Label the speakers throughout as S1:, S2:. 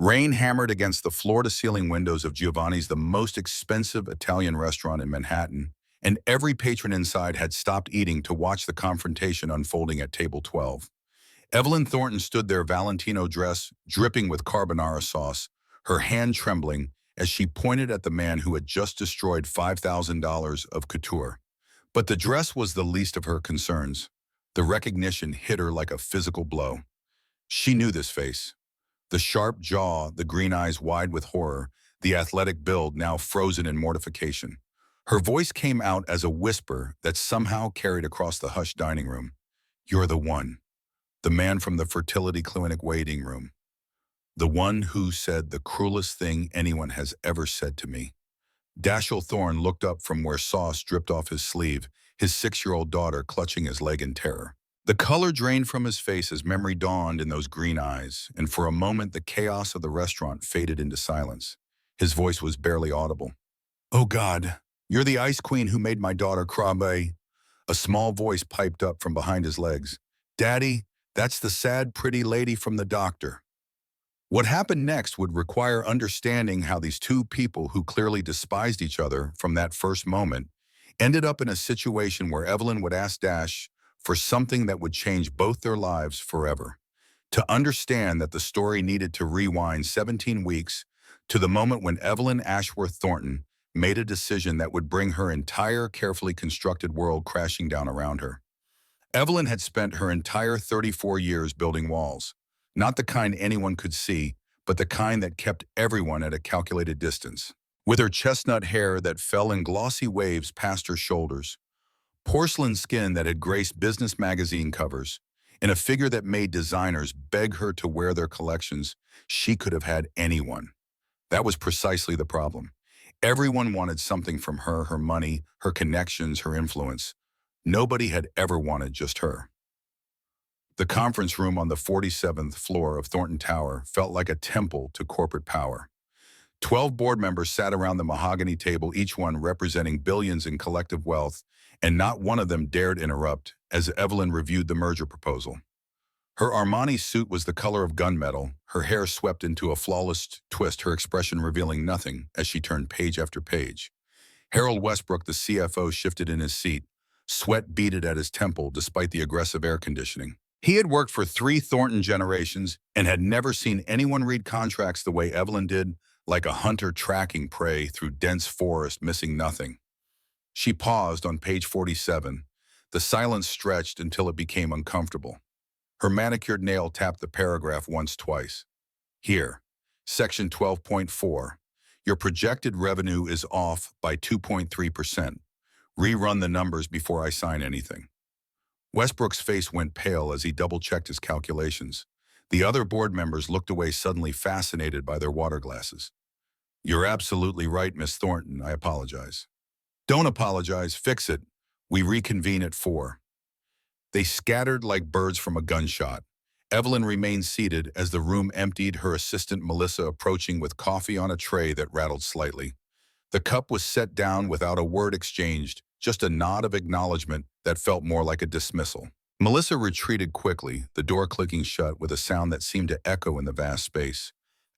S1: Rain hammered against the floor-to-ceiling windows of Giovanni's, the most expensive Italian restaurant in Manhattan, and every patron inside had stopped eating to watch the confrontation unfolding at table 12. Evelyn Thornton stood there, Valentino dress dripping with carbonara sauce, her hand trembling as she pointed at the man who had just destroyed $5,000 of couture. But the dress was the least of her concerns. The recognition hit her like a physical blow. She knew this face. The sharp jaw, the green eyes wide with horror, the athletic build now frozen in mortification. Her voice came out as a whisper that somehow carried across the hushed dining room. "You're the one. The man from the fertility clinic waiting room. The one who said the cruelest thing anyone has ever said to me." Dashiell Thorne looked up from where sauce dripped off his sleeve, his 6-year-old daughter clutching his leg in terror. The color drained from his face as memory dawned in those green eyes, and for a moment the chaos of the restaurant faded into silence. His voice was barely audible. "Oh God, you're the ice queen who made my daughter cry." A small voice piped up from behind his legs. "Daddy, that's the sad, pretty lady from the doctor." What happened next would require understanding how these two people who clearly despised each other from that first moment ended up in a situation where Evelyn would ask Dash for something that would change both their lives forever. To understand that the story needed to rewind 17 weeks to the moment when Evelyn Ashworth Thornton made a decision that would bring her entire carefully constructed world crashing down around her. Evelyn had spent her entire 34 years building walls. Not the kind anyone could see, but the kind that kept everyone at a calculated distance. With her chestnut hair that fell in glossy waves past her shoulders, porcelain skin that had graced business magazine covers, and a figure that made designers beg her to wear their collections, she could have had anyone. That was precisely the problem. Everyone wanted something from her, her money, her connections, her influence. Nobody had ever wanted just her. The conference room on the 47th floor of Thornton Tower felt like a temple to corporate power. 12 board members sat around the mahogany table, each one representing billions in collective wealth, and not one of them dared interrupt as Evelyn reviewed the merger proposal. Her Armani suit was the color of gunmetal, her hair swept into a flawless twist, her expression revealing nothing as she turned page after page. Harold Westbrook, the CFO, shifted in his seat, sweat beaded at his temple despite the aggressive air conditioning. He had worked for 3 Thornton generations and had never seen anyone read contracts the way Evelyn did, like a hunter tracking prey through dense forest, missing nothing. She paused on page 47. The silence stretched until it became uncomfortable. Her manicured nail tapped the paragraph once, twice. "Here, section 12.4. Your projected revenue is off by 2.3%. Rerun the numbers before I sign anything." Westbrook's face went pale as he double-checked his calculations. The other board members looked away, suddenly fascinated by their water glasses. "You're absolutely right, Miss Thornton. I apologize." "Don't apologize. Fix it. We reconvene at 4. They scattered like birds from a gunshot. Evelyn remained seated as the room emptied, her assistant Melissa approaching with coffee on a tray that rattled slightly. The cup was set down without a word exchanged, just a nod of acknowledgement that felt more like a dismissal. Melissa retreated quickly, the door clicking shut with a sound that seemed to echo in the vast space.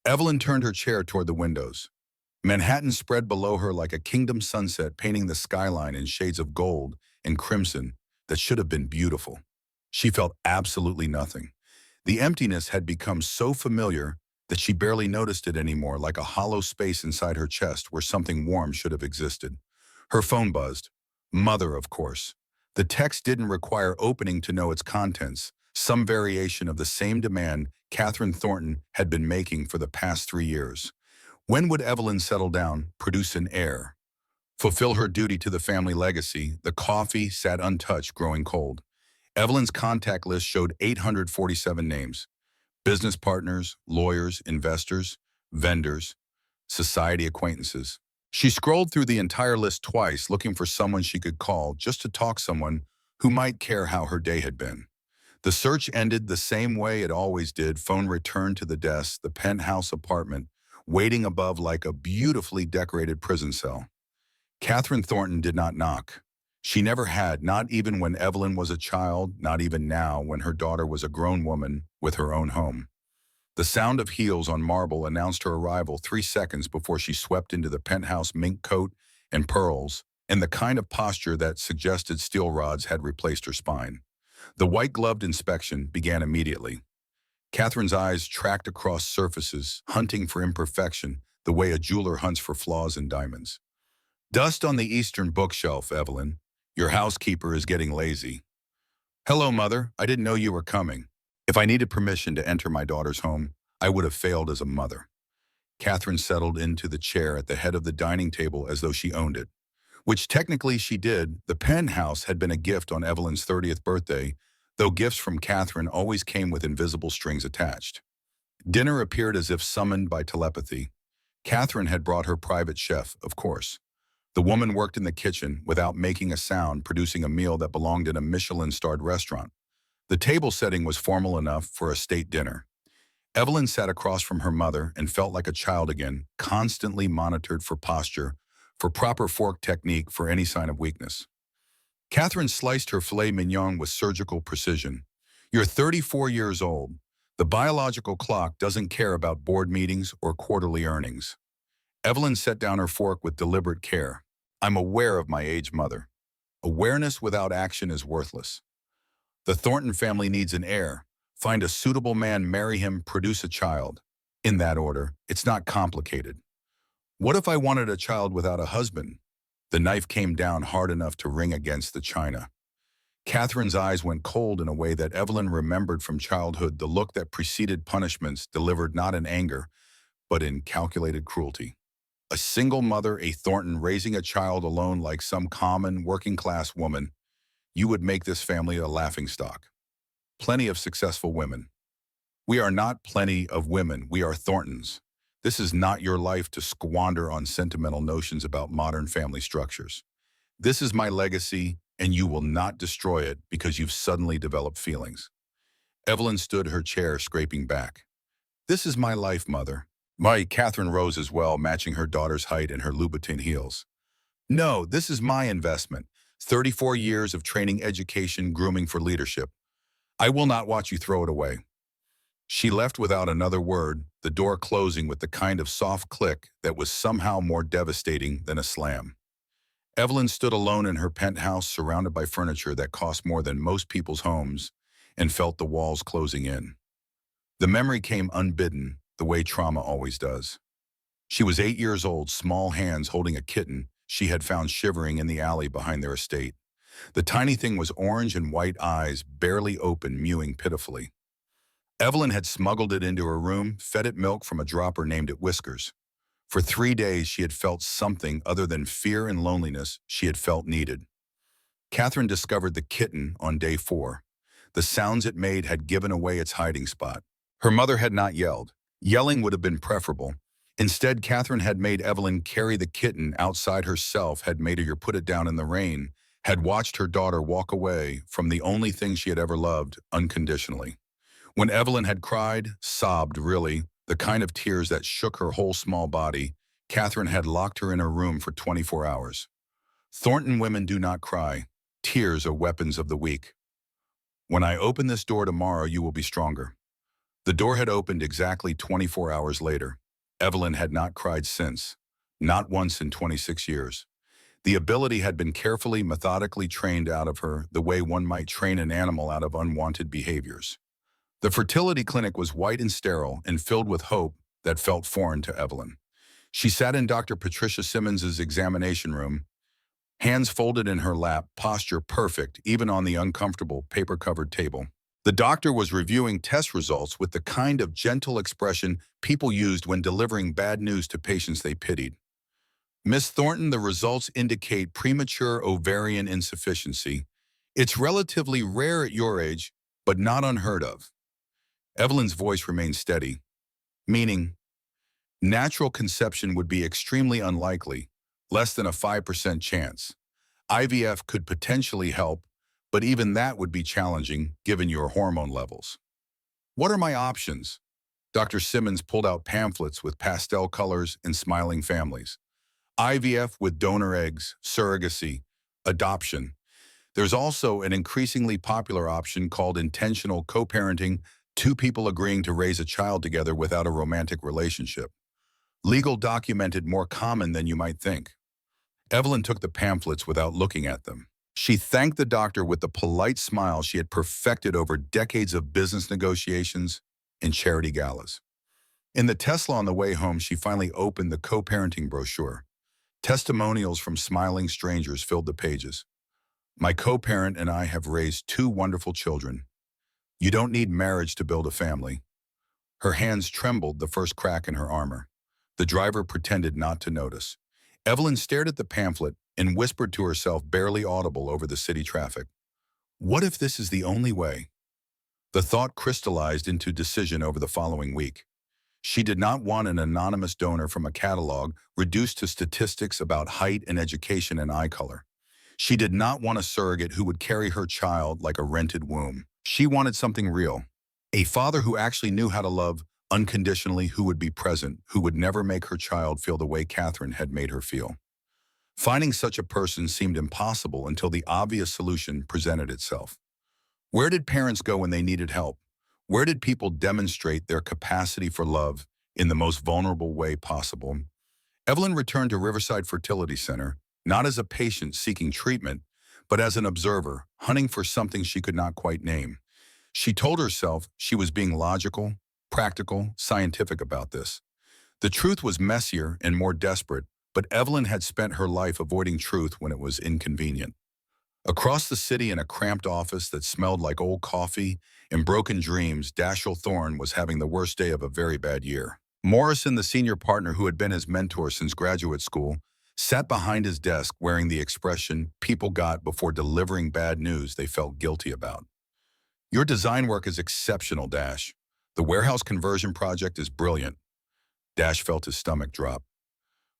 S1: Evelyn turned her chair toward the windows. Manhattan spread below her like a kingdom sunset, painting the skyline in shades of gold and crimson that should have been beautiful. She felt absolutely nothing. The emptiness had become so familiar that she barely noticed it anymore, like a hollow space inside her chest where something warm should have existed. Her phone buzzed. Mother, of course. The text didn't require opening to know its contents, some variation of the same demand Catherine Thornton had been making for the past 3 years. When would Evelyn settle down, produce an heir, fulfill her duty to the family legacy? The coffee sat untouched, growing cold. Evelyn's contact list showed 847 names. Business partners, lawyers, investors, vendors, society acquaintances. She scrolled through the entire list twice, looking for someone she could call just to talk someone who might care how her day had been. The search ended the same way it always did. Phone returned to the desk, the penthouse apartment, waiting above like a beautifully decorated prison cell. Catherine Thornton did not knock. She never had, not even when Evelyn was a child, not even now when her daughter was a grown woman with her own home. The sound of heels on marble announced her arrival 3 seconds before she swept into the penthouse mink coat and pearls, and the kind of posture that suggested steel rods had replaced her spine. The white-gloved inspection began immediately. Catherine's eyes tracked across surfaces, hunting for imperfection, the way a jeweler hunts for flaws in diamonds. Dust on the eastern bookshelf, Evelyn. Your housekeeper is getting lazy. Hello, Mother. I didn't know you were coming. If I needed permission to enter my daughter's home, I would have failed as a mother. Catherine settled into the chair at the head of the dining table as though she owned it. Which technically she did. The penthouse had been a gift on Evelyn's 30th birthday, though gifts from Catherine always came with invisible strings attached. Dinner appeared as if summoned by telepathy. Catherine had brought her private chef, of course. The woman worked in the kitchen without making a sound, producing a meal that belonged in a Michelin-starred restaurant. The table setting was formal enough for a state dinner. Evelyn sat across from her mother and felt like a child again, constantly monitored for posture, for proper fork technique, for any sign of weakness. Catherine sliced her filet mignon with surgical precision. You're 34 years old. The biological clock doesn't care about board meetings or quarterly earnings. Evelyn set down her fork with deliberate care. I'm aware of my age, Mother. Awareness without action is worthless. The Thornton family needs an heir. Find a suitable man, marry him, produce a child. In that order, it's not complicated. What if I wanted a child without a husband? The knife came down hard enough to ring against the china. Catherine's eyes went cold in a way that Evelyn remembered from childhood, the look that preceded punishments delivered not in anger, but in calculated cruelty. A single mother, a Thornton, raising a child alone like some common working-class woman. You would make this family a laughingstock. Plenty of successful women. We are not plenty of women, we are Thorntons. This is not your life to squander on sentimental notions about modern family structures. This is my legacy, and you will not destroy it because you've suddenly developed feelings. Evelyn stood her chair, scraping back. This is my life, Mother. Catherine rose as well, matching her daughter's height and her Louboutin heels. No, this is my investment. 34 years of training, education, grooming for leadership. I will not watch you throw it away. She left without another word, the door closing with the kind of soft click that was somehow more devastating than a slam. Evelyn stood alone in her penthouse, surrounded by furniture that cost more than most people's homes, and felt the walls closing in. The memory came unbidden, the way trauma always does. She was 8 years old, small hands holding a kitten she had found shivering in the alley behind their estate. The tiny thing was orange and white eyes, barely open, mewing pitifully. Evelyn had smuggled it into her room, fed it milk from a dropper, named it Whiskers. For 3 days she had felt something other than fear and loneliness she had felt needed. Catherine discovered the kitten on day 4. The sounds it made had given away its hiding spot. Her mother had not yelled. Yelling would have been preferable. Instead, Catherine had made Evelyn carry the kitten outside herself, had made her put it down in the rain, had watched her daughter walk away from the only thing she had ever loved unconditionally. When Evelyn had cried, sobbed really, the kind of tears that shook her whole small body, Catherine had locked her in her room for 24 hours. Thornton women do not cry. Tears are weapons of the weak. When I open this door tomorrow, you will be stronger. The door had opened exactly 24 hours later. Evelyn had not cried since, not once in 26 years. The ability had been carefully, methodically trained out of her, the way one might train an animal out of unwanted behaviors. The fertility clinic was white and sterile and filled with hope that felt foreign to Evelyn. She sat in Dr. Patricia Simmons's examination room, hands folded in her lap, posture perfect, even on the uncomfortable paper-covered table. The doctor was reviewing test results with the kind of gentle expression people used when delivering bad news to patients they pitied. Miss Thornton, the results indicate premature ovarian insufficiency. It's relatively rare at your age, but not unheard of. Evelyn's voice remained steady, meaning natural conception would be extremely unlikely, less than a 5% chance. IVF could potentially help, but even that would be challenging given your hormone levels. What are my options? Dr. Simmons pulled out pamphlets with pastel colors and smiling families. IVF with donor eggs, surrogacy, adoption. There's also an increasingly popular option called intentional co-parenting Two people agreeing to raise a child together without a romantic relationship. Legal documented, more common than you might think. Evelyn took the pamphlets without looking at them. She thanked the doctor with the polite smile she had perfected over decades of business negotiations and charity galas. In the Tesla on the way home, she finally opened the co-parenting brochure. Testimonials from smiling strangers filled the pages. My co-parent and I have raised two wonderful children. You don't need marriage to build a family. Her hands trembled the first crack in her armor. The driver pretended not to notice. Evelyn stared at the pamphlet and whispered to herself, barely audible over the city traffic. What if this is the only way? The thought crystallized into decision over the following week. She did not want an anonymous donor from a catalog reduced to statistics about height and education and eye color. She did not want a surrogate who would carry her child like a rented womb. She wanted something real. A father who actually knew how to love unconditionally, who would be present, who would never make her child feel the way Catherine had made her feel. Finding such a person seemed impossible until the obvious solution presented itself. Where did parents go when they needed help? Where did people demonstrate their capacity for love in the most vulnerable way possible? Evelyn returned to Riverside Fertility Center, not as a patient seeking treatment, but as an observer, hunting for something she could not quite name. She told herself she was being logical, practical, scientific about this. The truth was messier and more desperate, but Evelyn had spent her life avoiding truth when it was inconvenient. Across the city, in a cramped office that smelled like old coffee and broken dreams, Dashiell Thorne was having the worst day of a very bad year. Morrison, the senior partner who had been his mentor since graduate school, sat behind his desk wearing the expression people got before delivering bad news they felt guilty about. Your design work is exceptional, Dash. The warehouse conversion project is brilliant. Dash felt his stomach drop.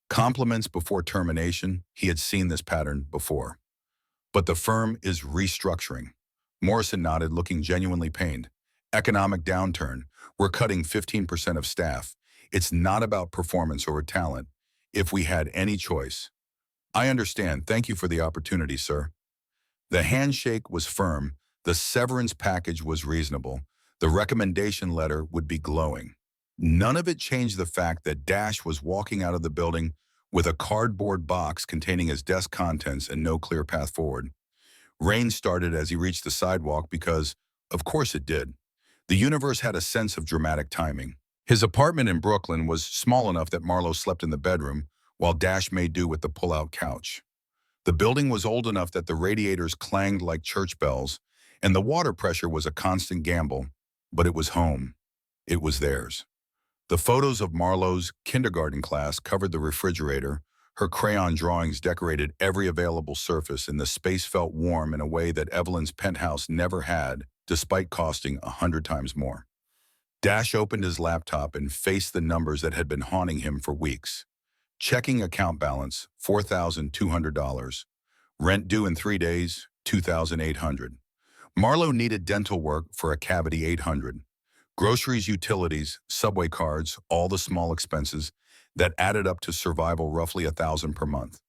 S1: Compliments before termination, he had seen this pattern before. But the firm is restructuring. Morrison nodded, looking genuinely pained. Economic downturn. We're cutting 15% of staff. It's not about performance or talent. If we had any choice. I understand. Thank you for the opportunity, sir. The handshake was firm. The severance package was reasonable. The recommendation letter would be glowing. None of it changed the fact that Dash was walking out of the building with a cardboard box containing his desk contents and no clear path forward. Rain started as he reached the sidewalk because, of course it did. The universe had a sense of dramatic timing. His apartment in Brooklyn was small enough that Marlo slept in the bedroom, while Dash made do with the pull-out couch. The building was old enough that the radiators clanged like church bells, and the water pressure was a constant gamble, but it was home. It was theirs. The photos of Marlo's kindergarten class covered the refrigerator. Her crayon drawings decorated every available surface, and the space felt warm in a way that Evelyn's penthouse never had, despite costing 100 times more. Dash opened his laptop and faced the numbers that had been haunting him for weeks. Checking account balance, $4,200. Rent due in 3 days, $2,800. Marlo needed dental work for a cavity, $800. Groceries, utilities, subway cards, all the small expenses that added up to survival, roughly $1,000 per month.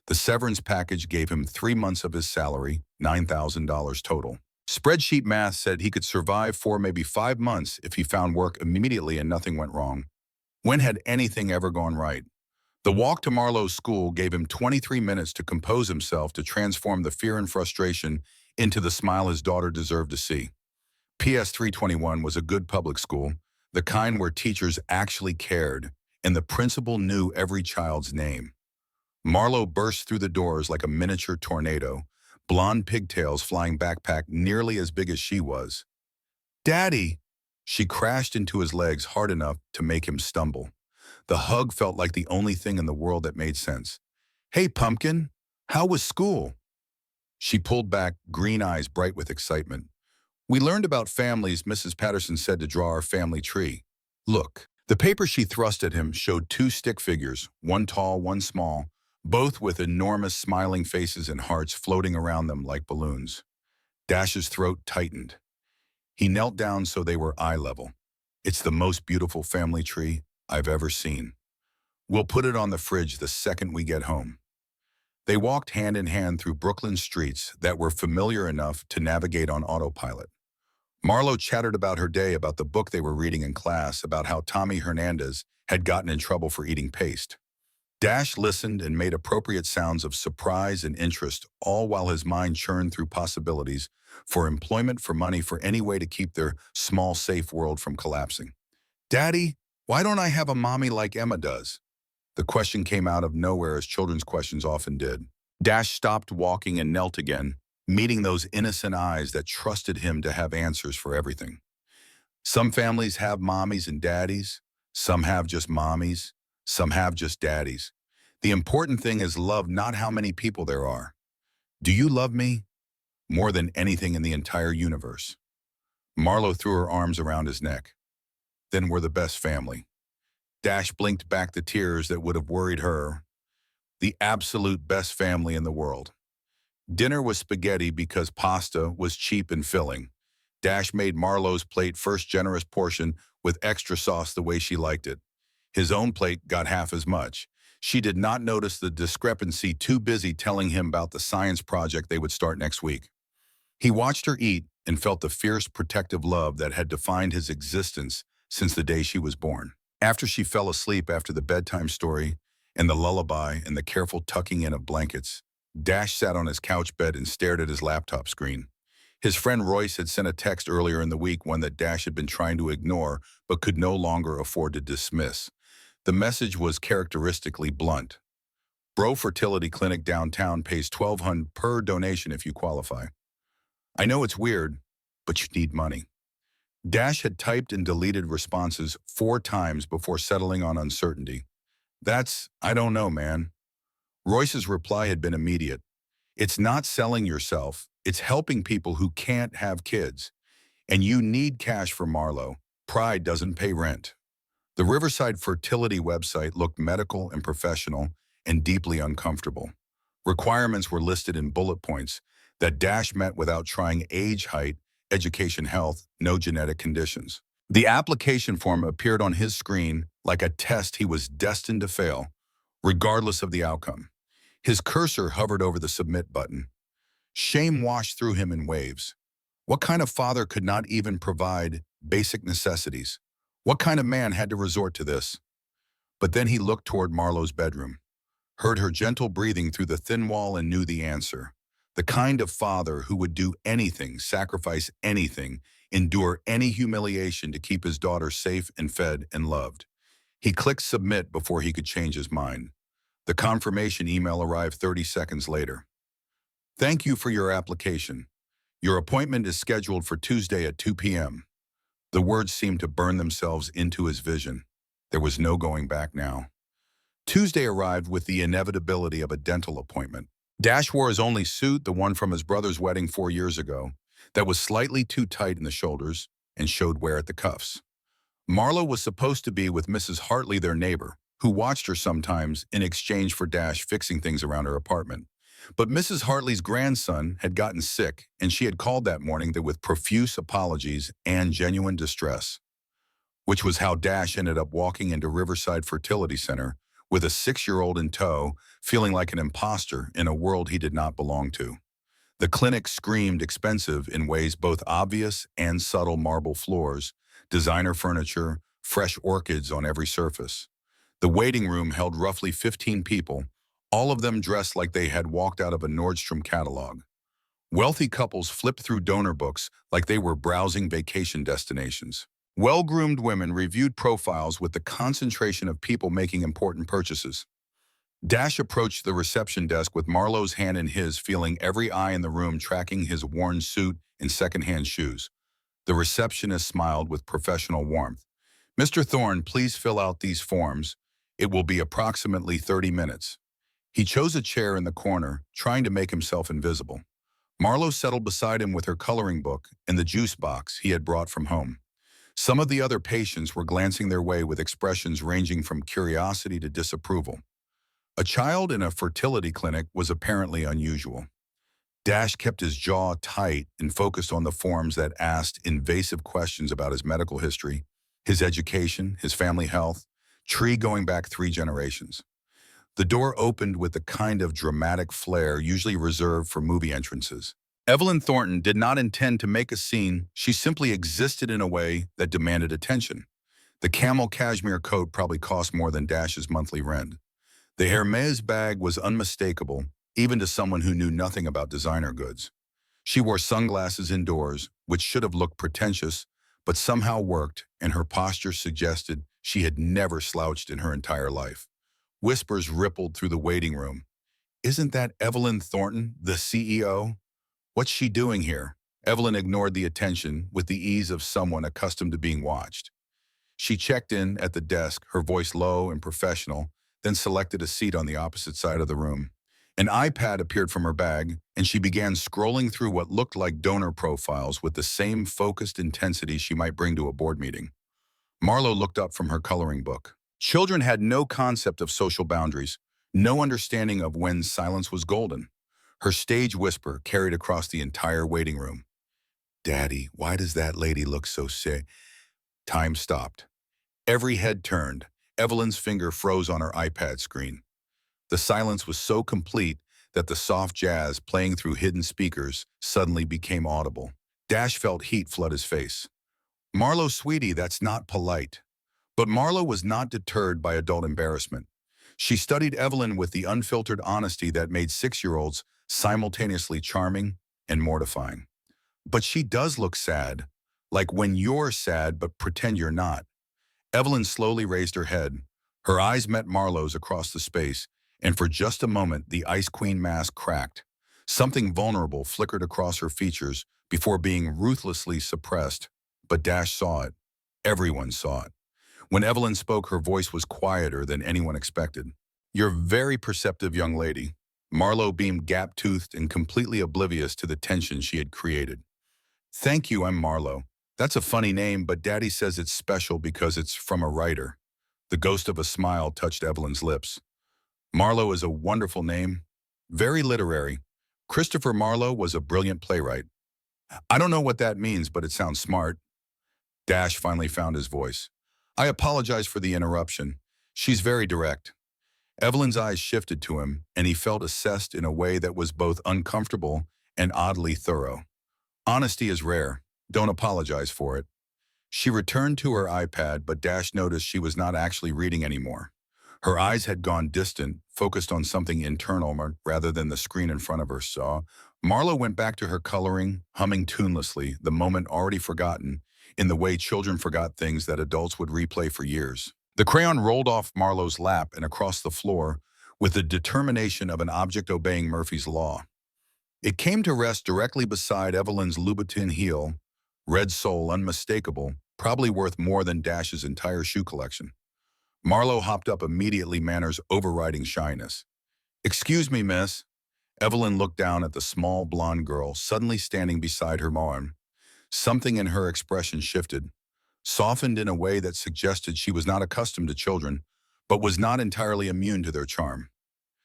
S1: The severance package gave him 3 months of his salary, $9,000 total. Spreadsheet math said he could survive 4, maybe 5 months if he found work immediately and nothing went wrong. When had anything ever gone right? The walk to Marlo's school gave him 23 minutes to compose himself, to transform the fear and frustration into the smile his daughter deserved to see. PS 321 was a good public school, the kind where teachers actually cared, and the principal knew every child's name. Marlo burst through the doors like a miniature tornado, blonde pigtails flying, backpack nearly as big as she was. "Daddy!" She crashed into his legs hard enough to make him stumble. The hug felt like the only thing in the world that made sense. "Hey, pumpkin, how was school?" She pulled back, green eyes bright with excitement. "We learned about families. Mrs. Patterson said to draw our family tree. Look." The paper she thrust at him showed 2 stick figures, one tall, one small, both with enormous smiling faces and hearts floating around them like balloons. Dash's throat tightened. He knelt down so they were eye level. "It's the most beautiful family tree I've ever seen. We'll put it on the fridge the second we get home." They walked hand in hand through Brooklyn streets that were familiar enough to navigate on autopilot. Marlo chattered about her day, about the book they were reading in class, about how Tommy Hernandez had gotten in trouble for eating paste. Dash listened and made appropriate sounds of surprise and interest, all while his mind churned through possibilities for employment, for money, for any way to keep their small, safe world from collapsing. "Daddy, why don't I have a mommy like Emma does?" The question came out of nowhere, as children's questions often did. Dash stopped walking and knelt again, meeting those innocent eyes that trusted him to have answers for everything. Some families have mommies and daddies. Some have just mommies. Some have just daddies. The important thing is love, not how many people there are. Do you love me? More than anything in the entire universe. Marlo threw her arms around his neck. Then we're the best family. Dash blinked back the tears that would have worried her. The absolute best family in the world. Dinner was spaghetti because pasta was cheap and filling. Dash made Marlo's plate first generous portion with extra sauce the way she liked it. His own plate got half as much. She did not notice the discrepancy, too busy telling him about the science project they would start next week. He watched her eat and felt the fierce protective love that had defined his existence since the day she was born. After she fell asleep after the bedtime story and the lullaby and the careful tucking in of blankets, Dash sat on his couch bed and stared at his laptop screen. His friend Royce had sent a text earlier in the week, one that Dash had been trying to ignore but could no longer afford to dismiss. The message was characteristically blunt. "Bro Fertility Clinic downtown pays $1,200 per donation if you qualify. I know it's weird, but you need money." Dash had typed and deleted responses 4 times before settling on uncertainty. "I don't know, man." Royce's reply had been immediate. "It's not selling yourself, it's helping people who can't have kids. And you need cash for Marlo. Pride doesn't pay rent." The Riverside Fertility website looked medical and professional and deeply uncomfortable. Requirements were listed in bullet points that Dash met without trying: age, height, education, health, no genetic conditions. The application form appeared on his screen like a test he was destined to fail, regardless of the outcome. His cursor hovered over the submit button. Shame washed through him in waves. What kind of father could not even provide basic necessities? What kind of man had to resort to this? But then he looked toward Marlo's bedroom, heard her gentle breathing through the thin wall, and knew the answer. The kind of father who would do anything, sacrifice anything, endure any humiliation to keep his daughter safe and fed and loved. He clicked submit before he could change his mind. The confirmation email arrived 30 seconds later. "Thank you for your application. Your appointment is scheduled for Tuesday at 2 p.m. The words seemed to burn themselves into his vision. There was no going back now. Tuesday arrived with the inevitability of a dental appointment. Dash wore his only suit, the one from his brother's wedding 4 years ago, that was slightly too tight in the shoulders and showed wear at the cuffs. Marlo was supposed to be with Mrs. Hartley, their neighbor, who watched her sometimes in exchange for Dash fixing things around her apartment. But Mrs. Hartley's grandson had gotten sick, and she had called that morning with profuse apologies and genuine distress, which was how Dash ended up walking into Riverside Fertility Center with a 6-year-old in tow, feeling like an imposter in a world he did not belong to. The clinic screamed expensive in ways both obvious and subtle: marble floors, designer furniture, fresh orchids on every surface. The waiting room held roughly 15 people, all of them dressed like they had walked out of a Nordstrom catalog. Wealthy couples flipped through donor books like they were browsing vacation destinations. Well-groomed women reviewed profiles with the concentration of people making important purchases. Dash approached the reception desk with Marlo's hand in his, feeling every eye in the room tracking his worn suit and secondhand shoes. The receptionist smiled with professional warmth. "Mr. Thorne, please fill out these forms. It will be approximately 30 minutes. He chose a chair in the corner, trying to make himself invisible. Marlo settled beside him with her coloring book and the juice box he had brought from home. Some of the other patients were glancing their way with expressions ranging from curiosity to disapproval. A child in a fertility clinic was apparently unusual. Dash kept his jaw tight and focused on the forms that asked invasive questions about his medical history, his education, his family health, tree going back 3 generations. The door opened with the kind of dramatic flair usually reserved for movie entrances. Evelyn Thornton did not intend to make a scene. She simply existed in a way that demanded attention. The camel cashmere coat probably cost more than Dash's monthly rent. The Hermes bag was unmistakable, even to someone who knew nothing about designer goods. She wore sunglasses indoors, which should have looked pretentious, but somehow worked, and her posture suggested she had never slouched in her entire life. Whispers rippled through the waiting room. Isn't that Evelyn Thornton, the CEO? What's she doing here? Evelyn ignored the attention with the ease of someone accustomed to being watched. She checked in at the desk, her voice low and professional, then selected a seat on the opposite side of the room. An iPad appeared from her bag, and she began scrolling through what looked like donor profiles with the same focused intensity she might bring to a board meeting. Marlo looked up from her coloring book. Children had no concept of social boundaries, no understanding of when silence was golden. Her stage whisper carried across the entire waiting room. Daddy, why does that lady look so sick? Time stopped. Every head turned. Evelyn's finger froze on her iPad screen. The silence was so complete that the soft jazz playing through hidden speakers suddenly became audible. Dash felt heat flood his face. Marlo, sweetie, that's not polite. But Marlo was not deterred by adult embarrassment. She studied Evelyn with the unfiltered honesty that made 6-year-olds simultaneously charming and mortifying. But she does look sad, like when you're sad but pretend you're not. Evelyn slowly raised her head. Her eyes met Marlo's across the space, and for just a moment the Ice Queen mask cracked. Something vulnerable flickered across her features before being ruthlessly suppressed. But Dash saw it. Everyone saw it. When Evelyn spoke, her voice was quieter than anyone expected. You're a very perceptive young lady. Marlo beamed gap-toothed and completely oblivious to the tension she had created. Thank you, I'm Marlo. That's a funny name, but Daddy says it's special because it's from a writer. The ghost of a smile touched Evelyn's lips. Marlo is a wonderful name. Very literary. Christopher Marlowe was a brilliant playwright. I don't know what that means, but it sounds smart. Dash finally found his voice. I apologize for the interruption. She's very direct. Evelyn's eyes shifted to him, and he felt assessed in a way that was both uncomfortable and oddly thorough. Honesty is rare. Don't apologize for it. She returned to her iPad, but Dash noticed she was not actually reading anymore. Her eyes had gone distant, focused on something internal rather than the screen in front of her. Marlo went back to her coloring, humming tunelessly, the moment already forgotten, in the way children forgot things that adults would replay for years. The crayon rolled off Marlo's lap and across the floor with the determination of an object obeying Murphy's Law. It came to rest directly beside Evelyn's Louboutin heel, red sole unmistakable, probably worth more than Dash's entire shoe collection. Marlo hopped up immediately, manners overriding shyness. Excuse me, miss. Evelyn looked down at the small blonde girl suddenly standing beside her arm. Something in her expression shifted, softened in a way that suggested she was not accustomed to children, but was not entirely immune to their charm.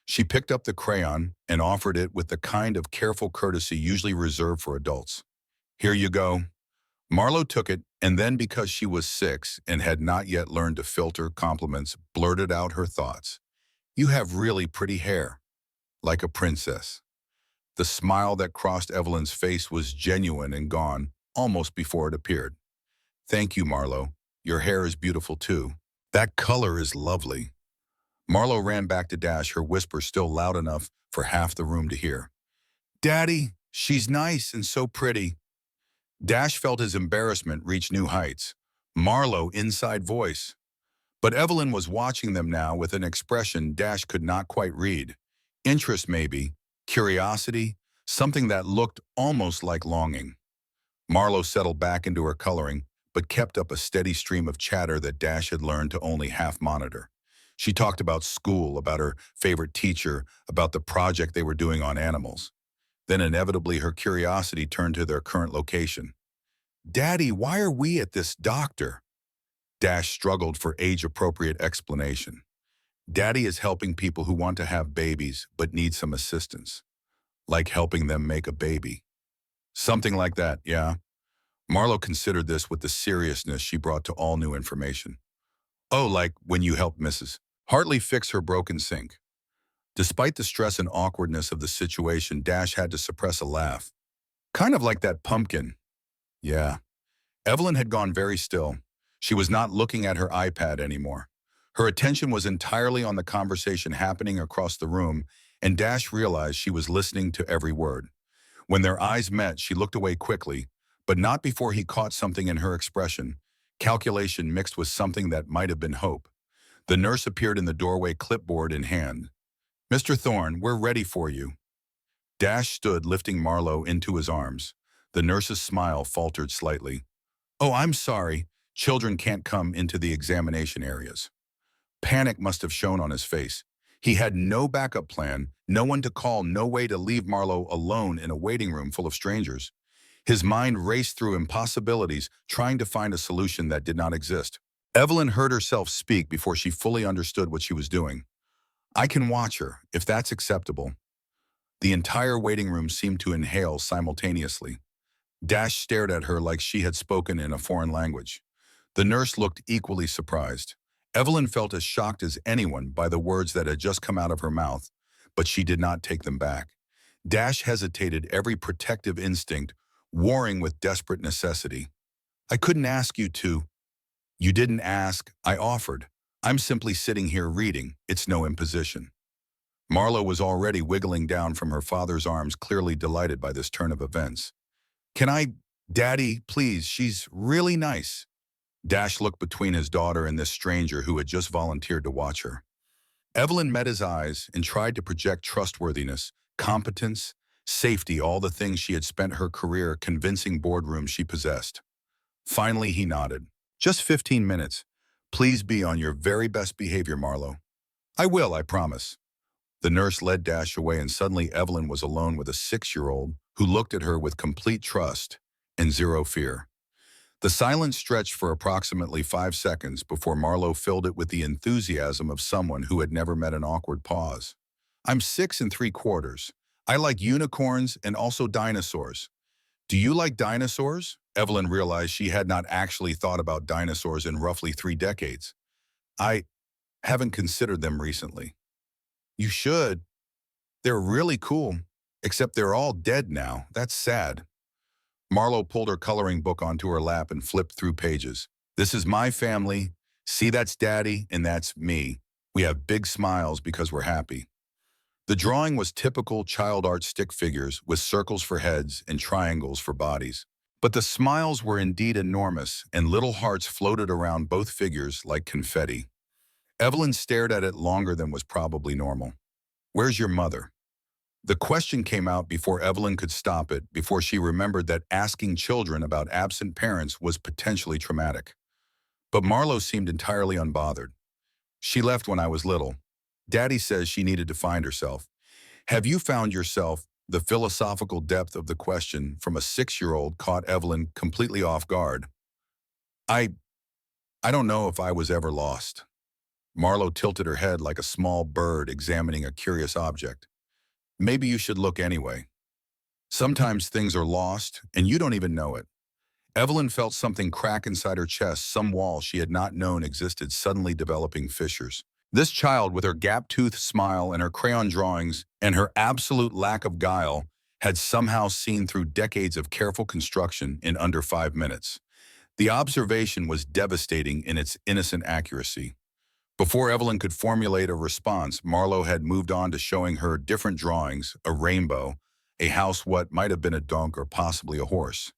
S1: She picked up the crayon and offered it with the kind of careful courtesy usually reserved for adults. Here you go. Marlo took it, and then because she was 6 and had not yet learned to filter compliments, blurted out her thoughts. You have really pretty hair, like a princess. The smile that crossed Evelyn's face was genuine and gone, almost before it appeared. Thank you, Marlo. Your hair is beautiful too. That color is lovely. Marlo ran back to Dash, her whisper still loud enough for half the room to hear. Daddy, she's nice and so pretty. Dash felt his embarrassment reach new heights. Marlo, inside voice. But Evelyn was watching them now with an expression Dash could not quite read. Interest maybe, curiosity, something that looked almost like longing. Marlo settled back into her coloring, but kept up a steady stream of chatter that Dash had learned to only half monitor. She talked about school, about her favorite teacher, about the project they were doing on animals. Then inevitably her curiosity turned to their current location. Daddy, why are we at this doctor? Dash struggled for age-appropriate explanation. Daddy is helping people who want to have babies but need some assistance. Like helping them make a baby. Something like that, yeah. Marlo considered this with the seriousness she brought to all new information. Oh, like when you helped Mrs. Hartley fix her broken sink. Despite the stress and awkwardness of the situation, Dash had to suppress a laugh. Kind of like that pumpkin. Yeah. Evelyn had gone very still. She was not looking at her iPad anymore. Her attention was entirely on the conversation happening across the room, and Dash realized she was listening to every word. When their eyes met, she looked away quickly, but not before he caught something in her expression, calculation mixed with something that might have been hope. The nurse appeared in the doorway, clipboard in hand. "Mr. Thorne, we're ready for you." Dash stood, lifting Marlowe into his arms. The nurse's smile faltered slightly. "Oh, I'm sorry. Children can't come into the examination areas." Panic must have shown on his face. He had no backup plan, no one to call, no way to leave Marlowe alone in a waiting room full of strangers. His mind raced through impossibilities, trying to find a solution that did not exist. Evelyn heard herself speak before she fully understood what she was doing. "I can watch her, if that's acceptable." The entire waiting room seemed to inhale simultaneously. Dash stared at her like she had spoken in a foreign language. The nurse looked equally surprised. Evelyn felt as shocked as anyone by the words that had just come out of her mouth, but she did not take them back. Dash hesitated, every protective instinct warring with desperate necessity. "I couldn't ask you to." "You didn't ask, I offered. I'm simply sitting here reading. It's no imposition." Marlowe was already wiggling down from her father's arms, clearly delighted by this turn of events. "Can I, Daddy, please, she's really nice." Dash looked between his daughter and this stranger who had just volunteered to watch her. Evelyn met his eyes and tried to project trustworthiness, competence, safety, all the things she had spent her career convincing boardrooms she possessed. Finally, he nodded. "Just 15 minutes. Please be on your very best behavior, Marlowe." "I will, I promise." The nurse led Dash away, and suddenly Evelyn was alone with a 6-year-old who looked at her with complete trust and zero fear. The silence stretched for approximately 5 seconds before Marlowe filled it with the enthusiasm of someone who had never met an awkward pause. "I'm 6 3/4. I like unicorns and also dinosaurs." "Do you like dinosaurs?" Evelyn realized she had not actually thought about dinosaurs in roughly 3 decades. "I haven't considered them recently." "You should. They're really cool, except they're all dead now. That's sad." Marlowe pulled her coloring book onto her lap and flipped through pages. "This is my family. See, that's Daddy, and that's me. We have big smiles because we're happy." The drawing was typical child art stick figures with circles for heads and triangles for bodies. But the smiles were indeed enormous, and little hearts floated around both figures like confetti. Evelyn stared at it longer than was probably normal. "Where's your mother?" The question came out before Evelyn could stop it, before she remembered that asking children about absent parents was potentially traumatic. But Marlowe seemed entirely unbothered. "She left when I was little. Daddy says she needed to find herself." "Have you found yourself?" The philosophical depth of the question from a 6-year-old caught Evelyn completely off guard. I, I don't know if I was ever lost." Marlowe tilted her head like a small bird examining a curious object. "Maybe you should look anyway. Sometimes things are lost, and you don't even know it." Evelyn felt something crack inside her chest, some wall she had not known existed suddenly developing fissures. This child, with her gap-toothed smile and her crayon drawings and her absolute lack of guile, had somehow seen through decades of careful construction in under 5 minutes. The observation was devastating in its innocent accuracy. Before Evelyn could formulate a response, Marlowe had moved on to showing her different drawings: a rainbow, a house, what might have been a donk or possibly a horse.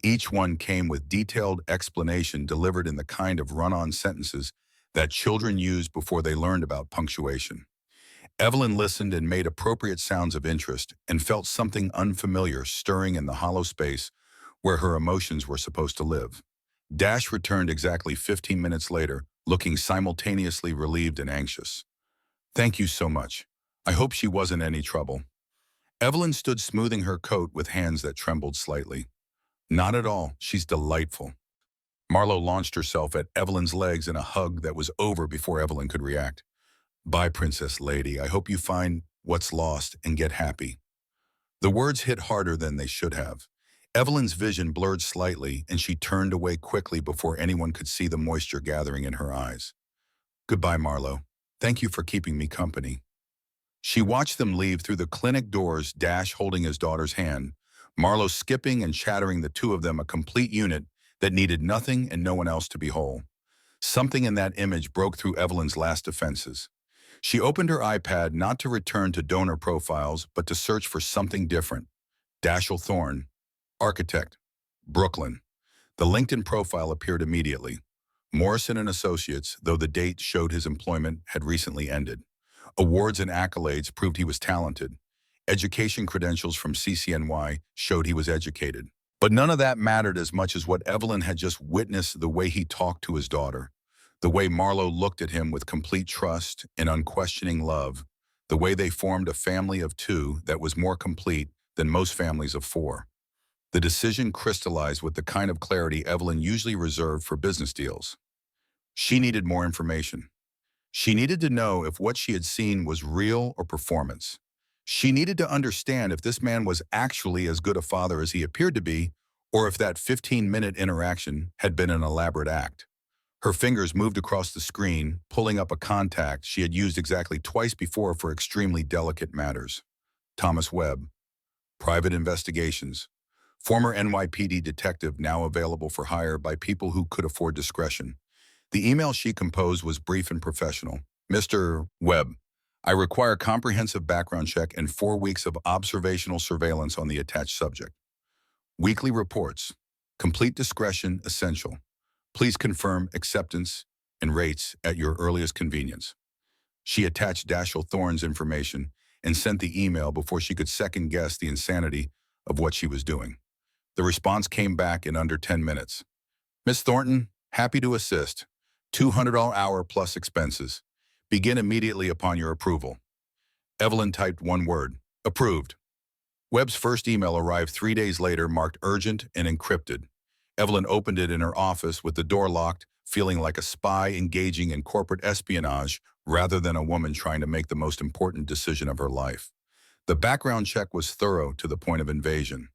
S1: Each one came with detailed explanation delivered in the kind of run-on sentences that children used before they learned about punctuation. Evelyn listened and made appropriate sounds of interest and felt something unfamiliar stirring in the hollow space where her emotions were supposed to live. Dash returned exactly 15 minutes later, looking simultaneously relieved and anxious. "Thank you so much. I hope she wasn't any trouble." Evelyn stood smoothing her coat with hands that trembled slightly. "Not at all. She's delightful." Marlowe launched herself at Evelyn's legs in a hug that was over before Evelyn could react. "Bye, Princess Lady. I hope you find what's lost and get happy." The words hit harder than they should have. Evelyn's vision blurred slightly, and she turned away quickly before anyone could see the moisture gathering in her eyes. "Goodbye, Marlowe. Thank you for keeping me company." She watched them leave through the clinic doors, Dash holding his daughter's hand, Marlowe skipping and chattering, the two of them a complete unit that needed nothing and no one else to be whole. Something in that image broke through Evelyn's last defenses. She opened her iPad not to return to donor profiles, but to search for something different. Dashiell Thorne, architect, Brooklyn. The LinkedIn profile appeared immediately. Morrison and Associates, though the date showed his employment had recently ended. Awards and accolades proved he was talented. Education credentials from CCNY showed he was educated. But none of that mattered as much as what Evelyn had just witnessed: the way he talked to his daughter, the way Marlowe looked at him with complete trust and unquestioning love, the way they formed a family of two that was more complete than most families of four. The decision crystallized with the kind of clarity Evelyn usually reserved for business deals. She needed more information. She needed to know if what she had seen was real or performance. She needed to understand if this man was actually as good a father as he appeared to be, or if that 15-minute interaction had been an elaborate act. Her fingers moved across the screen, pulling up a contact she had used exactly twice before for extremely delicate matters. Thomas Webb, Private Investigations, former NYPD detective now available for hire by people who could afford discretion. The email she composed was brief and professional. Mr. Webb, I require comprehensive background check and 4 weeks of observational surveillance on the attached subject. Weekly reports. Complete discretion essential. Please confirm acceptance and rates at your earliest convenience. She attached Dashiell Thorne's information and sent the email before she could second-guess the insanity of what she was doing. The response came back in under 10 minutes. Ms. Thornton, happy to assist. $200 hour plus expenses. Begin immediately upon your approval. Evelyn typed one word: approved. Webb's first email arrived 3 days later, marked urgent and encrypted. Evelyn opened it in her office with the door locked, feeling like a spy engaging in corporate espionage rather than a woman trying to make the most important decision of her life. The background check was thorough to the point of invasion.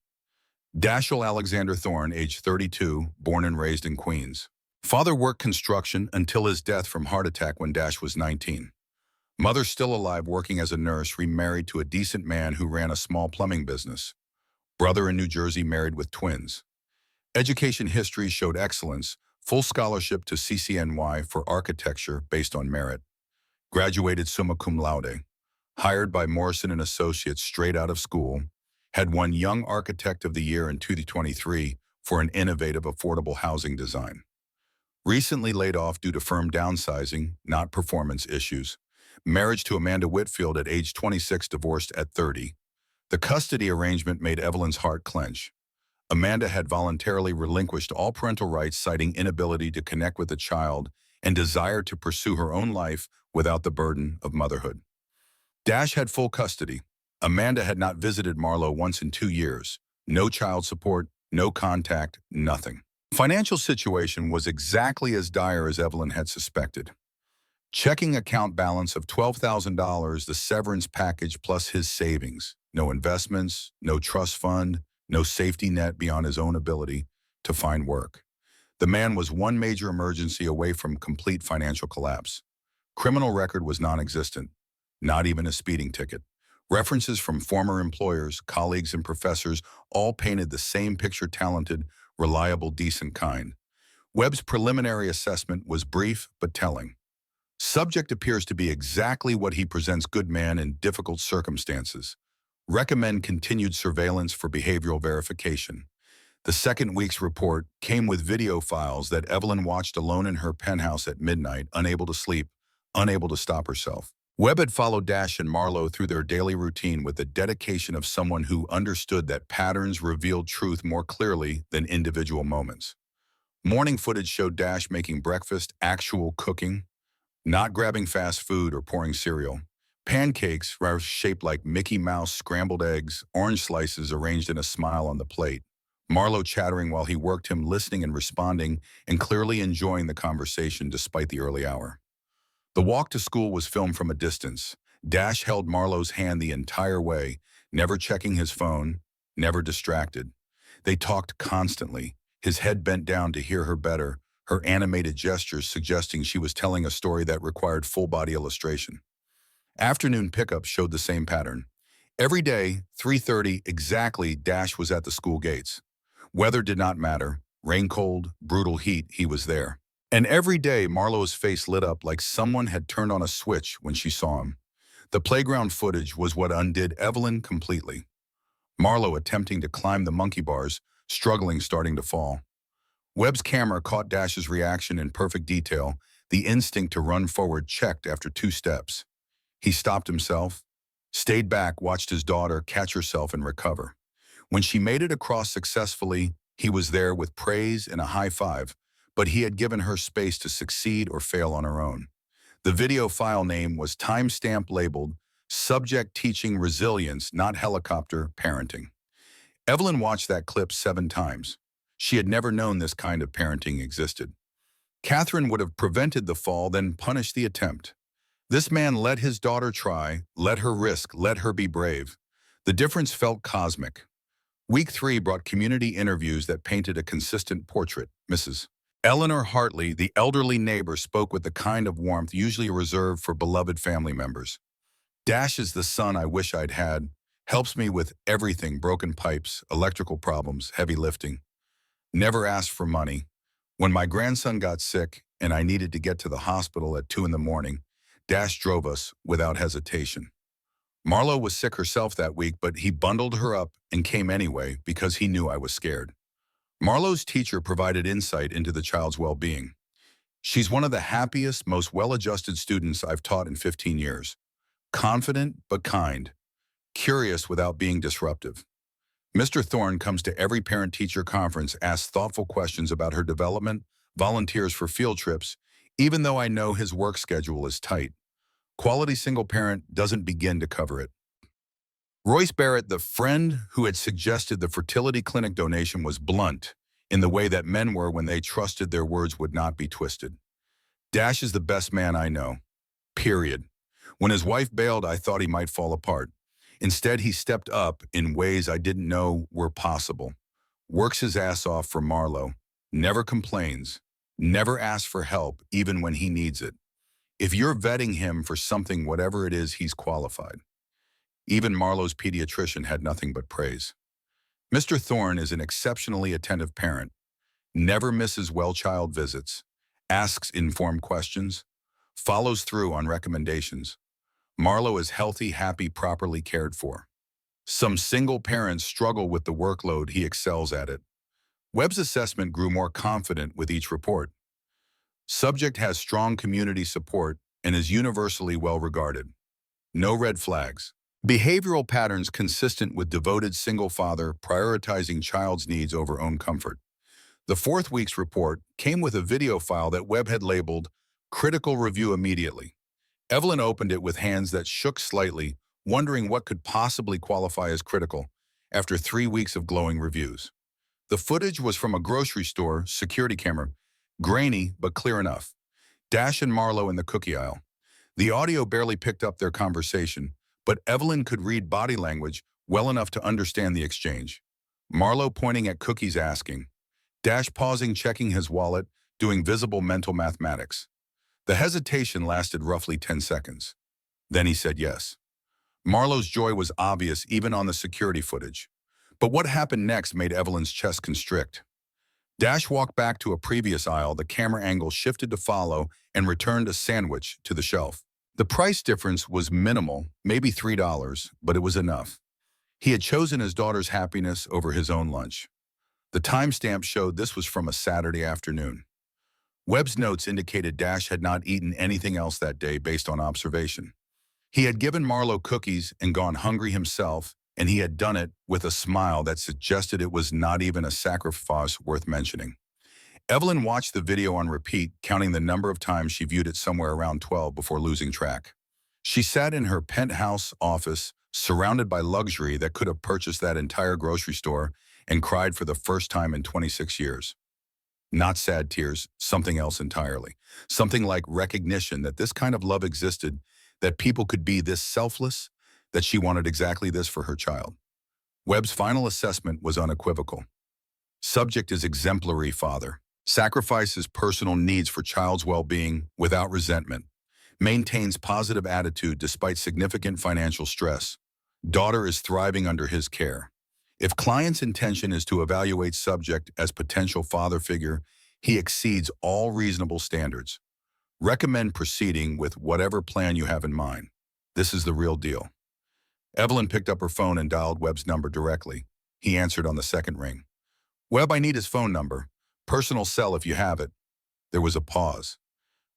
S1: Dashiell Alexander Thorne, age 32, born and raised in Queens. Father worked construction until his death from heart attack when Dash was 19. Mother still alive, working as a nurse, remarried to a decent man who ran a small plumbing business. Brother in New Jersey, married with twins. Education history showed excellence, full scholarship to CCNY for architecture based on merit. Graduated summa cum laude. Hired by Morrison and Associates straight out of school. Had won Young Architect of the Year in 2023 for an innovative, affordable housing design. Recently laid off due to firm downsizing, not performance issues. Marriage to Amanda Whitfield at age 26, divorced at 30. The custody arrangement made Evelyn's heart clench. Amanda had voluntarily relinquished all parental rights, citing inability to connect with the child and desire to pursue her own life without the burden of motherhood. Dash had full custody. Amanda had not visited Marlowe once in 2 years. No child support, no contact, nothing. Financial situation was exactly as dire as Evelyn had suspected. Checking account balance of $12,000, the severance package plus his savings. No investments, no trust fund, no safety net beyond his own ability to find work. The man was one major emergency away from complete financial collapse. Criminal record was non-existent, not even a speeding ticket. References from former employers, colleagues, and professors all painted the same picture: talented, reliable, decent kind. Webb's preliminary assessment was brief but telling. Subject appears to be exactly what he presents: good man in difficult circumstances. Recommend continued surveillance for behavioral verification. The second week's report came with video files that Evelyn watched alone in her penthouse at midnight, unable to sleep, unable to stop herself. Webb had followed Dash and Marlowe through their daily routine with the dedication of someone who understood that patterns revealed truth more clearly than individual moments. Morning footage showed Dash making breakfast, actual cooking, not grabbing fast food or pouring cereal. Pancakes shaped like Mickey Mouse scrambled eggs, orange slices arranged in a smile on the plate. Marlowe chattering while he worked, him listening and responding and clearly enjoying the conversation despite the early hour. The walk to school was filmed from a distance. Dash held Marlowe's hand the entire way, never checking his phone, never distracted. They talked constantly, his head bent down to hear her better, her animated gestures suggesting she was telling a story that required full-body illustration. Afternoon pickup showed the same pattern. Every day, 3:30 exactly, Dash was at the school gates. Weather did not matter. Rain, cold, brutal heat, he was there. And every day, Marlowe's face lit up like someone had turned on a switch when she saw him. The playground footage was what undid Evelyn completely. Marlowe attempting to climb the monkey bars, struggling, starting to fall. Webb's camera caught Dash's reaction in perfect detail, the instinct to run forward checked after 2 steps. He stopped himself, stayed back, watched his daughter catch herself and recover. When she made it across successfully, he was there with praise and a high five, but he had given her space to succeed or fail on her own. The video file name was timestamp labeled Subject Teaching Resilience, Not Helicopter Parenting. Evelyn watched that clip 7 times. She had never known this kind of parenting existed. Catherine would have prevented the fall, then punished the attempt. This man let his daughter try, let her risk, let her be brave. The difference felt cosmic. Week 3 brought community interviews that painted a consistent portrait. Mrs. Eleanor Hartley, the elderly neighbor, spoke with the kind of warmth usually reserved for beloved family members. Dash is the son I wish I'd had. Helps me with everything, broken pipes, electrical problems, heavy lifting. Never asked for money. When my grandson got sick and I needed to get to the hospital at 2 in the morning, Dash drove us without hesitation. Marlowe was sick herself that week, but he bundled her up and came anyway because he knew I was scared. Marlowe's teacher provided insight into the child's well-being. She's one of the happiest, most well-adjusted students I've taught in 15 years. Confident but kind. Curious without being disruptive. Mr. Thorne comes to every parent-teacher conference, asks thoughtful questions about her development, volunteers for field trips, even though I know his work schedule is tight. Quality single parent doesn't begin to cover it. Royce Barrett, the friend who had suggested the fertility clinic donation, was blunt in the way that men were when they trusted their words would not be twisted. Dash is the best man I know. Period. When his wife bailed, I thought he might fall apart. Instead, he stepped up in ways I didn't know were possible. Works his ass off for Marlowe. Never complains. Never asks for help, even when he needs it. If you're vetting him for something, whatever it is, he's qualified. Even Marlowe's pediatrician had nothing but praise. Mr. Thorne is an exceptionally attentive parent. Never misses well-child visits. Asks informed questions. Follows through on recommendations. Marlowe is healthy, happy, properly cared for. Some single parents struggle with the workload. He excels at it. Webb's assessment grew more confident with each report. Subject has strong community support and is universally well regarded. No red flags. Behavioral patterns consistent with devoted single father prioritizing child's needs over own comfort. The 4th week's report came with a video file that Webb had labeled Critical Review Immediately. Evelyn opened it with hands that shook slightly, wondering what could possibly qualify as critical after 3 weeks of glowing reviews. The footage was from a grocery store security camera, grainy but clear enough. Dash and Marlowe in the cookie aisle. The audio barely picked up their conversation, but Evelyn could read body language well enough to understand the exchange. Marlowe pointing at cookies asking. Dash pausing, checking his wallet, doing visible mental mathematics. The hesitation lasted roughly 10 seconds. Then he said yes. Marlowe's joy was obvious even on the security footage. But what happened next made Evelyn's chest constrict. Dash walked back to a previous aisle, the camera angle shifted to follow, and returned a sandwich to the shelf. The price difference was minimal, maybe $3, but it was enough. He had chosen his daughter's happiness over his own lunch. The timestamp showed this was from a Saturday afternoon. Webb's notes indicated Dash had not eaten anything else that day based on observation. He had given Marlowe cookies and gone hungry himself, and he had done it with a smile that suggested it was not even a sacrifice worth mentioning. Evelyn watched the video on repeat, counting the number of times she viewed it somewhere around 12 before losing track. She sat in her penthouse office, surrounded by luxury that could have purchased that entire grocery store, and cried for the first time in 26 years. Not sad tears, something else entirely. Something like recognition that this kind of love existed, that people could be this selfless, that she wanted exactly this for her child. Webb's final assessment was unequivocal. Subject is exemplary father. Sacrifices personal needs for child's well-being without resentment. Maintains positive attitude despite significant financial stress. Daughter is thriving under his care. If client's intention is to evaluate subject as potential father figure, he exceeds all reasonable standards. Recommend proceeding with whatever plan you have in mind. This is the real deal. Evelyn picked up her phone and dialed Webb's number directly. He answered on the second ring. Webb, I need his phone number. Personal cell if you have it. There was a pause.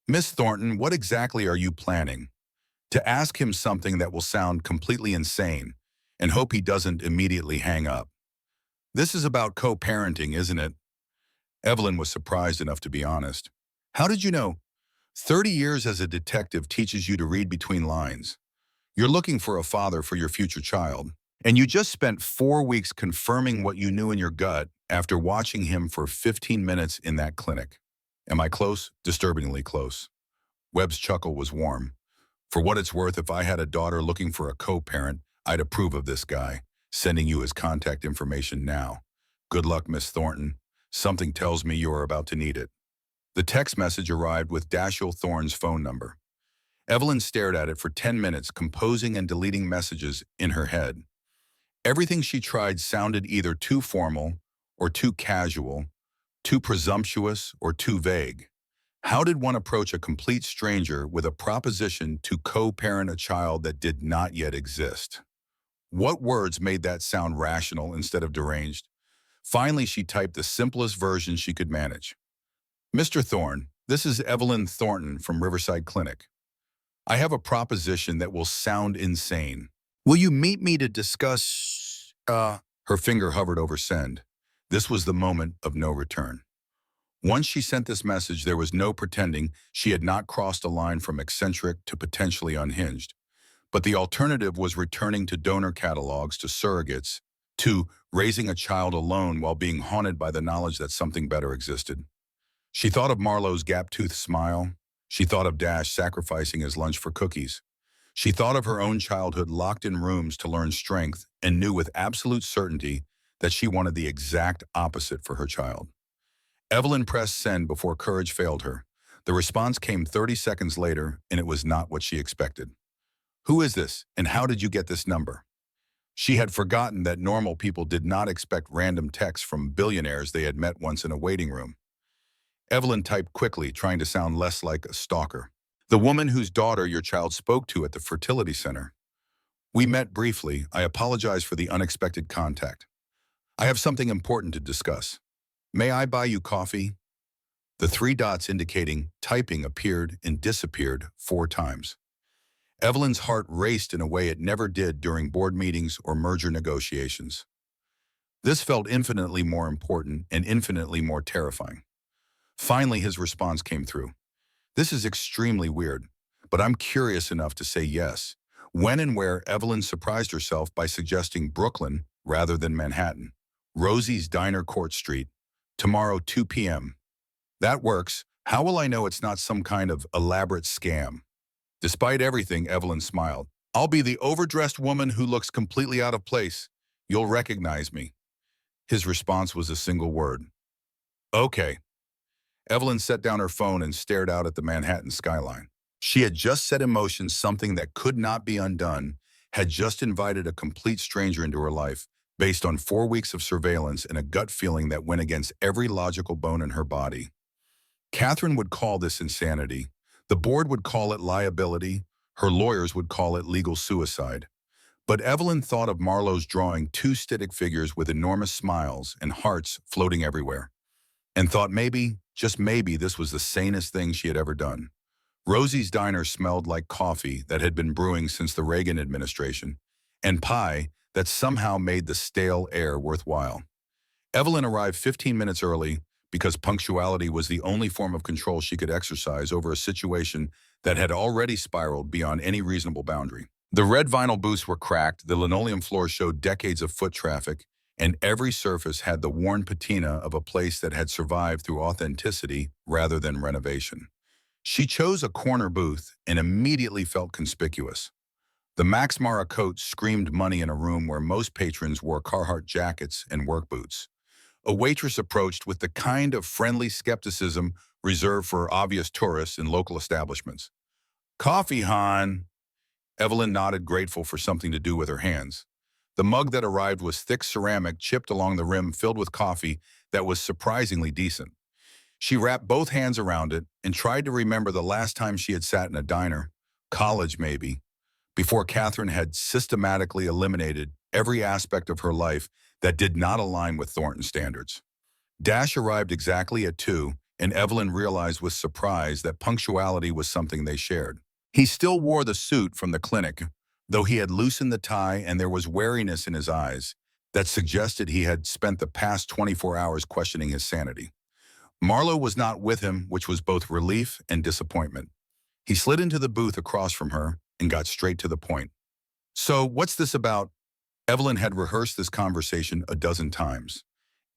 S1: Miss Thornton, what exactly are you planning? To ask him something that will sound completely insane and hope he doesn't immediately hang up. This is about co-parenting, isn't it? Evelyn was surprised enough to be honest. How did you know? 30 years as a detective teaches you to read between lines. You're looking for a father for your future child, and you just spent 4 weeks confirming what you knew in your gut after watching him for 15 minutes in that clinic. Am I close? Disturbingly close. Webb's chuckle was warm. For what it's worth, if I had a daughter looking for a co-parent, I'd approve of this guy. Sending you his contact information now. Good luck, Miss Thornton. Something tells me you are about to need it. The text message arrived with Dashiell Thorne's phone number. Evelyn stared at it for 10 minutes, composing and deleting messages in her head. Everything she tried sounded either too formal or too casual, too presumptuous or too vague. How did one approach a complete stranger with a proposition to co-parent a child that did not yet exist? What words made that sound rational instead of deranged? Finally, she typed the simplest version she could manage. Mr. Thorne, this is Evelyn Thornton from Riverside Clinic. I have a proposition that will sound insane. Will you meet me to discuss, Her finger hovered over send. This was the moment of no return. Once she sent this message, there was no pretending she had not crossed a line from eccentric to potentially unhinged. But the alternative was returning to donor catalogs, to surrogates, to raising a child alone while being haunted by the knowledge that something better existed. She thought of Marlowe's gap-toothed smile. She thought of Dash sacrificing his lunch for cookies. She thought of her own childhood locked in rooms to learn strength and knew with absolute certainty that she wanted the exact opposite for her child. Evelyn pressed send before courage failed her. The response came 30 seconds later, and it was not what she expected. Who is this, and how did you get this number? She had forgotten that normal people did not expect random texts from billionaires they had met once in a waiting room. Evelyn typed quickly, trying to sound less like a stalker. The woman whose daughter your child spoke to at the fertility center. We met briefly. I apologize for the unexpected contact. I have something important to discuss. May I buy you coffee? The 3 dots indicating typing appeared and disappeared 4 times. Evelyn's heart raced in a way it never did during board meetings or merger negotiations. This felt infinitely more important and infinitely more terrifying. Finally, his response came through. This is extremely weird, but I'm curious enough to say yes. When and where Evelyn surprised herself by suggesting Brooklyn rather than Manhattan. Rosie's Diner, Court Street. Tomorrow, 2 p.m. That works. How will I know it's not some kind of elaborate scam? Despite everything, Evelyn smiled. I'll be the overdressed woman who looks completely out of place. You'll recognize me. His response was a single word. Okay. Evelyn set down her phone and stared out at the Manhattan skyline. She had just set in motion something that could not be undone, had just invited a complete stranger into her life, based on 4 weeks of surveillance and a gut feeling that went against every logical bone in her body. Catherine would call this insanity. The board would call it liability. Her lawyers would call it legal suicide. But Evelyn thought of Marlowe's drawing 2 stick figures with enormous smiles and hearts floating everywhere, and thought maybe, just maybe, this was the sanest thing she had ever done. Rosie's Diner smelled like coffee that had been brewing since the Reagan administration, and pie that somehow made the stale air worthwhile. Evelyn arrived 15 minutes early because punctuality was the only form of control she could exercise over a situation that had already spiraled beyond any reasonable boundary. The red vinyl booths were cracked, the linoleum floor showed decades of foot traffic, and every surface had the worn patina of a place that had survived through authenticity rather than renovation. She chose a corner booth and immediately felt conspicuous. The Max Mara coat screamed money in a room where most patrons wore Carhartt jackets and work boots. A waitress approached with the kind of friendly skepticism reserved for obvious tourists in local establishments. Coffee, hon. Evelyn nodded, grateful for something to do with her hands. The mug that arrived was thick ceramic chipped along the rim, filled with coffee that was surprisingly decent. She wrapped both hands around it and tried to remember the last time she had sat in a diner, college maybe, before Catherine had systematically eliminated every aspect of her life that did not align with Thornton standards. Dash arrived exactly at 2, and Evelyn realized with surprise that punctuality was something they shared. He still wore the suit from the clinic, though he had loosened the tie and there was wariness in his eyes that suggested he had spent the past 24 hours questioning his sanity. Marlo was not with him, which was both relief and disappointment. He slid into the booth across from her and got straight to the point. "So, what's this about?" Evelyn had rehearsed this conversation a dozen times.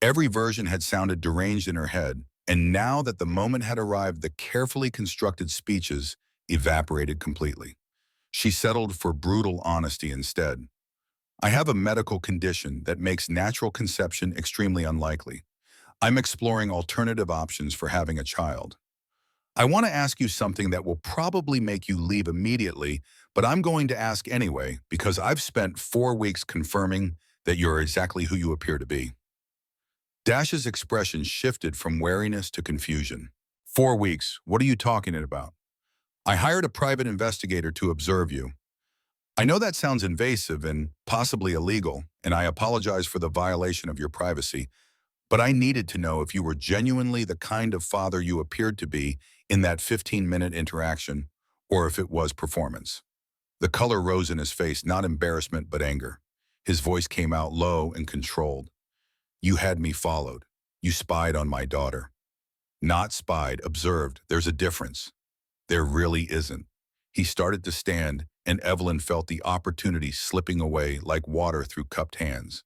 S1: Every version had sounded deranged in her head, and now that the moment had arrived, the carefully constructed speeches evaporated completely. She settled for brutal honesty instead. "I have a medical condition that makes natural conception extremely unlikely. I'm exploring alternative options for having a child. I want to ask you something that will probably make you leave immediately, but I'm going to ask anyway because I've spent 4 weeks confirming that you're exactly who you appear to be." Dash's expression shifted from wariness to confusion. "4 weeks? What are you talking about?" "I hired a private investigator to observe you. I know that sounds invasive and possibly illegal, and I apologize for the violation of your privacy, but I needed to know if you were genuinely the kind of father you appeared to be in that 15-minute interaction, or if it was performance." The color rose in his face, not embarrassment but anger. His voice came out low and controlled. "You had me followed. You spied on my daughter." "Not spied, observed. There's a difference." "There really isn't." He started to stand, and Evelyn felt the opportunity slipping away like water through cupped hands.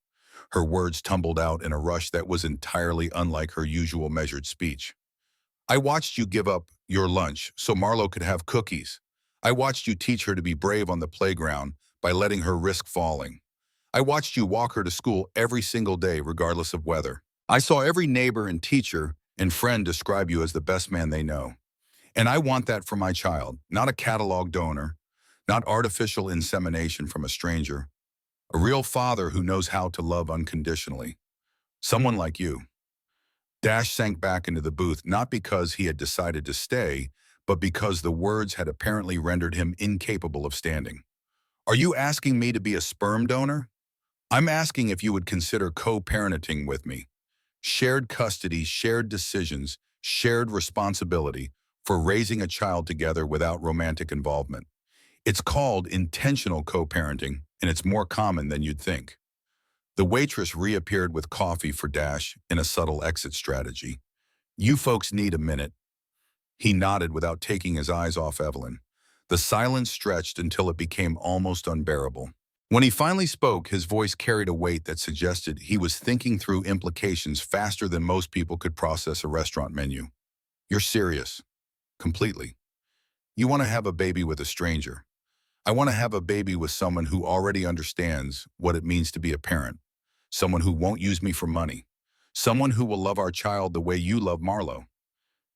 S1: Her words tumbled out in a rush that was entirely unlike her usual measured speech. "I watched you give up your lunch so Marlo could have cookies. I watched you teach her to be brave on the playground by letting her risk falling. I watched you walk her to school every single day, regardless of weather. I saw every neighbor and teacher and friend describe you as the best man they know. And I want that for my child, not a catalog donor, not artificial insemination from a stranger. A real father who knows how to love unconditionally. Someone like you." Dash sank back into the booth, not because he had decided to stay, but because the words had apparently rendered him incapable of standing. "Are you asking me to be a sperm donor? I'm asking if you would consider co-parenting with me. Shared custody, shared decisions, shared responsibility for raising a child together without romantic involvement. It's called intentional co-parenting, and it's more common than you'd think." The waitress reappeared with coffee for Dash in a subtle exit strategy. "You folks need a minute." He nodded without taking his eyes off Evelyn. The silence stretched until it became almost unbearable. When he finally spoke, his voice carried a weight that suggested he was thinking through implications faster than most people could process a restaurant menu. "You're serious. Completely. You want to have a baby with a stranger. I want to have a baby with someone who already understands what it means to be a parent. Someone who won't use me for money. Someone who will love our child the way you love Marlo."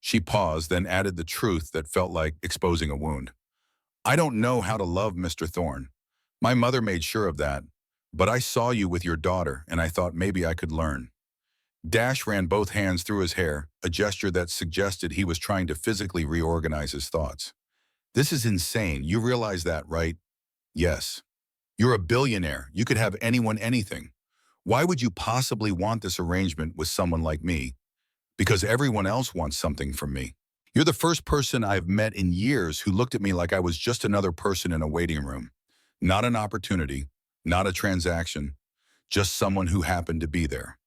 S1: She paused, then added the truth that felt like exposing a wound. "I don't know how to love Mr. Thorne. My mother made sure of that. But I saw you with your daughter, and I thought maybe I could learn." Dash ran both hands through his hair, a gesture that suggested he was trying to physically reorganize his thoughts. "This is insane. You realize that, right?" "Yes." "You're a billionaire. You could have anyone anything. Why would you possibly want this arrangement with someone like me? Because everyone else wants something from me. You're the first person I've met in years who looked at me like I was just another person in a waiting room. Not an opportunity, not a transaction, just someone who happened to be there."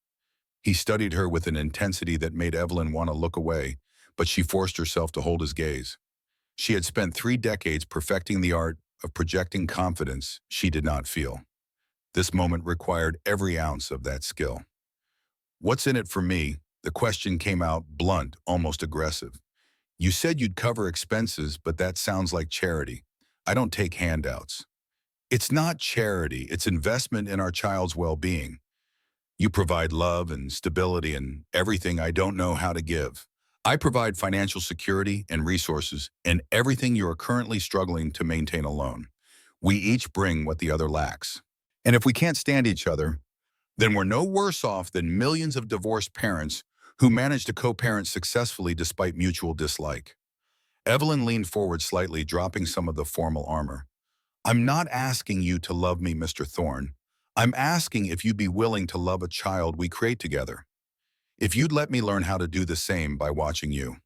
S1: He studied her with an intensity that made Evelyn want to look away, but she forced herself to hold his gaze. She had spent 3 decades perfecting the art of projecting confidence she did not feel. This moment required every ounce of that skill. "What's in it for me?" The question came out blunt, almost aggressive. "You said you'd cover expenses, but that sounds like charity. I don't take handouts." "It's not charity, it's investment in our child's well-being. You provide love and stability and everything I don't know how to give. I provide financial security and resources and everything you are currently struggling to maintain alone. We each bring what the other lacks. And if we can't stand each other, then we're no worse off than millions of divorced parents who manage to co-parent successfully despite mutual dislike. Evelyn leaned forward slightly, dropping some of the formal armor. I'm not asking you to love me, Mr. Thorne. I'm asking if you'd be willing to love a child we create together. If you'd let me learn how to do the same by watching you.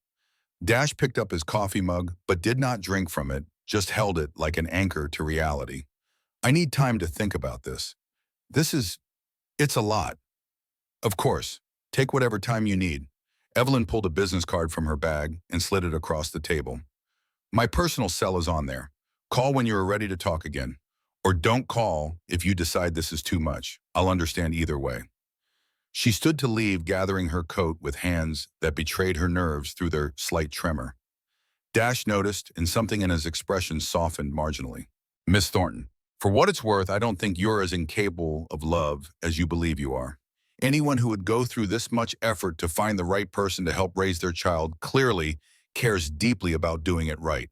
S1: Dash picked up his coffee mug, but did not drink from it, just held it like an anchor to reality. I need time to think about this. It's a lot. Of course, take whatever time you need. Evelyn pulled a business card from her bag and slid it across the table. My personal cell is on there. Call when you are ready to talk again. Or don't call if you decide this is too much. I'll understand either way. She stood to leave, gathering her coat with hands that betrayed her nerves through their slight tremor. Dash noticed, and something in his expression softened marginally. Miss Thornton, for what it's worth, I don't think you're as incapable of love as you believe you are. Anyone who would go through this much effort to find the right person to help raise their child clearly cares deeply about doing it right.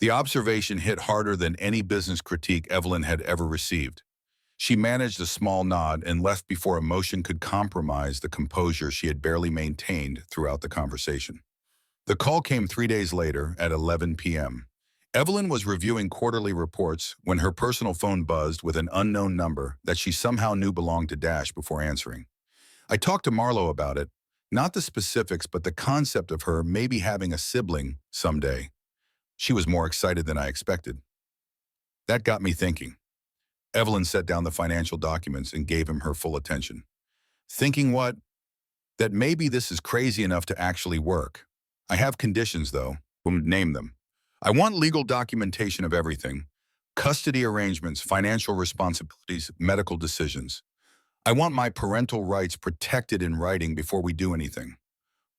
S1: The observation hit harder than any business critique Evelyn had ever received. She managed a small nod and left before emotion could compromise the composure she had barely maintained throughout the conversation. The call came 3 days later at 11 p.m. Evelyn was reviewing quarterly reports when her personal phone buzzed with an unknown number that she somehow knew belonged to Dash before answering. I talked to Marlo about it, not the specifics, but the concept of her maybe having a sibling someday. She was more excited than I expected. That got me thinking. Evelyn set down the financial documents and gave him her full attention. Thinking what? That maybe this is crazy enough to actually work. I have conditions, though. We'll name them. I want legal documentation of everything. Custody arrangements, financial responsibilities, medical decisions. I want my parental rights protected in writing before we do anything.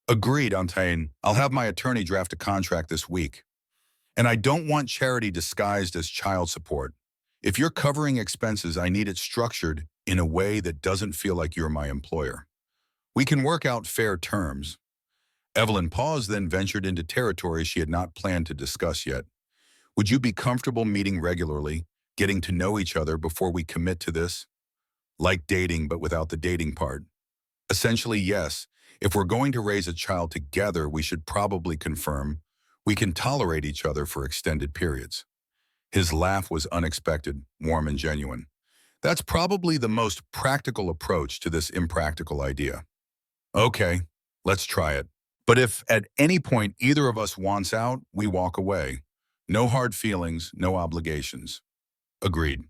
S1: Agreed, Antaine. I'll have my attorney draft a contract this week. And I don't want charity disguised as child support. If you're covering expenses, I need it structured in a way that doesn't feel like you're my employer. We can work out fair terms. Evelyn paused, then ventured into territory she had not planned to discuss yet. Would you be comfortable meeting regularly, getting to know each other before we commit to this? Like dating, but without the dating part. Essentially, yes. If we're going to raise a child together, we should probably confirm we can tolerate each other for extended periods. His laugh was unexpected, warm and genuine. That's probably the most practical approach to this impractical idea. Okay, let's try it. But if at any point either of us wants out, we walk away. No hard feelings, no obligations. Agreed.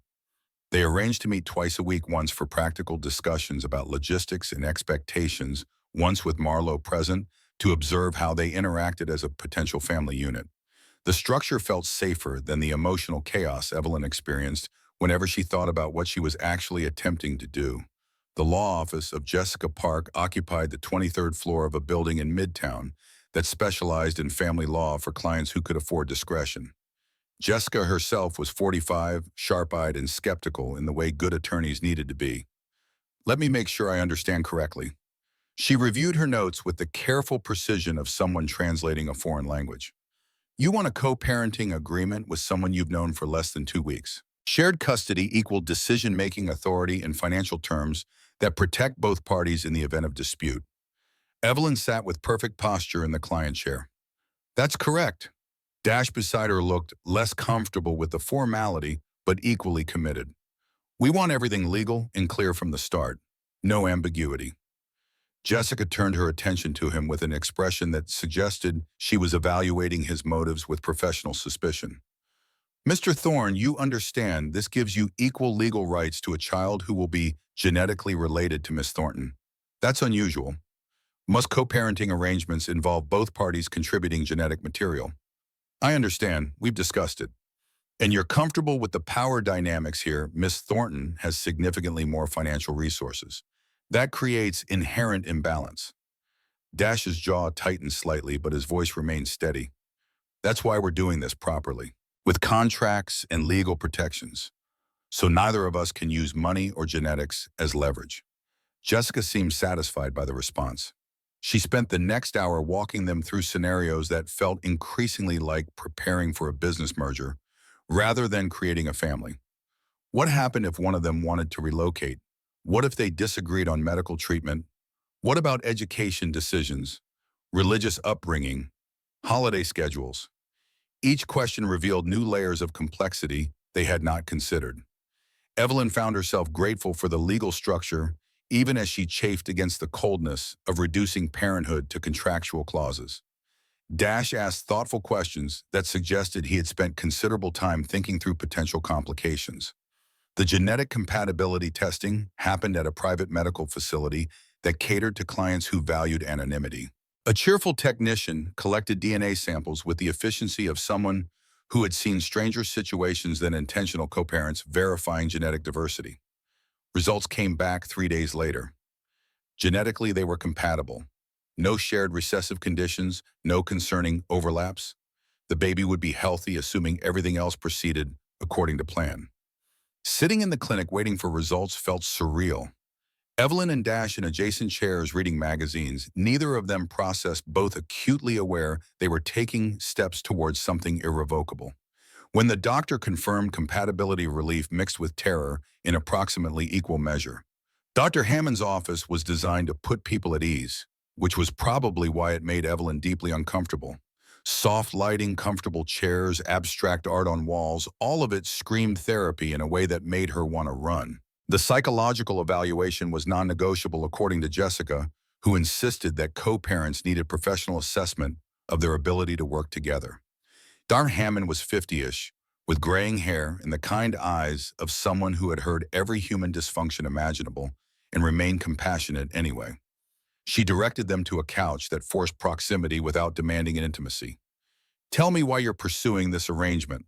S1: They arranged to meet twice a week, once for practical discussions about logistics and expectations, once with Marlo present to observe how they interacted as a potential family unit. The structure felt safer than the emotional chaos Evelyn experienced whenever she thought about what she was actually attempting to do. The law office of Jessica Park occupied the 23rd floor of a building in Midtown that specialized in family law for clients who could afford discretion. Jessica herself was 45, sharp-eyed and skeptical in the way good attorneys needed to be. Let me make sure I understand correctly. She reviewed her notes with the careful precision of someone translating a foreign language. You want a co-parenting agreement with someone you've known for less than 2 weeks. Shared custody equal decision-making authority in financial terms that protect both parties in the event of dispute. Evelyn sat with perfect posture in the client chair. That's correct. Dash beside her looked less comfortable with the formality, but equally committed. We want everything legal and clear from the start. No ambiguity. Jessica turned her attention to him with an expression that suggested she was evaluating his motives with professional suspicion. Mr. Thorne, you understand this gives you equal legal rights to a child who will be genetically related to Miss Thornton. That's unusual. Must co-parenting arrangements involve both parties contributing genetic material? I understand. We've discussed it. And you're comfortable with the power dynamics here. Miss Thornton has significantly more financial resources. That creates inherent imbalance. Dash's jaw tightened slightly, but his voice remained steady. That's why we're doing this properly, with contracts and legal protections. So neither of us can use money or genetics as leverage. Jessica seemed satisfied by the response. She spent the next hour walking them through scenarios that felt increasingly like preparing for a business merger, rather than creating a family. What happened if one of them wanted to relocate? What if they disagreed on medical treatment? What about education decisions, religious upbringing, holiday schedules? Each question revealed new layers of complexity they had not considered. Evelyn found herself grateful for the legal structure, even as she chafed against the coldness of reducing parenthood to contractual clauses. Dash asked thoughtful questions that suggested he had spent considerable time thinking through potential complications. The genetic compatibility testing happened at a private medical facility that catered to clients who valued anonymity. A cheerful technician collected DNA samples with the efficiency of someone who had seen stranger situations than intentional co-parents verifying genetic diversity. Results came back 3 days later. Genetically, they were compatible. No shared recessive conditions, no concerning overlaps. The baby would be healthy, assuming everything else proceeded according to plan. Sitting in the clinic waiting for results felt surreal. Evelyn and Dash in adjacent chairs reading magazines, neither of them processed, both acutely aware they were taking steps towards something irrevocable. When the doctor confirmed compatibility, relief mixed with terror in approximately equal measure. Dr. Hammond's office was designed to put people at ease, which was probably why it made Evelyn deeply uncomfortable. Soft lighting, comfortable chairs, abstract art on walls, all of it screamed therapy in a way that made her want to run. The psychological evaluation was non-negotiable, according to Jessica, who insisted that co-parents needed professional assessment of their ability to work together. Dr. Hammond was 50-ish, with graying hair and the kind eyes of someone who had heard every human dysfunction imaginable and remained compassionate anyway. She directed them to a couch that forced proximity without demanding an intimacy. "Tell me why you're pursuing this arrangement."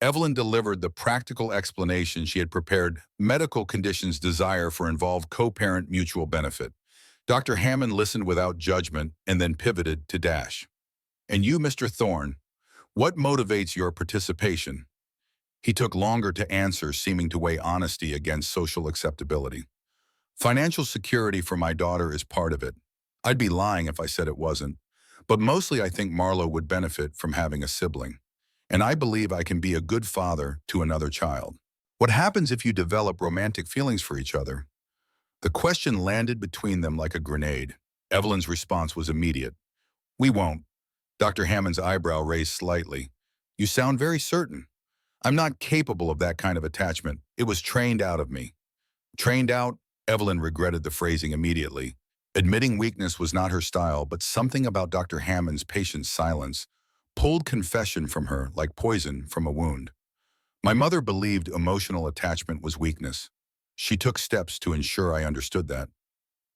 S1: Evelyn delivered the practical explanation she had prepared: medical conditions desire for involved co-parent mutual benefit. Dr. Hammond listened without judgment and then pivoted to Dash. "And you, Mr. Thorne, what motivates your participation?" He took longer to answer, seeming to weigh honesty against social acceptability. "Financial security for my daughter is part of it. I'd be lying if I said it wasn't. But mostly I think Marlo would benefit from having a sibling. And I believe I can be a good father to another child." "What happens if you develop romantic feelings for each other?" The question landed between them like a grenade. Evelyn's response was immediate. "We won't." Dr. Hammond's eyebrow raised slightly. "You sound very certain." "I'm not capable of that kind of attachment. It was trained out of me." Trained out? Evelyn regretted the phrasing immediately. Admitting weakness was not her style, but something about Dr. Hammond's patient silence pulled confession from her like poison from a wound. "My mother believed emotional attachment was weakness. She took steps to ensure I understood that."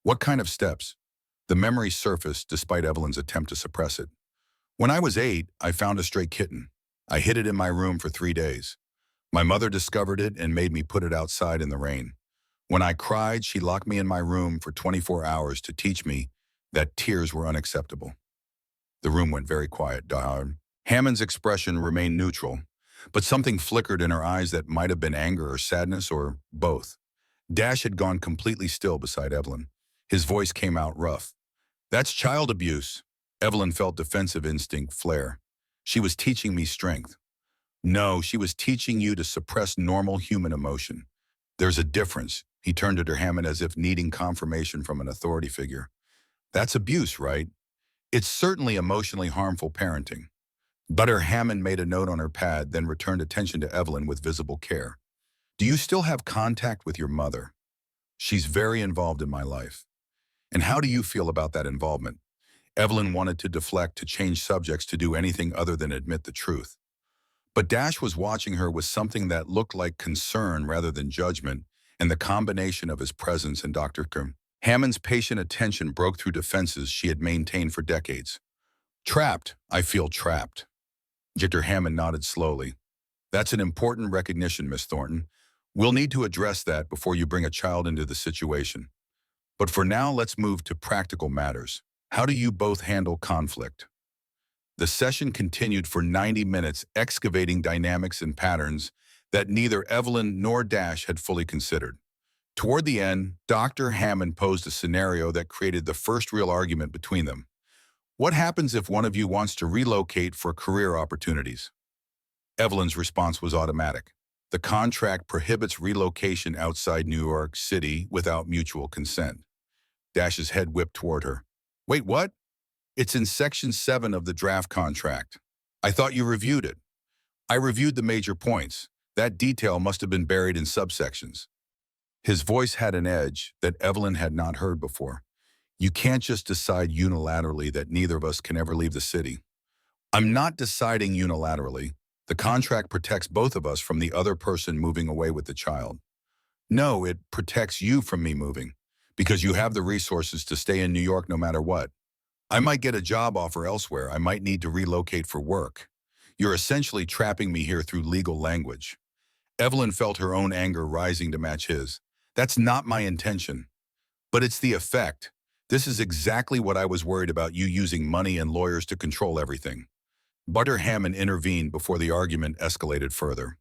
S1: "What kind of steps?" The memory surfaced despite Evelyn's attempt to suppress it. "When I was 8, I found a stray kitten. I hid it in my room for 3 days. My mother discovered it and made me put it outside in the rain. When I cried, she locked me in my room for 24 hours to teach me that tears were unacceptable." The room went very quiet. Hammond's expression remained neutral, but something flickered in her eyes that might have been anger or sadness or both. Dash had gone completely still beside Evelyn. His voice came out rough. "That's child abuse." Evelyn felt defensive instinct flare. "She was teaching me strength." "No, she was teaching you to suppress normal human emotion. There's a difference." He turned to Dr. Hammond as if needing confirmation from an authority figure. "That's abuse, right?" "It's certainly emotionally harmful parenting." Dr. Hammond made a note on her pad, then returned attention to Evelyn with visible care. "Do you still have contact with your mother?" "She's very involved in my life." "And how do you feel about that involvement?" Evelyn wanted to deflect, to change subjects, to do anything other than admit the truth. But Dash was watching her with something that looked like concern rather than judgment, and the combination of his presence and Dr. Hammond's patient attention broke through defenses she had maintained for decades. "Trapped. I feel trapped." Dr. Hammond nodded slowly. "That's an important recognition, Miss Thornton. We'll need to address that before you bring a child into the situation. But for now, let's move to practical matters. How do you both handle conflict?" The session continued for 90 minutes, excavating dynamics and patterns that neither Evelyn nor Dash had fully considered. Toward the end, Dr. Hammond posed a scenario that created the first real argument between them. "What happens if one of you wants to relocate for career opportunities?" Evelyn's response was automatic. The contract prohibits relocation outside New York City without mutual consent. Dash's head whipped toward her. Wait, what? It's in Section 7 of the draft contract. I thought you reviewed it. I reviewed the major points. That detail must have been buried in subsections. His voice had an edge that Evelyn had not heard before. You can't just decide unilaterally that neither of us can ever leave the city. I'm not deciding unilaterally. The contract protects both of us from the other person moving away with the child. No, it protects you from me moving, because you have the resources to stay in New York no matter what. I might get a job offer elsewhere. I might need to relocate for work. You're essentially trapping me here through legal language. Evelyn felt her own anger rising to match his. That's not my intention. But it's the effect. This is exactly what I was worried about, you using money and lawyers to control everything. Butter Hammond intervened before the argument escalated further.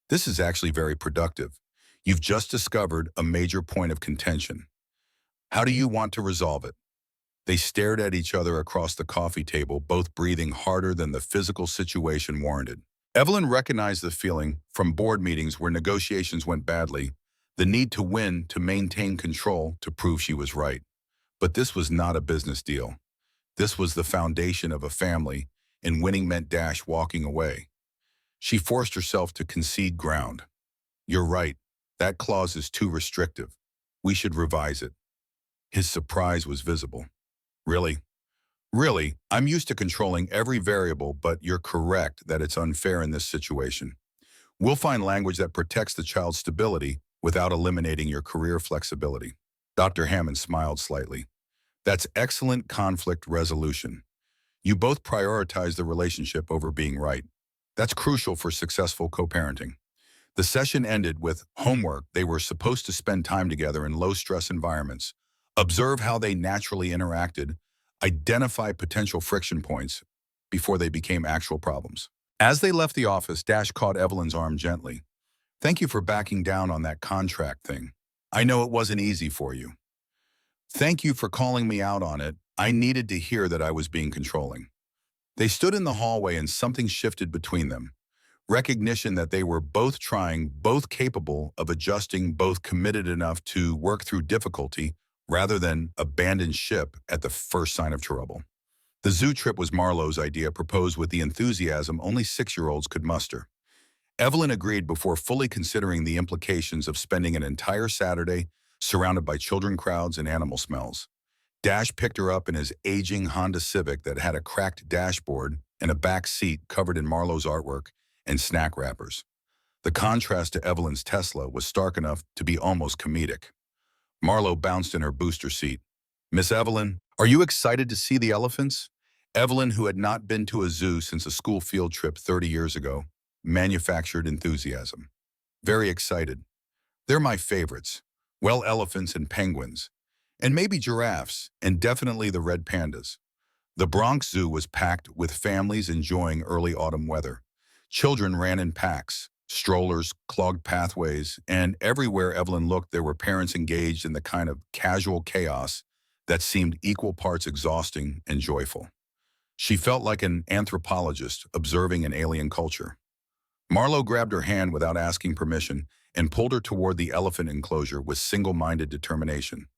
S1: This is actually very productive. You've just discovered a major point of contention. How do you want to resolve it? They stared at each other across the coffee table, both breathing harder than the physical situation warranted. Evelyn recognized the feeling from board meetings where negotiations went badly, the need to win, to maintain control, to prove she was right. But this was not a business deal. This was the foundation of a family, and winning meant Dash walking away. She forced herself to concede ground. You're right. That clause is too restrictive. We should revise it. His surprise was visible. Really? Really, I'm used to controlling every variable, but you're correct that it's unfair in this situation. We'll find language that protects the child's stability without eliminating your career flexibility. Dr. Hammond smiled slightly. That's excellent conflict resolution. You both prioritize the relationship over being right. That's crucial for successful co-parenting. The session ended with homework. They were supposed to spend time together in low-stress environments, observe how they naturally interacted, identify potential friction points before they became actual problems. As they left the office, Dash caught Evelyn's arm gently. Thank you for backing down on that contract thing. I know it wasn't easy for you. Thank you for calling me out on it. I needed to hear that I was being controlling. They stood in the hallway and something shifted between them. Recognition that they were both trying, both capable of adjusting, both committed enough to work through difficulty rather than abandon ship at the first sign of trouble. The zoo trip was Marlowe's idea, proposed with the enthusiasm only 6-year-olds could muster. Evelyn agreed before fully considering the implications of spending an entire Saturday surrounded by children crowds and animal smells. Dash picked her up in his aging Honda Civic that had a cracked dashboard and a back seat covered in Marlowe's artwork and snack wrappers. The contrast to Evelyn's Tesla was stark enough to be almost comedic. Marlowe bounced in her booster seat. Miss Evelyn, are you excited to see the elephants? Evelyn, who had not been to a zoo since a school field trip 30 years ago, manufactured enthusiasm. Very excited. They're my favorites. Well, elephants and penguins. And maybe giraffes, and definitely the red pandas. The Bronx Zoo was packed with families enjoying early autumn weather. Children ran in packs, strollers clogged pathways, and everywhere Evelyn looked there were parents engaged in the kind of casual chaos that seemed equal parts exhausting and joyful. She felt like an anthropologist observing an alien culture. Marlowe grabbed her hand without asking permission and pulled her toward the elephant enclosure with single-minded determination.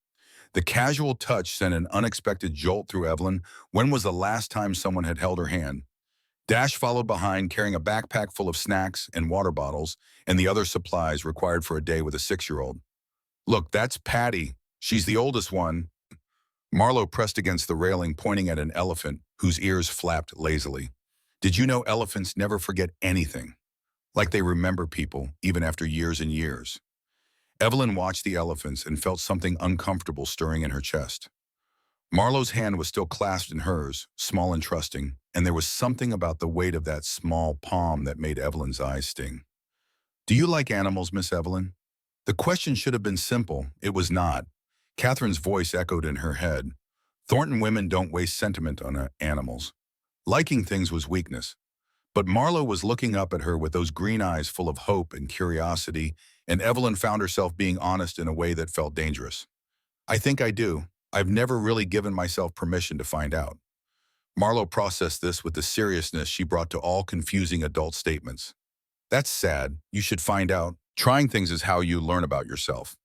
S1: The casual touch sent an unexpected jolt through Evelyn. When was the last time someone had held her hand? Dash followed behind, carrying a backpack full of snacks and water bottles and the other supplies required for a day with a 6-year-old. Look, that's Patty. She's the oldest one. Marlowe pressed against the railing, pointing at an elephant whose ears flapped lazily. Did you know elephants never forget anything? Like they remember people, even after years and years. Evelyn watched the elephants and felt something uncomfortable stirring in her chest. Marlowe's hand was still clasped in hers, small and trusting, and there was something about the weight of that small palm that made Evelyn's eyes sting. Do you like animals, Miss Evelyn? The question should have been simple. It was not. Catherine's voice echoed in her head. Thornton women don't waste sentiment on animals. Liking things was weakness. But Marlowe was looking up at her with those green eyes full of hope and curiosity, and Evelyn found herself being honest in a way that felt dangerous. I think I do. I've never really given myself permission to find out. Marlo processed this with the seriousness she brought to all confusing adult statements. That's sad. You should find out. Trying things is how you learn about yourself.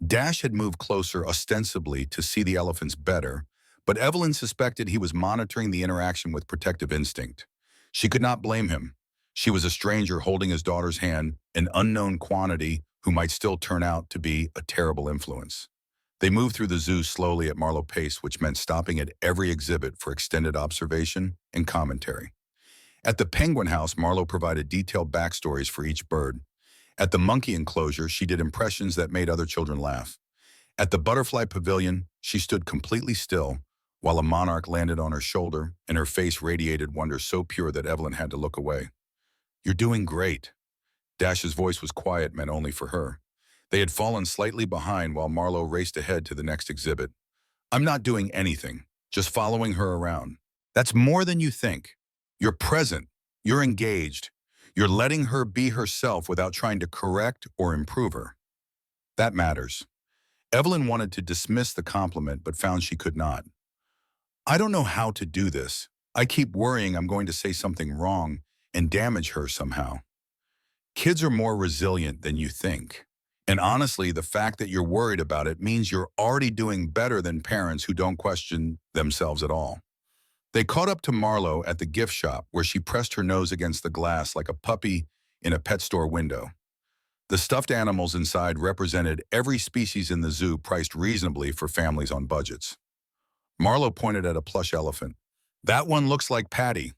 S1: Dash had moved closer ostensibly to see the elephants better, but Evelyn suspected he was monitoring the interaction with protective instinct. She could not blame him. She was a stranger holding his daughter's hand, an unknown quantity who might still turn out to be a terrible influence. They moved through the zoo slowly at Marlowe pace, which meant stopping at every exhibit for extended observation and commentary. At the penguin house, Marlowe provided detailed backstories for each bird. At the monkey enclosure, she did impressions that made other children laugh. At the butterfly pavilion, she stood completely still while a monarch landed on her shoulder and her face radiated wonder so pure that Evelyn had to look away. "You're doing great." Dash's voice was quiet, meant only for her. They had fallen slightly behind while Marlowe raced ahead to the next exhibit. "I'm not doing anything, just following her around. That's more than you think. You're present. You're engaged. You're letting her be herself without trying to correct or improve her. That matters." Evelyn wanted to dismiss the compliment, but found she could not. "I don't know how to do this. I keep worrying I'm going to say something wrong and damage her somehow." Kids are more resilient than you think. And honestly, the fact that you're worried about it means you're already doing better than parents who don't question themselves at all. They caught up to Marlowe at the gift shop where she pressed her nose against the glass like a puppy in a pet store window. The stuffed animals inside represented every species in the zoo, priced reasonably for families on budgets. Marlowe pointed at a plush elephant. "That one looks like Patty."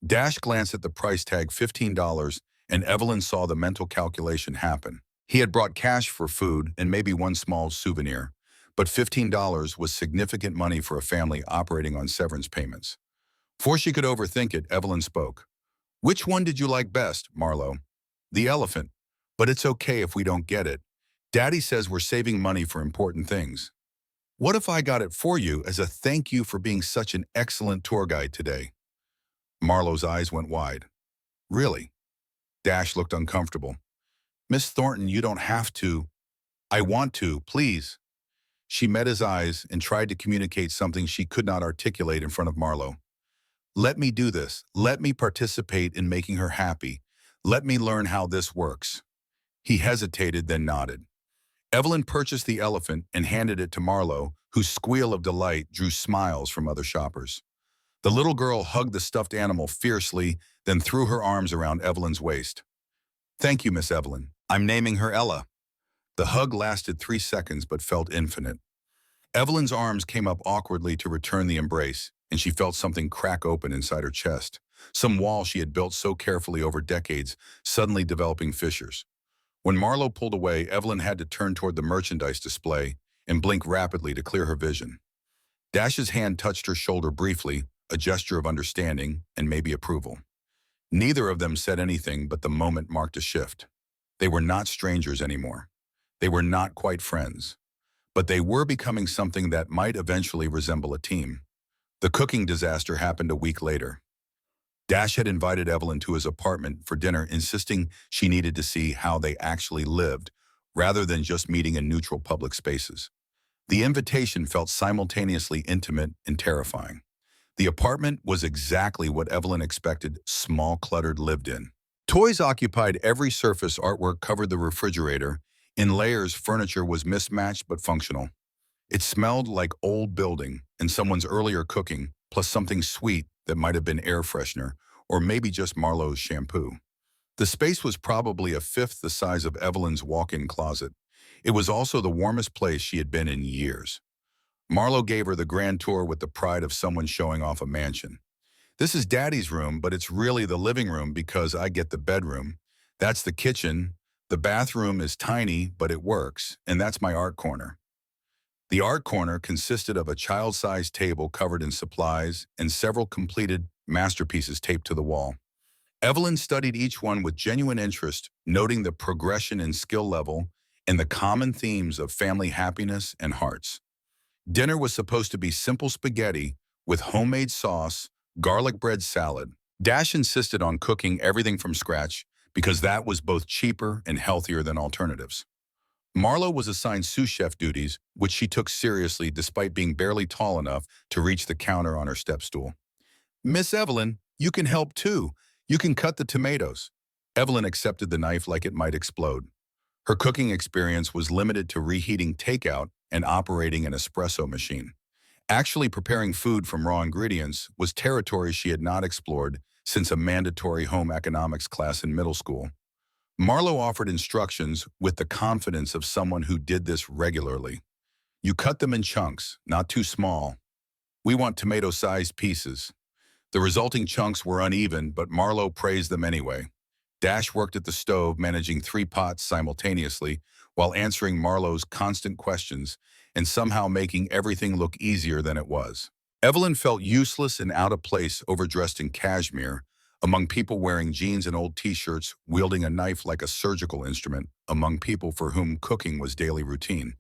S1: Dash glanced at the price tag, $15, and Evelyn saw the mental calculation happen. He had brought cash for food and maybe one small souvenir, but $15 was significant money for a family operating on severance payments. Before she could overthink it, Evelyn spoke. "Which one did you like best, Marlowe?" "The elephant. But it's okay if we don't get it. Daddy says we're saving money for important things." "What if I got it for you as a thank you for being such an excellent tour guide today?" Marlowe's eyes went wide. "Really?" Dash looked uncomfortable. "Miss Thornton, you don't have to." "I want to, please." She met his eyes and tried to communicate something she could not articulate in front of Marlowe. "Let me do this. Let me participate in making her happy. Let me learn how this works." He hesitated, then nodded. Evelyn purchased the elephant and handed it to Marlowe, whose squeal of delight drew smiles from other shoppers. The little girl hugged the stuffed animal fiercely, then threw her arms around Evelyn's waist. "Thank you, Miss Evelyn. I'm naming her Ella." The hug lasted 3 seconds but felt infinite. Evelyn's arms came up awkwardly to return the embrace, and she felt something crack open inside her chest. Some wall she had built so carefully over decades, suddenly developing fissures. When Marlowe pulled away, Evelyn had to turn toward the merchandise display and blink rapidly to clear her vision. Dash's hand touched her shoulder briefly, a gesture of understanding and maybe approval. Neither of them said anything, but the moment marked a shift. They were not strangers anymore. They were not quite friends. But they were becoming something that might eventually resemble a team. The cooking disaster happened a week later. Dash had invited Evelyn to his apartment for dinner, insisting she needed to see how they actually lived, rather than just meeting in neutral public spaces. The invitation felt simultaneously intimate and terrifying. The apartment was exactly what Evelyn expected small, cluttered, lived in. Toys occupied every surface, artwork covered the refrigerator. In layers, furniture was mismatched but functional. It smelled like old building and someone's earlier cooking, plus something sweet that might have been air freshener, or maybe just Marlowe's shampoo. The space was probably a fifth the size of Evelyn's walk-in closet. It was also the warmest place she had been in years. Marlowe gave her the grand tour with the pride of someone showing off a mansion. "This is Daddy's room, but it's really the living room because I get the bedroom. That's the kitchen. The bathroom is tiny, but it works, and that's my art corner." The art corner consisted of a child-sized table covered in supplies and several completed masterpieces taped to the wall. Evelyn studied each one with genuine interest, noting the progression in skill level and the common themes of family happiness and hearts. Dinner was supposed to be simple spaghetti with homemade sauce, garlic bread salad. Dash insisted on cooking everything from scratch because that was both cheaper and healthier than alternatives. Marlowe was assigned sous chef duties, which she took seriously despite being barely tall enough to reach the counter on her step stool. Miss Evelyn, you can help too. You can cut the tomatoes. Evelyn accepted the knife like it might explode. Her cooking experience was limited to reheating takeout and operating an espresso machine. Actually preparing food from raw ingredients was territory she had not explored since a mandatory home economics class in middle school. Marlowe offered instructions with the confidence of someone who did this regularly. You cut them in chunks, not too small. We want tomato-sized pieces. The resulting chunks were uneven, but Marlowe praised them anyway. Dash worked at the stove, managing 3 pots simultaneously while answering Marlowe's constant questions and somehow making everything look easier than it was. Evelyn felt useless and out of place, overdressed in cashmere, among people wearing jeans and old t-shirts, wielding a knife like a surgical instrument, among people for whom cooking was daily routine.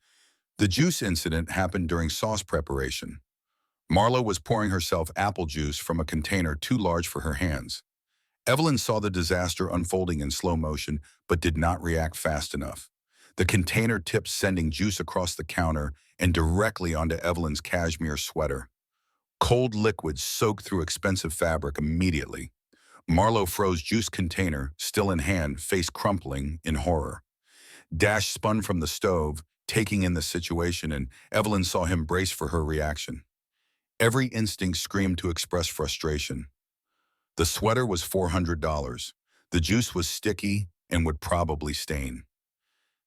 S1: The juice incident happened during sauce preparation. Marlowe was pouring herself apple juice from a container too large for her hands. Evelyn saw the disaster unfolding in slow motion, but did not react fast enough. The container tipped, sending juice across the counter and directly onto Evelyn's cashmere sweater. Cold liquid soaked through expensive fabric immediately. Marlowe froze juice container, still in hand, face crumpling in horror. Dash spun from the stove, taking in the situation, and Evelyn saw him brace for her reaction. Every instinct screamed to express frustration. The sweater was $400. The juice was sticky and would probably stain.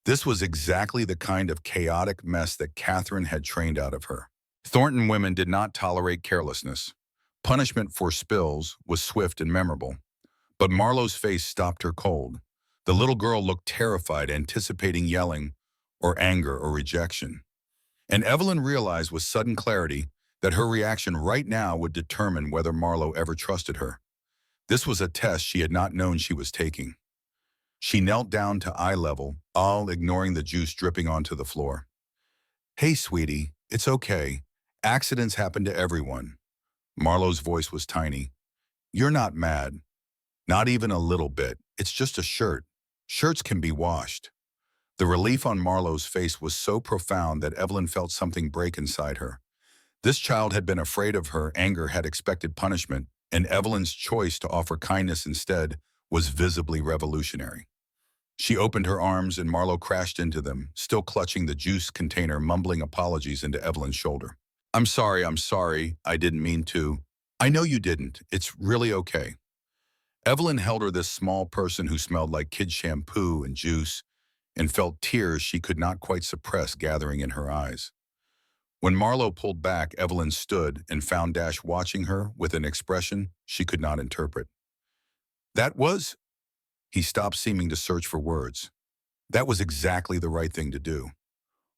S1: This was exactly the kind of chaotic mess that Catherine had trained out of her. Thornton women did not tolerate carelessness. Punishment for spills was swift and memorable. But Marlowe's face stopped her cold. The little girl looked terrified, anticipating yelling or anger or rejection. And Evelyn realized with sudden clarity that her reaction right now would determine whether Marlowe ever trusted her. This was a test she had not known she was taking. She knelt down to eye level, all ignoring the juice dripping onto the floor. "Hey, sweetie, it's okay. Accidents happen to everyone." Marlowe's voice was tiny. "You're not mad. Not even a little bit. It's just a shirt. Shirts can be washed." The relief on Marlowe's face was so profound that Evelyn felt something break inside her. This child had been afraid of her, anger had expected punishment, and Evelyn's choice to offer kindness instead was visibly revolutionary. She opened her arms and Marlowe crashed into them, still clutching the juice container, mumbling apologies into Evelyn's shoulder. I'm sorry, I didn't mean to." "I know you didn't. It's really okay." Evelyn held her, this small person who smelled like kid shampoo and juice, and felt tears she could not quite suppress gathering in her eyes. When Marlowe pulled back, Evelyn stood and found Dash watching her with an expression she could not interpret. "That was—" He stopped, seeming to search for words. "That was exactly the right thing to do.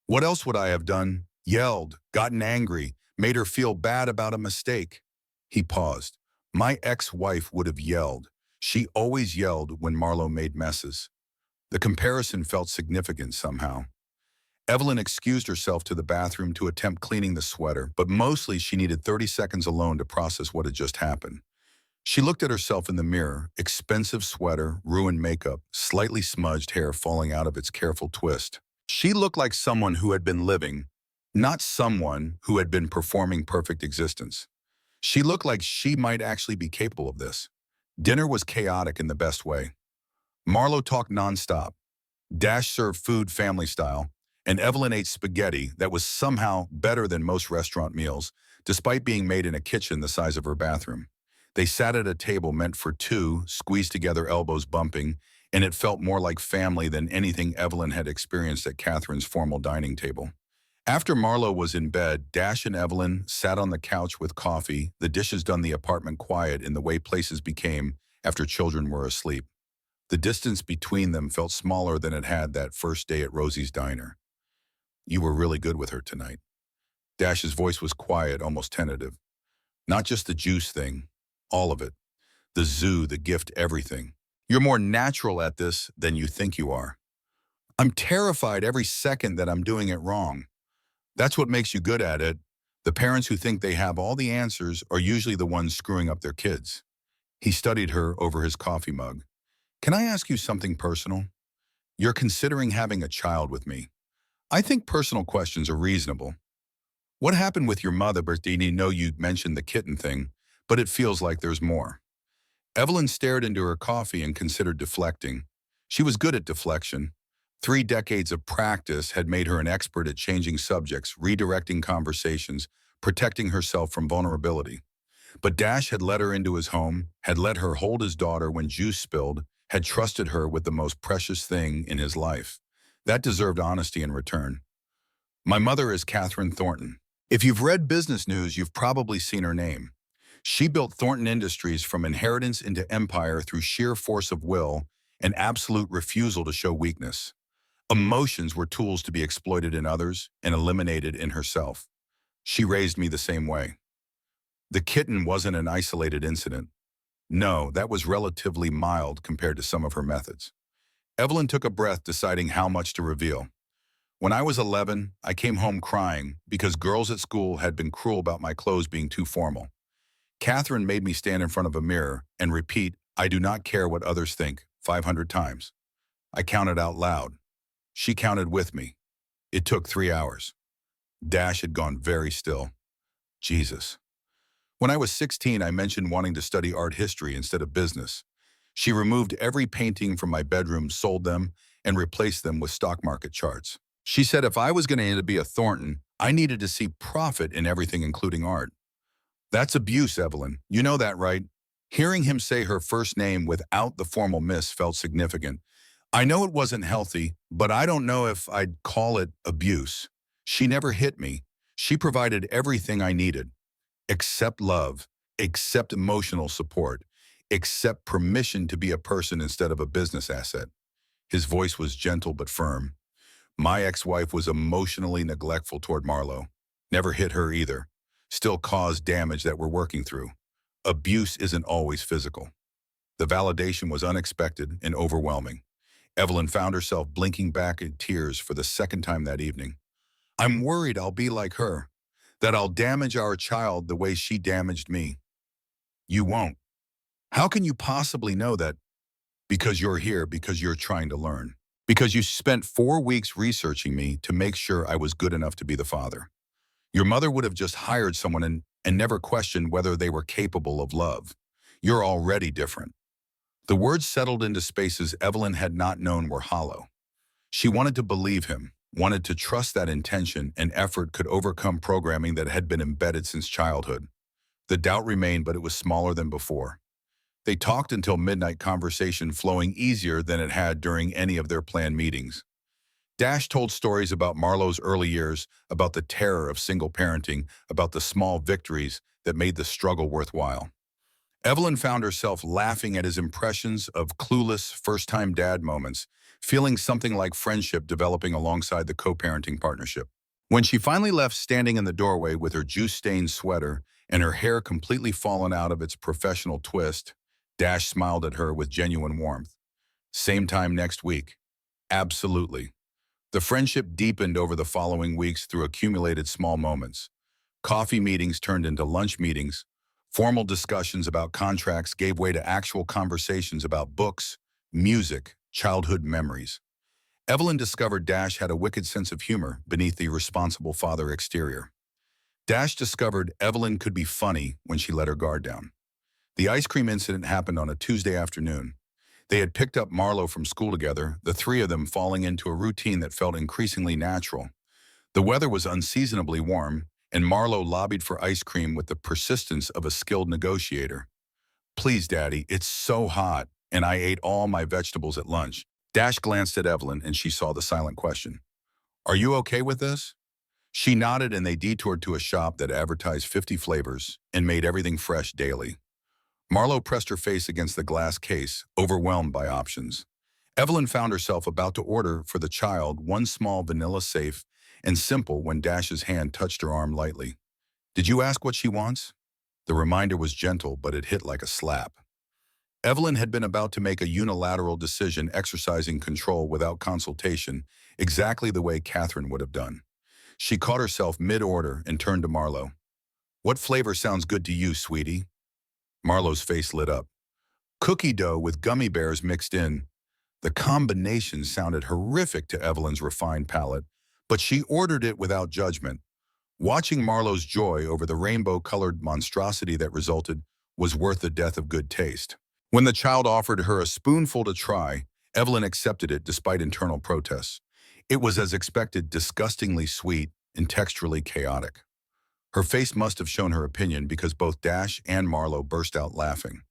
S1: What else would I have done? Yelled, gotten angry, made her feel bad about a mistake?" He paused. "My ex-wife would have yelled. She always yelled when Marlowe made messes." The comparison felt significant somehow. Evelyn excused herself to the bathroom to attempt cleaning the sweater, but mostly she needed 30 seconds alone to process what had just happened. She looked at herself in the mirror, expensive sweater, ruined makeup, slightly smudged hair falling out of its careful twist. She looked like someone who had been living, not someone who had been performing perfect existence. She looked like she might actually be capable of this. Dinner was chaotic in the best way. Marlowe talked nonstop. Dash served food family style, and Evelyn ate spaghetti that was somehow better than most restaurant meals, despite being made in a kitchen the size of her bathroom. They sat at a table meant for two, squeezed together, elbows bumping, and it felt more like family than anything Evelyn had experienced at Catherine's formal dining table. After Marlowe was in bed, Dash and Evelyn sat on the couch with coffee, the dishes done the apartment quiet in the way places became after children were asleep. The distance between them felt smaller than it had that first day at Rosie's diner. "You were really good with her tonight." Dash's voice was quiet, almost tentative. "Not just the juice thing, all of it. The zoo, the gift, everything. You're more natural at this than you think you are." "I'm terrified every second that I'm doing it wrong." "That's what makes you good at it. The parents who think they have all the answers are usually the ones screwing up their kids." He studied her over his coffee mug. "Can I ask you something personal? You're considering having a child with me. I think personal questions are reasonable. What happened with your mother, Bertini? Know you mentioned the kitten thing, but it feels like there's more. Evelyn stared into her coffee and considered deflecting. She was good at deflection. 3 decades of practice had made her an expert at changing subjects, redirecting conversations, protecting herself from vulnerability. But Dash had let her into his home, had let her hold his daughter when juice spilled, had trusted her with the most precious thing in his life. That deserved honesty in return. My mother is Catherine Thornton. If you've read business news, you've probably seen her name. She built Thornton Industries from inheritance into empire through sheer force of will and absolute refusal to show weakness. Emotions were tools to be exploited in others and eliminated in herself. She raised me the same way. The kitten wasn't an isolated incident. No, that was relatively mild compared to some of her methods. Evelyn took a breath, deciding how much to reveal. When I was 11, I came home crying because girls at school had been cruel about my clothes being too formal. Catherine made me stand in front of a mirror and repeat, "I do not care what others think," 500 times. I counted out loud. She counted with me. It took 3 hours. Dash had gone very still. Jesus. When I was 16, I mentioned wanting to study art history instead of business. She removed every painting from my bedroom, sold them, and replaced them with stock market charts. She said if I was going to be a Thornton, I needed to see profit in everything, including art. That's abuse, Evelyn. You know that, right? Hearing him say her first name without the formal miss felt significant. I know it wasn't healthy, but I don't know if I'd call it abuse. She never hit me. She provided everything I needed. Accept love, accept emotional support, accept permission to be a person instead of a business asset. His voice was gentle but firm. My ex-wife was emotionally neglectful toward Marlo. Never hit her either. Still caused damage that we're working through. Abuse isn't always physical. The validation was unexpected and overwhelming. Evelyn found herself blinking back in tears for the second time that evening. I'm worried I'll be like her, that I'll damage our child the way she damaged me. You won't. How can you possibly know that? Because you're here, because you're trying to learn. Because you spent 4 weeks researching me to make sure I was good enough to be the father. Your mother would have just hired someone and never questioned whether they were capable of love. You're already different. The words settled into spaces Evelyn had not known were hollow. She wanted to believe him, wanted to trust that intention and effort could overcome programming that had been embedded since childhood. The doubt remained, but it was smaller than before. They talked until midnight, conversation flowing easier than it had during any of their planned meetings. Dash told stories about Marlo's early years, about the terror of single parenting, about the small victories that made the struggle worthwhile. Evelyn found herself laughing at his impressions of clueless first-time dad moments, feeling something like friendship developing alongside the co-parenting partnership. When she finally left standing in the doorway with her juice-stained sweater and her hair completely fallen out of its professional twist, Dash smiled at her with genuine warmth. Same time next week. Absolutely. The friendship deepened over the following weeks through accumulated small moments. Coffee meetings turned into lunch meetings. Formal discussions about contracts gave way to actual conversations about books, music, childhood memories. Evelyn discovered Dash had a wicked sense of humor beneath the responsible father exterior. Dash discovered Evelyn could be funny when she let her guard down. The ice cream incident happened on a Tuesday afternoon. They had picked up Marlo from school together, the three of them falling into a routine that felt increasingly natural. The weather was unseasonably warm, and Marlo lobbied for ice cream with the persistence of a skilled negotiator. Please, Daddy, it's so hot, and I ate all my vegetables at lunch. Dash glanced at Evelyn, and she saw the silent question. Are you okay with this? She nodded, and they detoured to a shop that advertised 50 flavors and made everything fresh daily. Marlo pressed her face against the glass case, overwhelmed by options. Evelyn found herself about to order for the child one small vanilla safe and simple when Dash's hand touched her arm lightly. Did you ask what she wants? The reminder was gentle, but it hit like a slap. Evelyn had been about to make a unilateral decision, exercising control without consultation, exactly the way Catherine would have done. She caught herself mid-order and turned to Marlo. What flavor sounds good to you, sweetie? Marlo's face lit up. Cookie dough with gummy bears mixed in. The combination sounded horrific to Evelyn's refined palate, but she ordered it without judgment. Watching Marlo's joy over the rainbow-colored monstrosity that resulted was worth the death of good taste. When the child offered her a spoonful to try, Evelyn accepted it despite internal protests. It was, as expected, disgustingly sweet and texturally chaotic. Her face must have shown her opinion because both Dash and Marlo burst out laughing.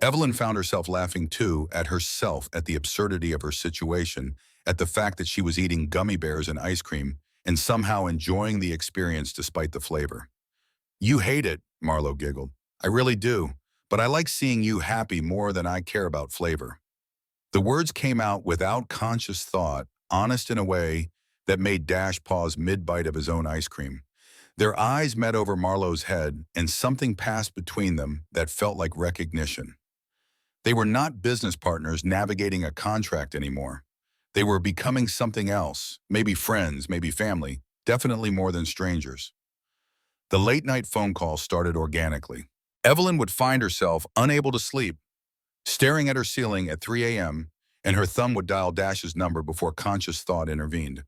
S1: Evelyn found herself laughing too at herself, at the absurdity of her situation, at the fact that she was eating gummy bears and ice cream and somehow enjoying the experience despite the flavor. "You hate it," Marlo giggled. "I really do, but I like seeing you happy more than I care about flavor." The words came out without conscious thought, honest in a way that made Dash pause mid-bite of his own ice cream. Their eyes met over Marlo's head, and something passed between them that felt like recognition. They were not business partners navigating a contract anymore. They were becoming something else, maybe friends, maybe family, definitely more than strangers. The late-night phone call started organically. Evelyn would find herself unable to sleep, staring at her ceiling at 3 a.m., and her thumb would dial Dash's number before conscious thought intervened.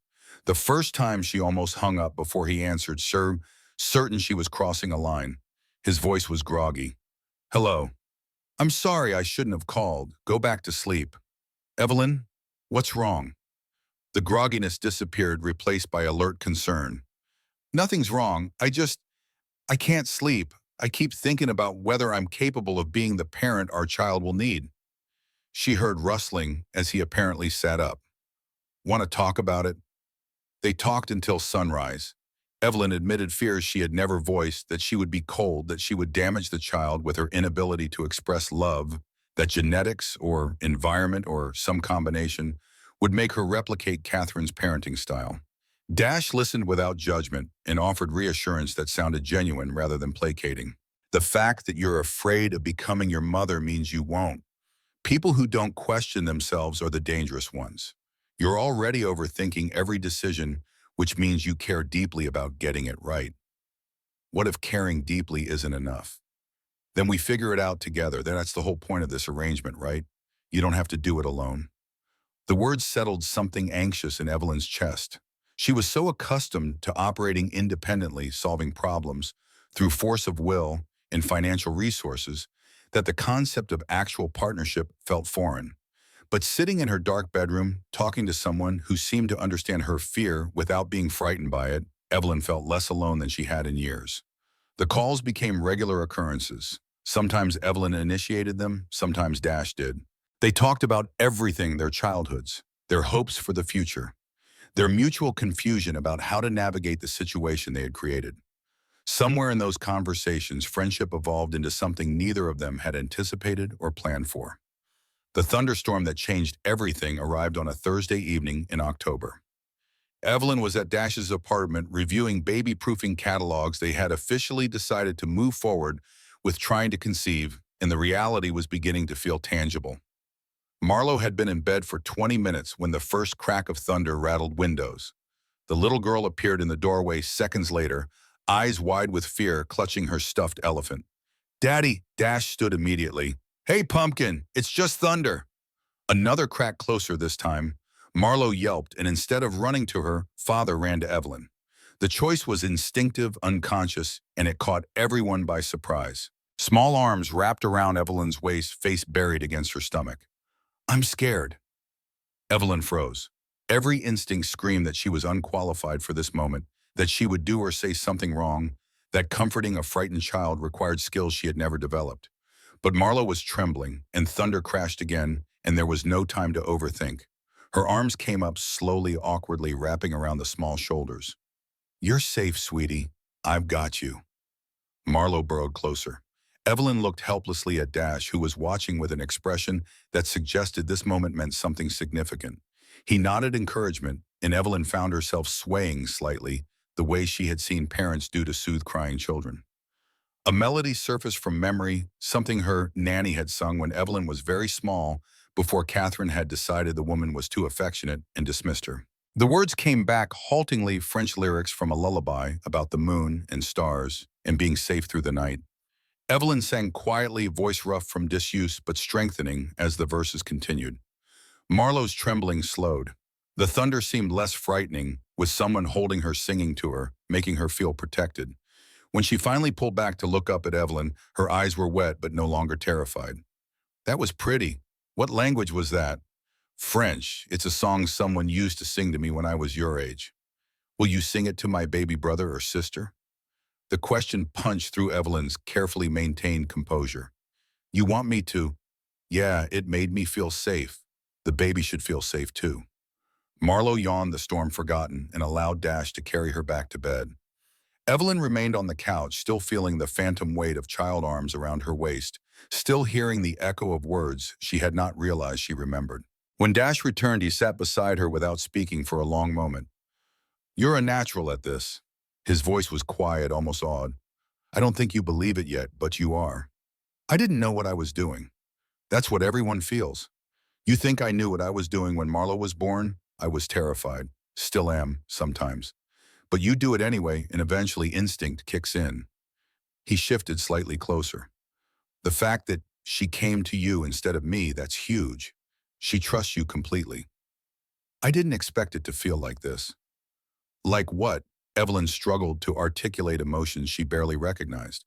S1: The first time she almost hung up before he answered, certain she was crossing a line. His voice was groggy. "Hello. I'm sorry, I shouldn't have called. Go back to sleep." "Evelyn, what's wrong?" The grogginess disappeared, replaced by alert concern. "Nothing's wrong. I can't sleep. I keep thinking about whether I'm capable of being the parent our child will need." She heard rustling as he apparently sat up. "Want to talk about it?" They talked until sunrise. Evelyn admitted fears she had never voiced, that she would be cold, that she would damage the child with her inability to express love, that genetics or environment or some combination would make her replicate Catherine's parenting style. Dash listened without judgment and offered reassurance that sounded genuine rather than placating. "The fact that you're afraid of becoming your mother means you won't. People who don't question themselves are the dangerous ones. You're already overthinking every decision, which means you care deeply about getting it right. What if caring deeply isn't enough? Then we figure it out together. That's the whole point of this arrangement, right? You don't have to do it alone." The words settled something anxious in Evelyn's chest. She was so accustomed to operating independently, solving problems through force of will and financial resources, that the concept of actual partnership felt foreign. But sitting in her dark bedroom, talking to someone who seemed to understand her fear without being frightened by it, Evelyn felt less alone than she had in years. The calls became regular occurrences. Sometimes Evelyn initiated them, sometimes Dash did. They talked about everything: their childhoods, their hopes for the future, their mutual confusion about how to navigate the situation they had created. Somewhere in those conversations, friendship evolved into something neither of them had anticipated or planned for. The thunderstorm that changed everything arrived on a Thursday evening in October. Evelyn was at Dash's apartment reviewing baby-proofing catalogs. They had officially decided to move forward with trying to conceive, and the reality was beginning to feel tangible. Marlo had been in bed for 20 minutes when the first crack of thunder rattled windows. The little girl appeared in the doorway seconds later, eyes wide with fear, clutching her stuffed elephant. "Daddy!" Dash stood immediately. "Hey, Pumpkin, it's just thunder." Another crack closer this time. Marlo yelped, and instead of running to her, father ran to Evelyn. The choice was instinctive, unconscious, and it caught everyone by surprise. Small arms wrapped around Evelyn's waist, face buried against her stomach. "I'm scared." Evelyn froze. Every instinct screamed that she was unqualified for this moment, that she would do or say something wrong, that comforting a frightened child required skills she had never developed. But Marlo was trembling, and thunder crashed again, and there was no time to overthink. Her arms came up slowly, awkwardly, wrapping around the small shoulders. "You're safe, sweetie. I've got you." Marlo burrowed closer. Evelyn looked helplessly at Dash, who was watching with an expression that suggested this moment meant something significant. He nodded encouragement, and Evelyn found herself swaying slightly, the way she had seen parents do to soothe crying children. A melody surfaced from memory, something her nanny had sung when Evelyn was very small, before Catherine had decided the woman was too affectionate and dismissed her. The words came back haltingly, French lyrics from a lullaby about the moon and stars and being safe through the night. Evelyn sang quietly, voice rough from disuse but strengthening as the verses continued. Marlo's trembling slowed. The thunder seemed less frightening, with someone holding her, singing to her, making her feel protected. When she finally pulled back to look up at Evelyn, her eyes were wet but no longer terrified. That was pretty. What language was that? French. It's a song someone used to sing to me when I was your age. Will you sing it to my baby brother or sister? The question punched through Evelyn's carefully maintained composure. You want me to? Yeah, it made me feel safe. The baby should feel safe too. Marlo yawned, the storm forgotten, and allowed Dash to carry her back to bed. Evelyn remained on the couch, still feeling the phantom weight of child arms around her waist, still hearing the echo of words she had not realized she remembered. When Dash returned, he sat beside her without speaking for a long moment. You're a natural at this. His voice was quiet, almost awed. I don't think you believe it yet, but you are. I didn't know what I was doing. That's what everyone feels. You think I knew what I was doing when Marlo was born? I was terrified. Still am, sometimes. But you do it anyway, and eventually instinct kicks in. He shifted slightly closer. The fact that she came to you instead of me, that's huge. She trusts you completely. I didn't expect it to feel like this. Like what? Evelyn struggled to articulate emotions she barely recognized.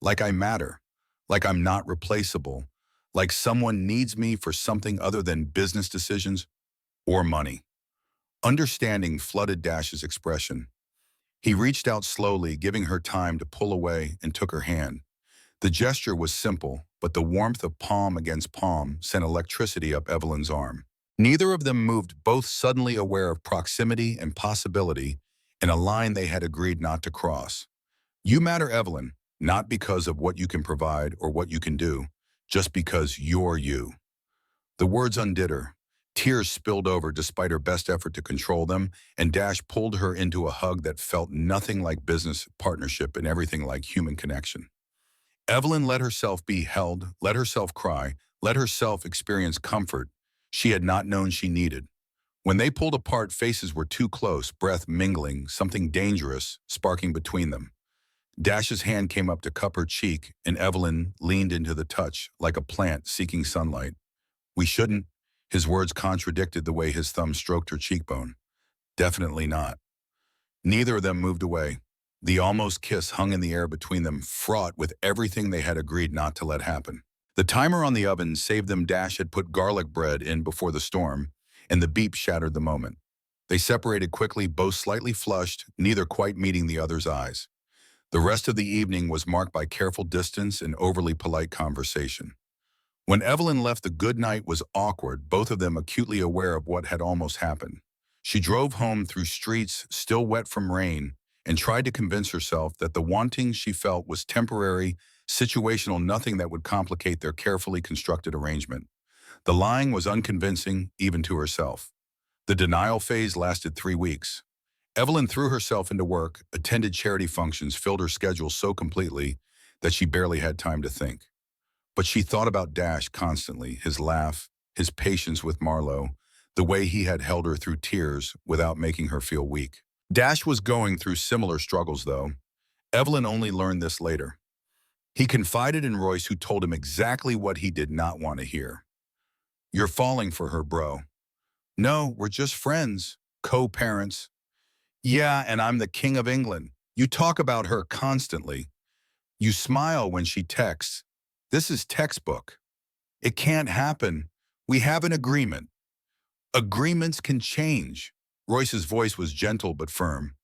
S1: Like I matter. Like I'm not replaceable. Like someone needs me for something other than business decisions or money. Understanding flooded Dash's expression. He reached out slowly, giving her time to pull away, and took her hand. The gesture was simple, but the warmth of palm against palm sent electricity up Evelyn's arm. Neither of them moved, both suddenly aware of proximity and possibility, and a line they had agreed not to cross. You matter, Evelyn, not because of what you can provide or what you can do, just because you're you. The words undid her. Tears spilled over despite her best effort to control them, and Dash pulled her into a hug that felt nothing like business partnership and everything like human connection. Evelyn let herself be held, let herself cry, let herself experience comfort she had not known she needed. When they pulled apart, faces were too close, breath mingling, something dangerous sparking between them. Dash's hand came up to cup her cheek, and Evelyn leaned into the touch like a plant seeking sunlight. We shouldn't. His words contradicted the way his thumb stroked her cheekbone. Definitely not. Neither of them moved away. The almost kiss hung in the air between them, fraught with everything they had agreed not to let happen. The timer on the oven saved them. Dash had put garlic bread in before the storm, and the beep shattered the moment. They separated quickly, both slightly flushed, neither quite meeting the other's eyes. The rest of the evening was marked by careful distance and overly polite conversation. When Evelyn left, the good night was awkward, both of them acutely aware of what had almost happened. She drove home through streets still wet from rain and tried to convince herself that the wanting she felt was temporary, situational, nothing that would complicate their carefully constructed arrangement. The lying was unconvincing, even to herself. The denial phase lasted 3 weeks. Evelyn threw herself into work, attended charity functions, filled her schedule so completely that she barely had time to think. But she thought about Dash constantly, his laugh, his patience with Marlo, the way he had held her through tears without making her feel weak. Dash was going through similar struggles, though. Evelyn only learned this later. He confided in Royce, who told him exactly what he did not want to hear. You're falling for her, bro. No, we're just friends, co-parents. Yeah, and I'm the king of England. You talk about her constantly. You smile when she texts. This is textbook. It can't happen. We have an agreement. Agreements can change. Royce's voice was gentle but firm.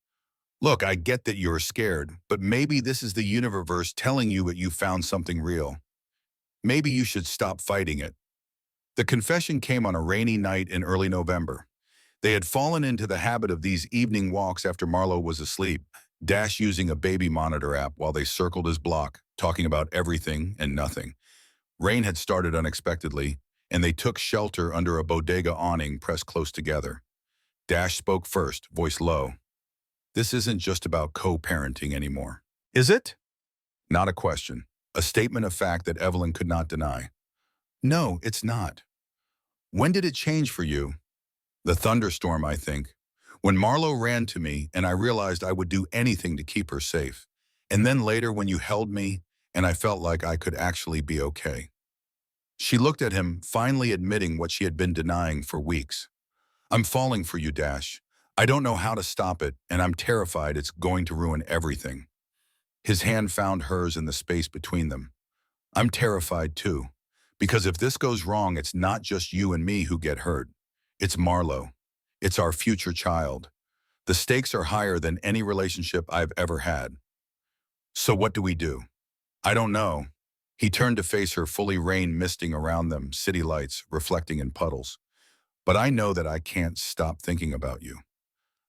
S1: Look, I get that you're scared, but maybe this is the universe telling you that you found something real. Maybe you should stop fighting it. The confession came on a rainy night in early November. They had fallen into the habit of these evening walks after Marlo was asleep, Dash using a baby monitor app while they circled his block, talking about everything and nothing. Rain had started unexpectedly, and they took shelter under a bodega awning pressed close together. Dash spoke first, voice low. This isn't just about co-parenting anymore. Is it? Not a question. A statement of fact that Evelyn could not deny. No, it's not. When did it change for you? The thunderstorm, I think. When Marlo ran to me and I realized I would do anything to keep her safe. And then later when you held me and I felt like I could actually be okay. She looked at him, finally admitting what she had been denying for weeks. I'm falling for you, Dash. I don't know how to stop it, and I'm terrified it's going to ruin everything. His hand found hers in the space between them. I'm terrified too, because if this goes wrong, it's not just you and me who get hurt. It's Marlo. It's our future child. The stakes are higher than any relationship I've ever had. So what do we do? I don't know. He turned to face her, fully rain misting around them, city lights reflecting in puddles. But I know that I can't stop thinking about you.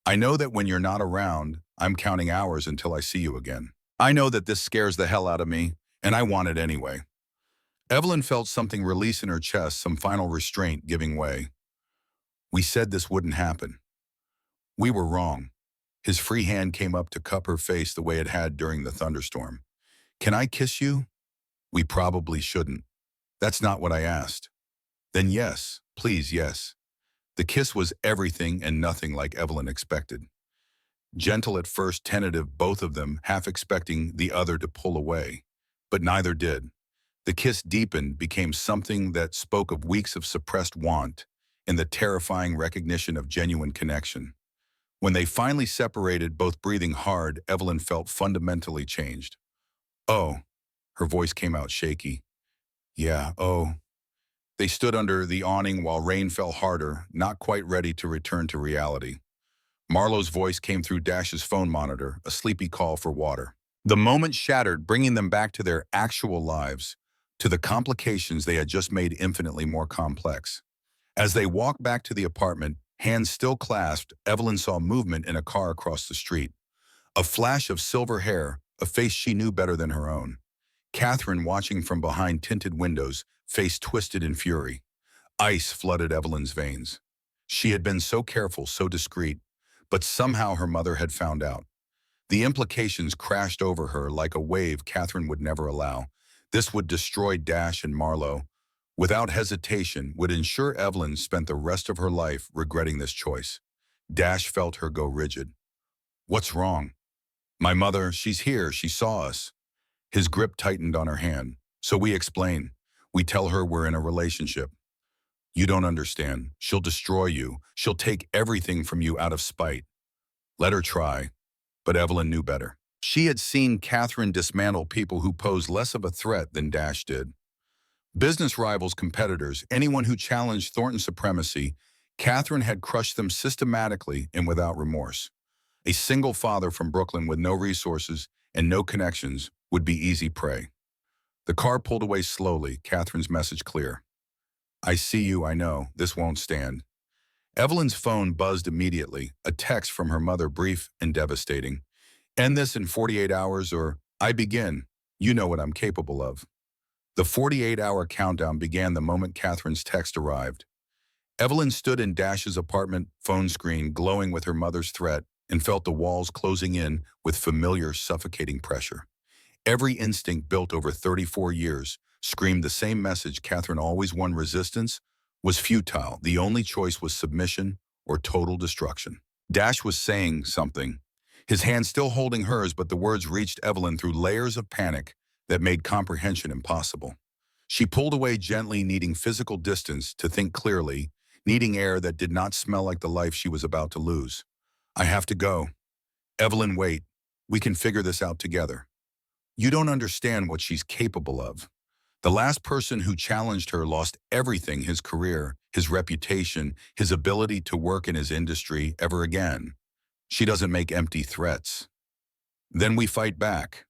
S1: I know that when you're not around, I'm counting hours until I see you again. I know that this scares the hell out of me, and I want it anyway. Evelyn felt something release in her chest, some final restraint giving way. We said this wouldn't happen. We were wrong. His free hand came up to cup her face the way it had during the thunderstorm. Can I kiss you? We probably shouldn't. That's not what I asked. Then yes, please yes. The kiss was everything and nothing like Evelyn expected. Gentle at first, tentative, both of them, half expecting the other to pull away. But neither did. The kiss deepened, became something that spoke of weeks of suppressed want and the terrifying recognition of genuine connection. When they finally separated, both breathing hard, Evelyn felt fundamentally changed. Oh, her voice came out shaky. Yeah, oh. They stood under the awning while rain fell harder, not quite ready to return to reality. Marlo's voice came through Dash's phone monitor, a sleepy call for water. The moment shattered, bringing them back to their actual lives, to the complications they had just made infinitely more complex. As they walked back to the apartment, hands still clasped, Evelyn saw movement in a car across the street. A flash of silver hair, a face she knew better than her own. Catherine watching from behind tinted windows, face twisted in fury. Ice flooded Evelyn's veins. She had been so careful, so discreet, but somehow her mother had found out. The implications crashed over her like a wave Catherine would never allow. This would destroy Dash and Marlo. Without hesitation, would ensure Evelyn spent the rest of her life regretting this choice. Dash felt her go rigid. What's wrong? My mother, she's here, she saw us. His grip tightened on her hand. So we explain. We tell her we're in a relationship. You don't understand. She'll destroy you. She'll take everything from you out of spite. Let her try. But Evelyn knew better. She had seen Catherine dismantle people who posed less of a threat than Dash did. Business rivals, competitors, anyone who challenged Thornton's supremacy, Catherine had crushed them systematically and without remorse. A single father from Brooklyn with no resources and no connections would be easy prey. The car pulled away slowly, Catherine's message clear. I see you, I know. This won't stand. Evelyn's phone buzzed immediately, a text from her mother, brief and devastating. End this in 48 hours or I begin. You know what I'm capable of. The 48-hour countdown began the moment Catherine's text arrived. Evelyn stood in Dash's apartment phone screen, glowing with her mother's threat, and felt the walls closing in with familiar, suffocating pressure. Every instinct built over 34 years screamed the same message. Catherine always won. Resistance was futile. The only choice was submission or total destruction. Dash was saying something, his hand still holding hers, but the words reached Evelyn through layers of panic that made comprehension impossible. She pulled away gently, needing physical distance to think clearly, needing air that did not smell like the life she was about to lose. I have to go. Evelyn, wait. We can figure this out together. You don't understand what she's capable of. The last person who challenged her lost everything, his career, his reputation, his ability to work in his industry ever again. She doesn't make empty threats. Then we fight back.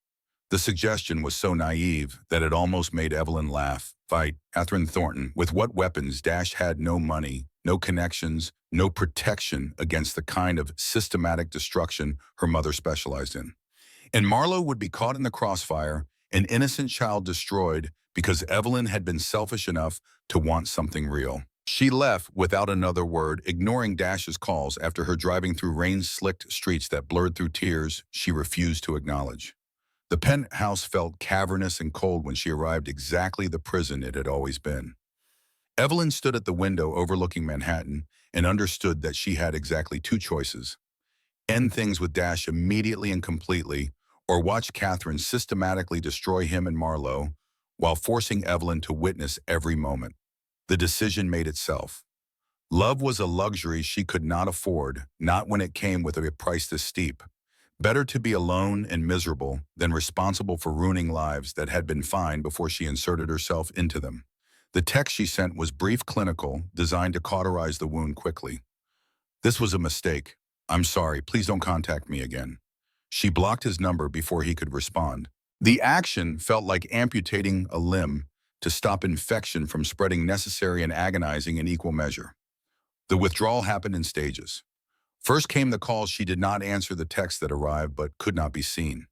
S1: The suggestion was so naive that it almost made Evelyn laugh. Fight Catherine Thornton. With what weapons? Dash had no money, no connections, no protection against the kind of systematic destruction her mother specialized in. And Marlo would be caught in the crossfire, an innocent child destroyed because Evelyn had been selfish enough to want something real. She left without another word, ignoring Dash's calls after her driving through rain-slicked streets that blurred through tears she refused to acknowledge. The penthouse felt cavernous and cold when she arrived, exactly the prison it had always been. Evelyn stood at the window overlooking Manhattan and understood that she had exactly two choices. End things with Dash immediately and completely, or watch Catherine systematically destroy him and Marlo while forcing Evelyn to witness every moment. The decision made itself. Love was a luxury she could not afford, not when it came with a price this steep. Better to be alone and miserable than responsible for ruining lives that had been fine before she inserted herself into them. The text she sent was brief, clinical, designed to cauterize the wound quickly. This was a mistake. I'm sorry, please don't contact me again. She blocked his number before he could respond. The action felt like amputating a limb to stop infection from spreading, necessary and agonizing in equal measure. The withdrawal happened in stages. First came the call. She did not answer the text that arrived but could not be seen.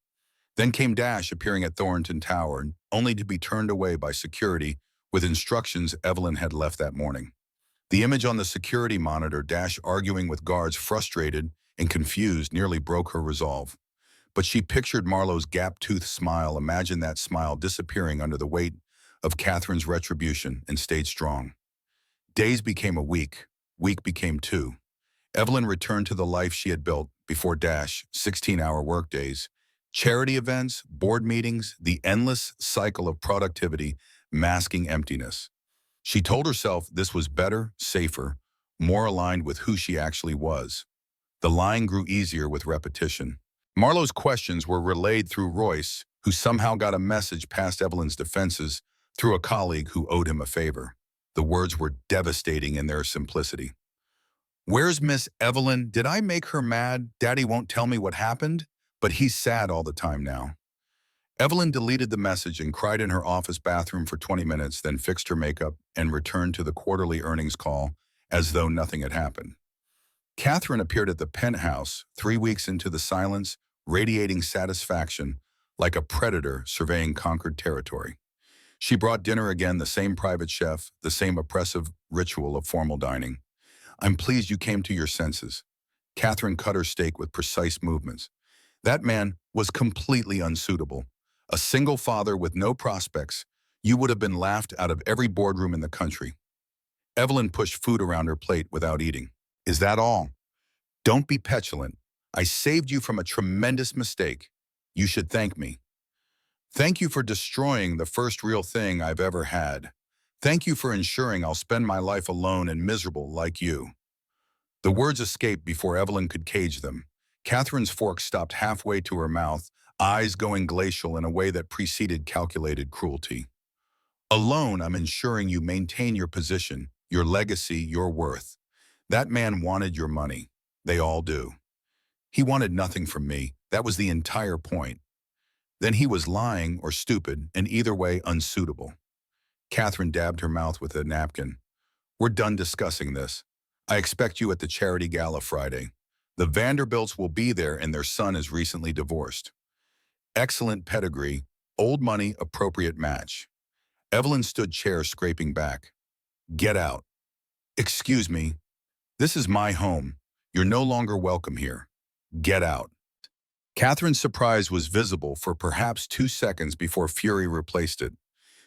S1: Then came Dash appearing at Thornton Tower, only to be turned away by security with instructions Evelyn had left that morning. The image on the security monitor, Dash arguing with guards, frustrated and confused, nearly broke her resolve. But she pictured Marlowe's gap-toothed smile, imagined that smile disappearing under the weight of Catherine's retribution, and stayed strong. Days became a week became two. Evelyn returned to the life she had built before Dash, 16-hour workdays, charity events, board meetings, the endless cycle of productivity masking emptiness. She told herself this was better, safer, more aligned with who she actually was. The lying grew easier with repetition. Marlowe's questions were relayed through Royce, who somehow got a message past Evelyn's defenses through a colleague who owed him a favor. The words were devastating in their simplicity. "Where's Miss Evelyn? Did I make her mad? Daddy won't tell me what happened, but he's sad all the time now." Evelyn deleted the message and cried in her office bathroom for 20 minutes, then fixed her makeup and returned to the quarterly earnings call as though nothing had happened. Catherine appeared at the penthouse 3 weeks into the silence, radiating satisfaction like a predator surveying conquered territory. She brought dinner again, the same private chef, the same oppressive ritual of formal dining. "I'm pleased you came to your senses." Catherine cut her steak with precise movements. That man was completely unsuitable. A single father with no prospects, you would have been laughed out of every boardroom in the country. Evelyn pushed food around her plate without eating. "Is that all? Don't be petulant. I saved you from a tremendous mistake. You should thank me. Thank you for destroying the first real thing I've ever had. Thank you for ensuring I'll spend my life alone and miserable like you." The words escaped before Evelyn could cage them. Catherine's fork stopped halfway to her mouth, eyes going glacial in a way that preceded calculated cruelty. "Alone, I'm ensuring you maintain your position, your legacy, your worth. That man wanted your money. They all do. He wanted nothing from me. That was the entire point. Then he was lying or stupid, and either way unsuitable." Catherine dabbed her mouth with a napkin. "We're done discussing this. I expect you at the charity gala Friday. The Vanderbilts will be there and their son is recently divorced. Excellent pedigree, old money, appropriate match." Evelyn stood chair scraping back. "Get out." "Excuse me. This is my home. You're no longer welcome here. Get out." Catherine's surprise was visible for perhaps 2 seconds before fury replaced it.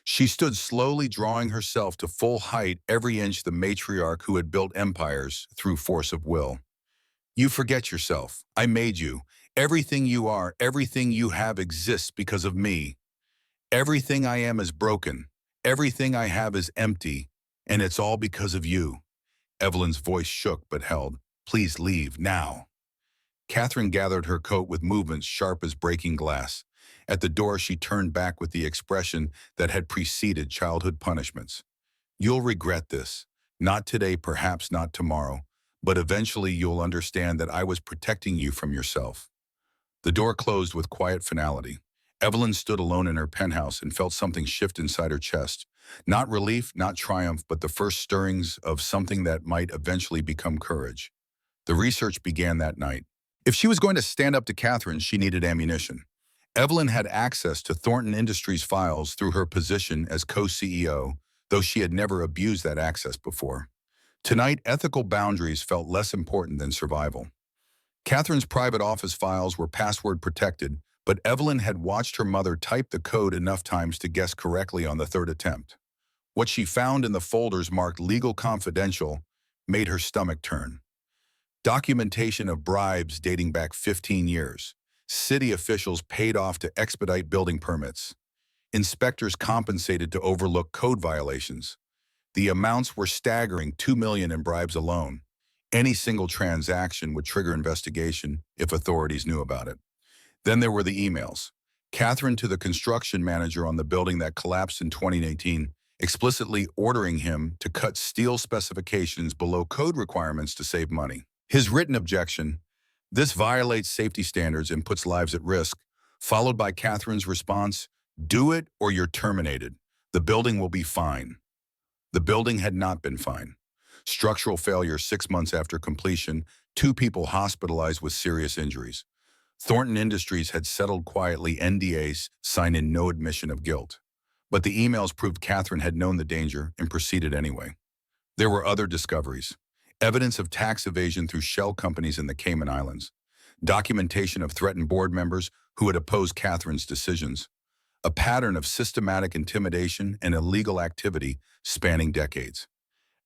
S1: She stood slowly, drawing herself to full height, every inch the matriarch who had built empires through force of will. "You forget yourself. I made you. Everything you are, everything you have exists because of me. Everything I am is broken. Everything I have is empty. And it's all because of you." Evelyn's voice shook but held. "Please leave, now." Catherine gathered her coat with movements sharp as breaking glass. At the door, she turned back with the expression that had preceded childhood punishments. "You'll regret this. Not today, perhaps not tomorrow, but eventually you'll understand that I was protecting you from yourself." The door closed with quiet finality. Evelyn stood alone in her penthouse and felt something shift inside her chest. Not relief, not triumph, but the first stirrings of something that might eventually become courage. The research began that night. If she was going to stand up to Catherine, she needed ammunition. Evelyn had access to Thornton Industries files through her position as co-CEO, though she had never abused that access before. Tonight, ethical boundaries felt less important than survival. Catherine's private office files were password protected, but Evelyn had watched her mother type the code enough times to guess correctly on the third attempt. What she found in the folders marked legal confidential made her stomach turn. Documentation of bribes dating back 15 years. City officials paid off to expedite building permits. Inspectors compensated to overlook code violations. The amounts were staggering, $2 million in bribes alone. Any single transaction would trigger investigation if authorities knew about it. Then there were the emails. Catherine to the construction manager on the building that collapsed in 2018, explicitly ordering him to cut steel specifications below code requirements to save money. His written objection, "This violates safety standards and puts lives at risk," followed by Catherine's response, "Do it or you're terminated. The building will be fine." The building had not been fine. Structural failure 6 months after completion, 2 people hospitalized with serious injuries. Thornton Industries had settled quietly NDAs, signed in no admission of guilt. But the emails proved Catherine had known the danger and proceeded anyway. There were other discoveries. Evidence of tax evasion through shell companies in the Cayman Islands. Documentation of threatened board members who had opposed Catherine's decisions. A pattern of systematic intimidation and illegal activity spanning decades.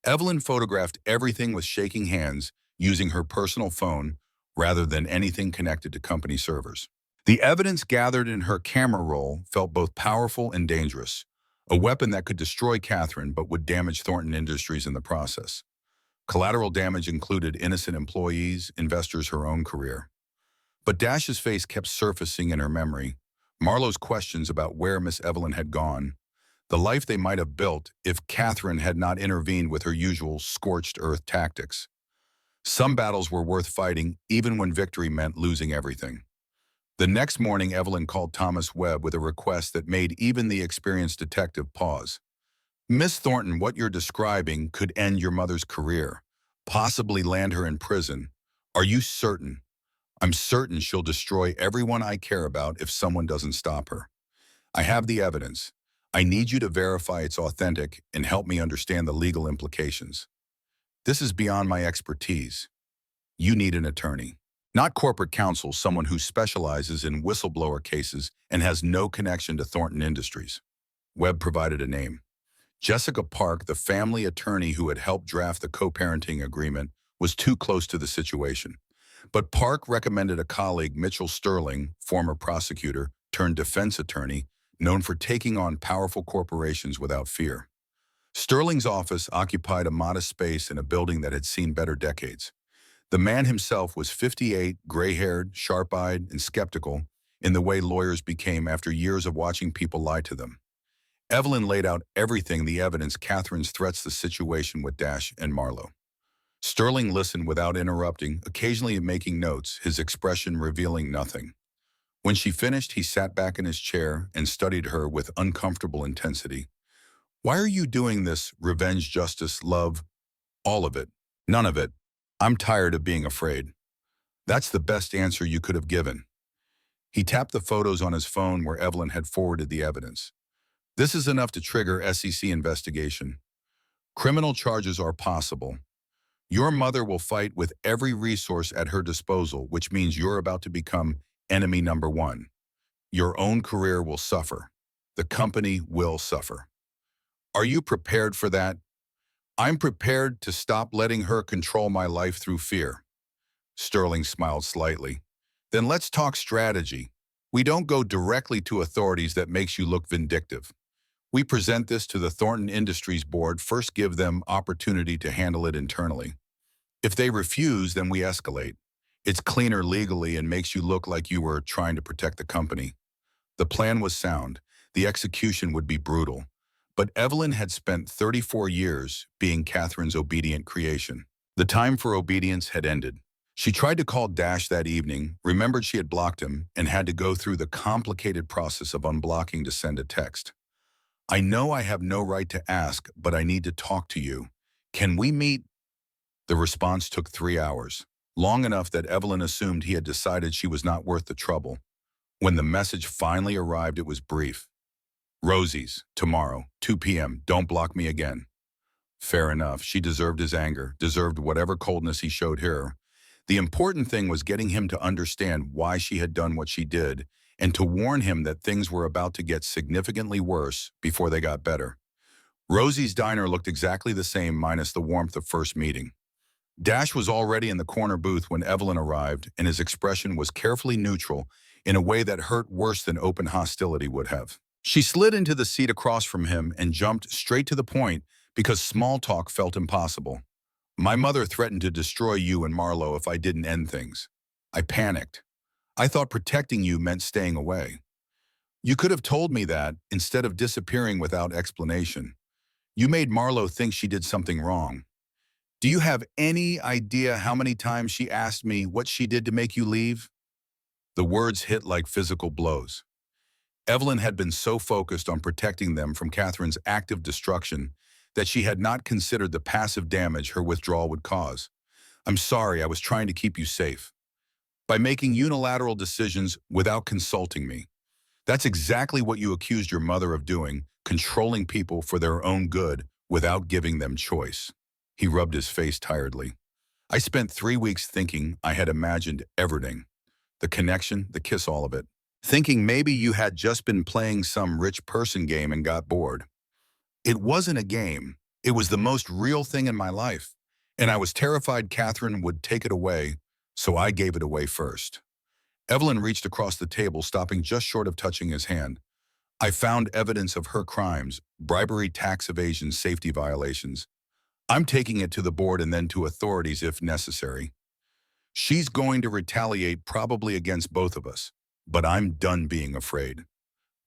S1: Evelyn photographed everything with shaking hands, using her personal phone rather than anything connected to company servers. The evidence gathered in her camera roll felt both powerful and dangerous, a weapon that could destroy Catherine but would damage Thornton Industries in the process. Collateral damage included innocent employees, investors, her own career. But Dash's face kept surfacing in her memory, Marlowe's questions about where Miss Evelyn had gone, the life they might have built if Catherine had not intervened with her usual scorched earth tactics. Some battles were worth fighting, even when victory meant losing everything. The next morning, Evelyn called Thomas Webb with a request that made even the experienced detective pause. "Miss Thornton, what you're describing could end your mother's career, possibly land her in prison. Are you certain?" "I'm certain she'll destroy everyone I care about if someone doesn't stop her. I have the evidence. I need you to verify it's authentic and help me understand the legal implications. This is beyond my expertise. You need an attorney. Not corporate counsel, someone who specializes in whistleblower cases and has no connection to Thornton Industries." Webb provided a name. Jessica Park, the family attorney who had helped draft the co-parenting agreement, was too close to the situation. But Park recommended a colleague, Mitchell Sterling, former prosecutor turned defense attorney, known for taking on powerful corporations without fear. Sterling's office occupied a modest space in a building that had seen better decades. The man himself was 58, gray-haired, sharp-eyed, and skeptical in the way lawyers became after years of watching people lie to them. Evelyn laid out everything, the evidence, Catherine's threats, the situation with Dash and Marlowe. Sterling listened without interrupting, occasionally making notes, his expression revealing nothing. When she finished, he sat back in his chair and studied her with uncomfortable intensity. "Why are you doing this? Revenge, justice, love? All of it. None of it. I'm tired of being afraid." "That's the best answer you could have given." He tapped the photos on his phone where Evelyn had forwarded the evidence. "This is enough to trigger SEC investigation. Criminal charges are possible. Your mother will fight with every resource at her disposal, which means you're about to become enemy number one. Your own career will suffer. The company will suffer. Are you prepared for that?" "I'm prepared to stop letting her control my life through fear." Sterling smiled slightly. "Then let's talk strategy. We don't go directly to authorities. That makes you look vindictive. We present this to the Thornton Industries board, first give them opportunity to handle it internally. If they refuse, then we escalate. It's cleaner legally and makes you look like you were trying to protect the company." The plan was sound. The execution would be brutal. But Evelyn had spent 34 years being Catherine's obedient creation. The time for obedience had ended. She tried to call Dash that evening, remembered she had blocked him, and had to go through the complicated process of unblocking to send a text. "I know I have no right to ask, but I need to talk to you. Can we meet?" The response took 3 hours, long enough that Evelyn assumed he had decided she was not worth the trouble. When the message finally arrived, it was brief. "Rosie's, tomorrow, 2 p.m. Don't block me again." Fair enough. She deserved his anger, deserved whatever coldness he showed her. The important thing was getting him to understand why she had done what she did, and to warn him that things were about to get significantly worse before they got better. Rosie's diner looked exactly the same, minus the warmth of first meeting. Dash was already in the corner booth when Evelyn arrived, and his expression was carefully neutral in a way that hurt worse than open hostility would have. She slid into the seat across from him and jumped straight to the point because small talk felt impossible. "My mother threatened to destroy you and Marlowe if I didn't end things. I panicked. I thought protecting you meant staying away. You could have told me that instead of disappearing without explanation. You made Marlo think she did something wrong. Do you have any idea how many times she asked me what she did to make you leave? The words hit like physical blows. Evelyn had been so focused on protecting them from Catherine's active destruction that she had not considered the passive damage her withdrawal would cause. I'm sorry, I was trying to keep you safe. By making unilateral decisions without consulting me. That's exactly what you accused your mother of doing, controlling people for their own good without giving them choice. He rubbed his face tiredly. I spent 3 weeks thinking I had imagined everything. The connection, the kiss, all of it. Thinking maybe you had just been playing some rich person game and got bored. It wasn't a game. It was the most real thing in my life. And I was terrified Catherine would take it away, so I gave it away first. Evelyn reached across the table, stopping just short of touching his hand. I found evidence of her crimes, bribery, tax evasion, safety violations. I'm taking it to the board and then to authorities if necessary. She's going to retaliate probably against both of us, but I'm done being afraid.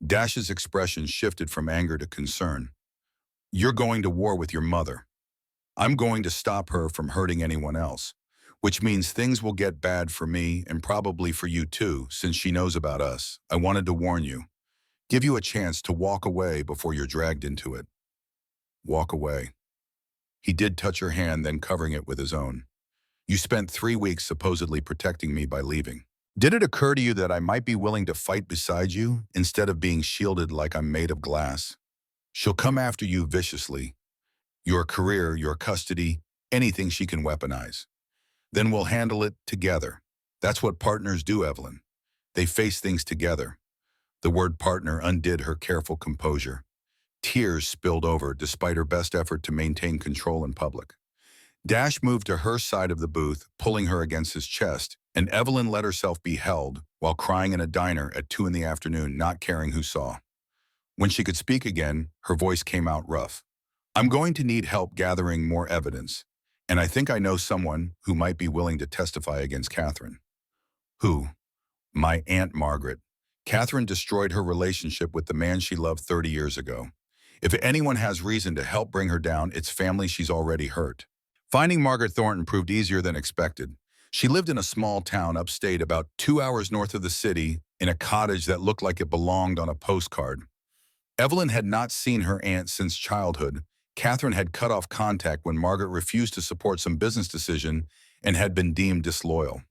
S1: Dash's expression shifted from anger to concern. You're going to war with your mother. I'm going to stop her from hurting anyone else, which means things will get bad for me and probably for you too, since she knows about us. I wanted to warn you. Give you a chance to walk away before you're dragged into it. Walk away. He did touch her hand, then covering it with his own. You spent 3 weeks supposedly protecting me by leaving. Did it occur to you that I might be willing to fight beside you instead of being shielded like I'm made of glass? She'll come after you viciously. Your career, your custody, anything she can weaponize. Then we'll handle it together. That's what partners do, Evelyn. They face things together. The word partner undid her careful composure. Tears spilled over despite her best effort to maintain control in public. Dash moved to her side of the booth, pulling her against his chest, and Evelyn let herself be held while crying in a diner at 2 in the afternoon, not caring who saw. When she could speak again, her voice came out rough. I'm going to need help gathering more evidence, and I think I know someone who might be willing to testify against Catherine. Who? My Aunt Margaret. Catherine destroyed her relationship with the man she loved 30 years ago. If anyone has reason to help bring her down, it's family she's already hurt. Finding Margaret Thornton proved easier than expected. She lived in a small town upstate about 2 hours north of the city in a cottage that looked like it belonged on a postcard. Evelyn had not seen her aunt since childhood. Catherine had cut off contact when Margaret refused to support some business decision and had been deemed disloyal.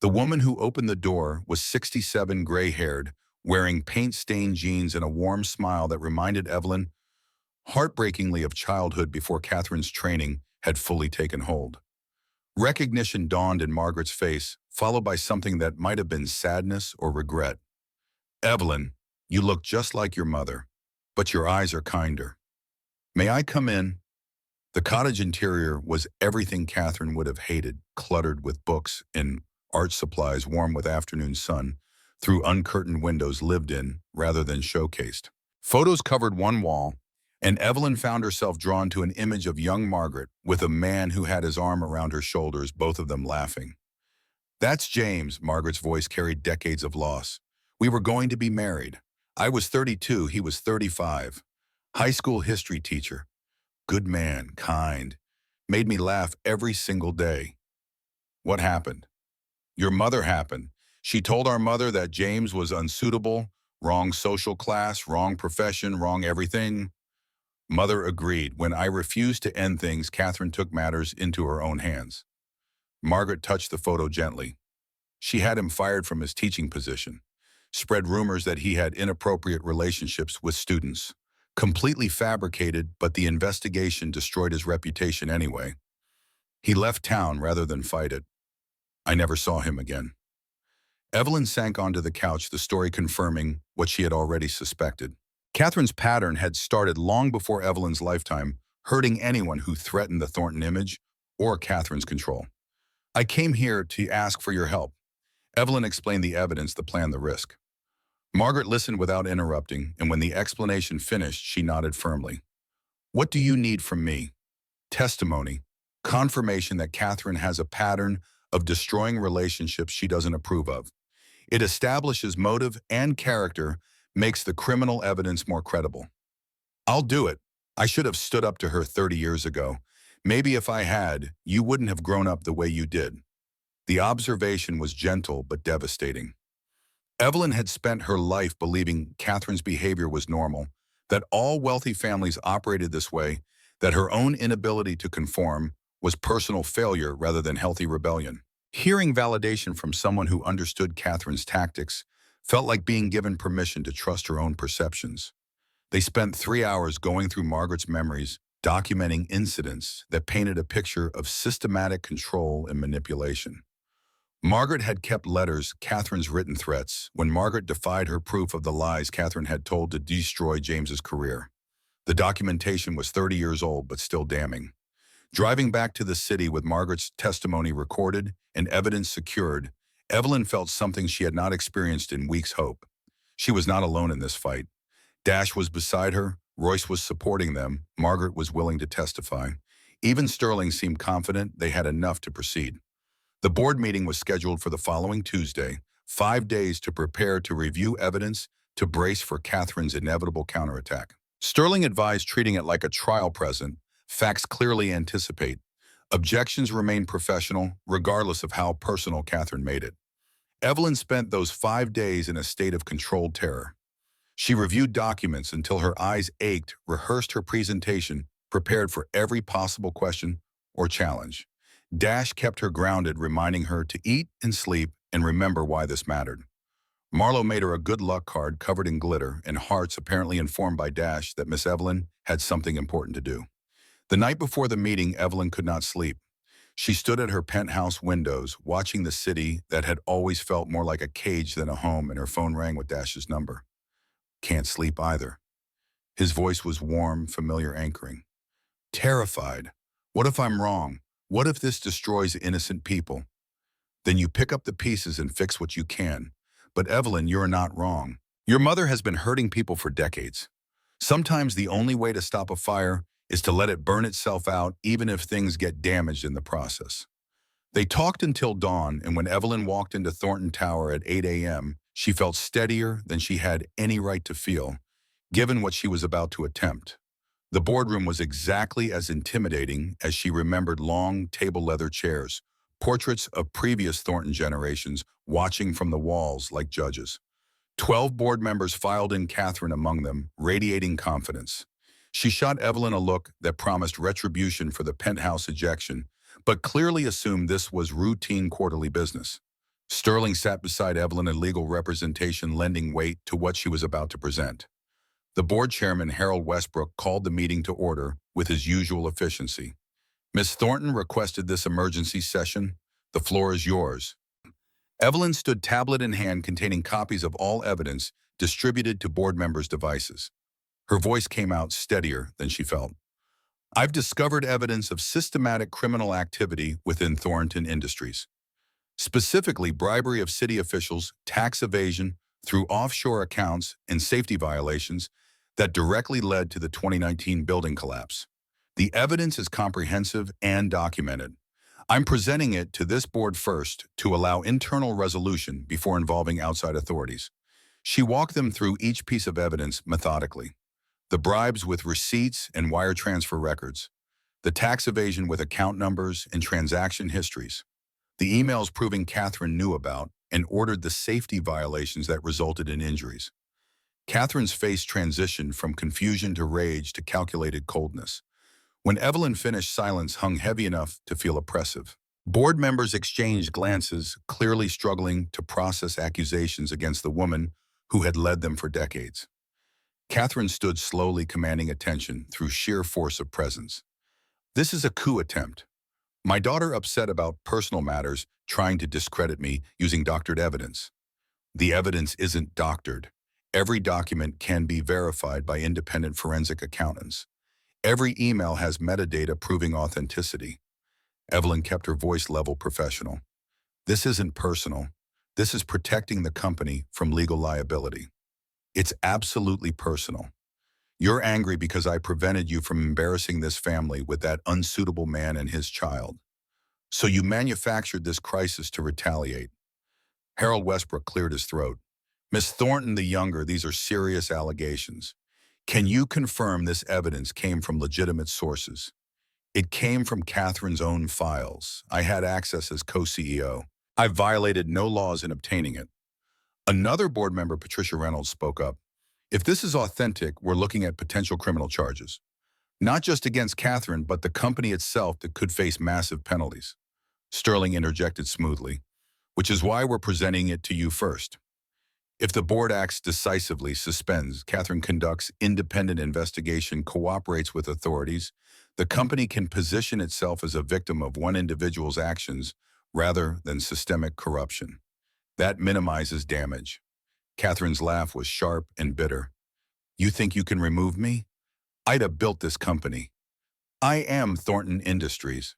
S1: The woman who opened the door was 67, gray-haired, wearing paint-stained jeans and a warm smile that reminded Evelyn heartbreakingly of childhood before Catherine's training had fully taken hold. Recognition dawned in Margaret's face, followed by something that might have been sadness or regret. Evelyn, you look just like your mother, but your eyes are kinder. May I come in? The cottage interior was everything Catherine would have hated, cluttered with books and art supplies warm with afternoon sun, through uncurtained windows lived in rather than showcased. Photos covered one wall, and Evelyn found herself drawn to an image of young Margaret with a man who had his arm around her shoulders, both of them laughing. That's James, Margaret's voice carried decades of loss. We were going to be married. I was 32, he was 35. High school history teacher. Good man, kind. Made me laugh every single day. What happened? Your mother happened. She told our mother that James was unsuitable, wrong social class, wrong profession, wrong everything. Mother agreed. When I refused to end things, Catherine took matters into her own hands. Margaret touched the photo gently. She had him fired from his teaching position, spread rumors that he had inappropriate relationships with students. Completely fabricated, but the investigation destroyed his reputation anyway. He left town rather than fight it. I never saw him again. Evelyn sank onto the couch, the story confirming what she had already suspected. Catherine's pattern had started long before Evelyn's lifetime, hurting anyone who threatened the Thornton image or Catherine's control. I came here to ask for your help. Evelyn explained the evidence, the plan, the risk. Margaret listened without interrupting, and when the explanation finished, she nodded firmly. What do you need from me? Testimony, confirmation that Catherine has a pattern of destroying relationships she doesn't approve of. It establishes motive and character, makes the criminal evidence more credible. I'll do it. I should have stood up to her 30 years ago. Maybe if I had, you wouldn't have grown up the way you did. The observation was gentle but devastating. Evelyn had spent her life believing Catherine's behavior was normal, that all wealthy families operated this way, that her own inability to conform was personal failure rather than healthy rebellion. Hearing validation from someone who understood Catherine's tactics felt like being given permission to trust her own perceptions. They spent 3 hours going through Margaret's memories, documenting incidents that painted a picture of systematic control and manipulation. Margaret had kept letters, Catherine's written threats, when Margaret defied her proof of the lies Catherine had told to destroy James's career. The documentation was 30 years old, but still damning. Driving back to the city with Margaret's testimony recorded and evidence secured, Evelyn felt something she had not experienced in weeks' hope. She was not alone in this fight. Dash was beside her, Royce was supporting them, Margaret was willing to testify. Even Sterling seemed confident they had enough to proceed. The board meeting was scheduled for the following Tuesday, 5 days to prepare to review evidence to brace for Catherine's inevitable counterattack. Sterling advised treating it like a trial present, facts clearly anticipate. Objections remain professional, regardless of how personal Catherine made it. Evelyn spent those 5 days in a state of controlled terror. She reviewed documents until her eyes ached, rehearsed her presentation, prepared for every possible question or challenge. Dash kept her grounded, reminding her to eat and sleep and remember why this mattered. Marlowe made her a good luck card covered in glitter and hearts, apparently informed by Dash that Miss Evelyn had something important to do. The night before the meeting, Evelyn could not sleep. She stood at her penthouse windows, watching the city that had always felt more like a cage than a home, and her phone rang with Dash's number. Can't sleep either. His voice was warm, familiar, anchoring. Terrified. What if I'm wrong? What if this destroys innocent people? Then you pick up the pieces and fix what you can. But Evelyn, you're not wrong. Your mother has been hurting people for decades. Sometimes the only way to stop a fire is to let it burn itself out, even if things get damaged in the process. They talked until dawn, and when Evelyn walked into Thornton Tower at 8 a.m., she felt steadier than she had any right to feel, given what she was about to attempt. The boardroom was exactly as intimidating as she remembered: long table leather chairs, portraits of previous Thornton generations watching from the walls like judges. 12 board members filed in, Catherine among them, radiating confidence. She shot Evelyn a look that promised retribution for the penthouse ejection, but clearly assumed this was routine quarterly business. Sterling sat beside Evelyn in legal representation, lending weight to what she was about to present. The board chairman, Harold Westbrook, called the meeting to order with his usual efficiency. Miss Thornton requested this emergency session. The floor is yours. Evelyn stood, tablet in hand, containing copies of all evidence distributed to board members' devices. Her voice came out steadier than she felt. I've discovered evidence of systematic criminal activity within Thornton Industries. Specifically, bribery of city officials, tax evasion through offshore accounts, and safety violations that directly led to the 2019 building collapse. The evidence is comprehensive and documented. I'm presenting it to this board first to allow internal resolution before involving outside authorities. She walked them through each piece of evidence methodically. The bribes with receipts and wire transfer records. The tax evasion with account numbers and transaction histories. The emails proving Catherine knew about and ordered the safety violations that resulted in injuries. Catherine's face transitioned from confusion to rage to calculated coldness. When Evelyn finished, silence hung heavy enough to feel oppressive. Board members exchanged glances, clearly struggling to process accusations against the woman who had led them for decades. Catherine stood slowly, commanding attention through sheer force of presence. This is a coup attempt. My daughter upset about personal matters, trying to discredit me using doctored evidence. The evidence isn't doctored. Every document can be verified by independent forensic accountants. Every email has metadata proving authenticity. Evelyn kept her voice level, professional. This isn't personal. This is protecting the company from legal liability. It's absolutely personal. You're angry because I prevented you from embarrassing this family with that unsuitable man and his child. So you manufactured this crisis to retaliate. Harold Westbrook cleared his throat. Miss Thornton the Younger, these are serious allegations. Can you confirm this evidence came from legitimate sources? It came from Catherine's own files. I had access as co-CEO. I violated no laws in obtaining it. Another board member, Patricia Reynolds, spoke up. If this is authentic, we're looking at potential criminal charges. Not just against Catherine, but the company itself that could face massive penalties. Sterling interjected smoothly, which is why we're presenting it to you first. If the board acts decisively, suspends, Catherine conducts independent investigation, cooperates with authorities, the company can position itself as a victim of one individual's actions rather than systemic corruption. That minimizes damage. Catherine's laugh was sharp and bitter. You think you can remove me? I'd have built this company. I am Thornton Industries.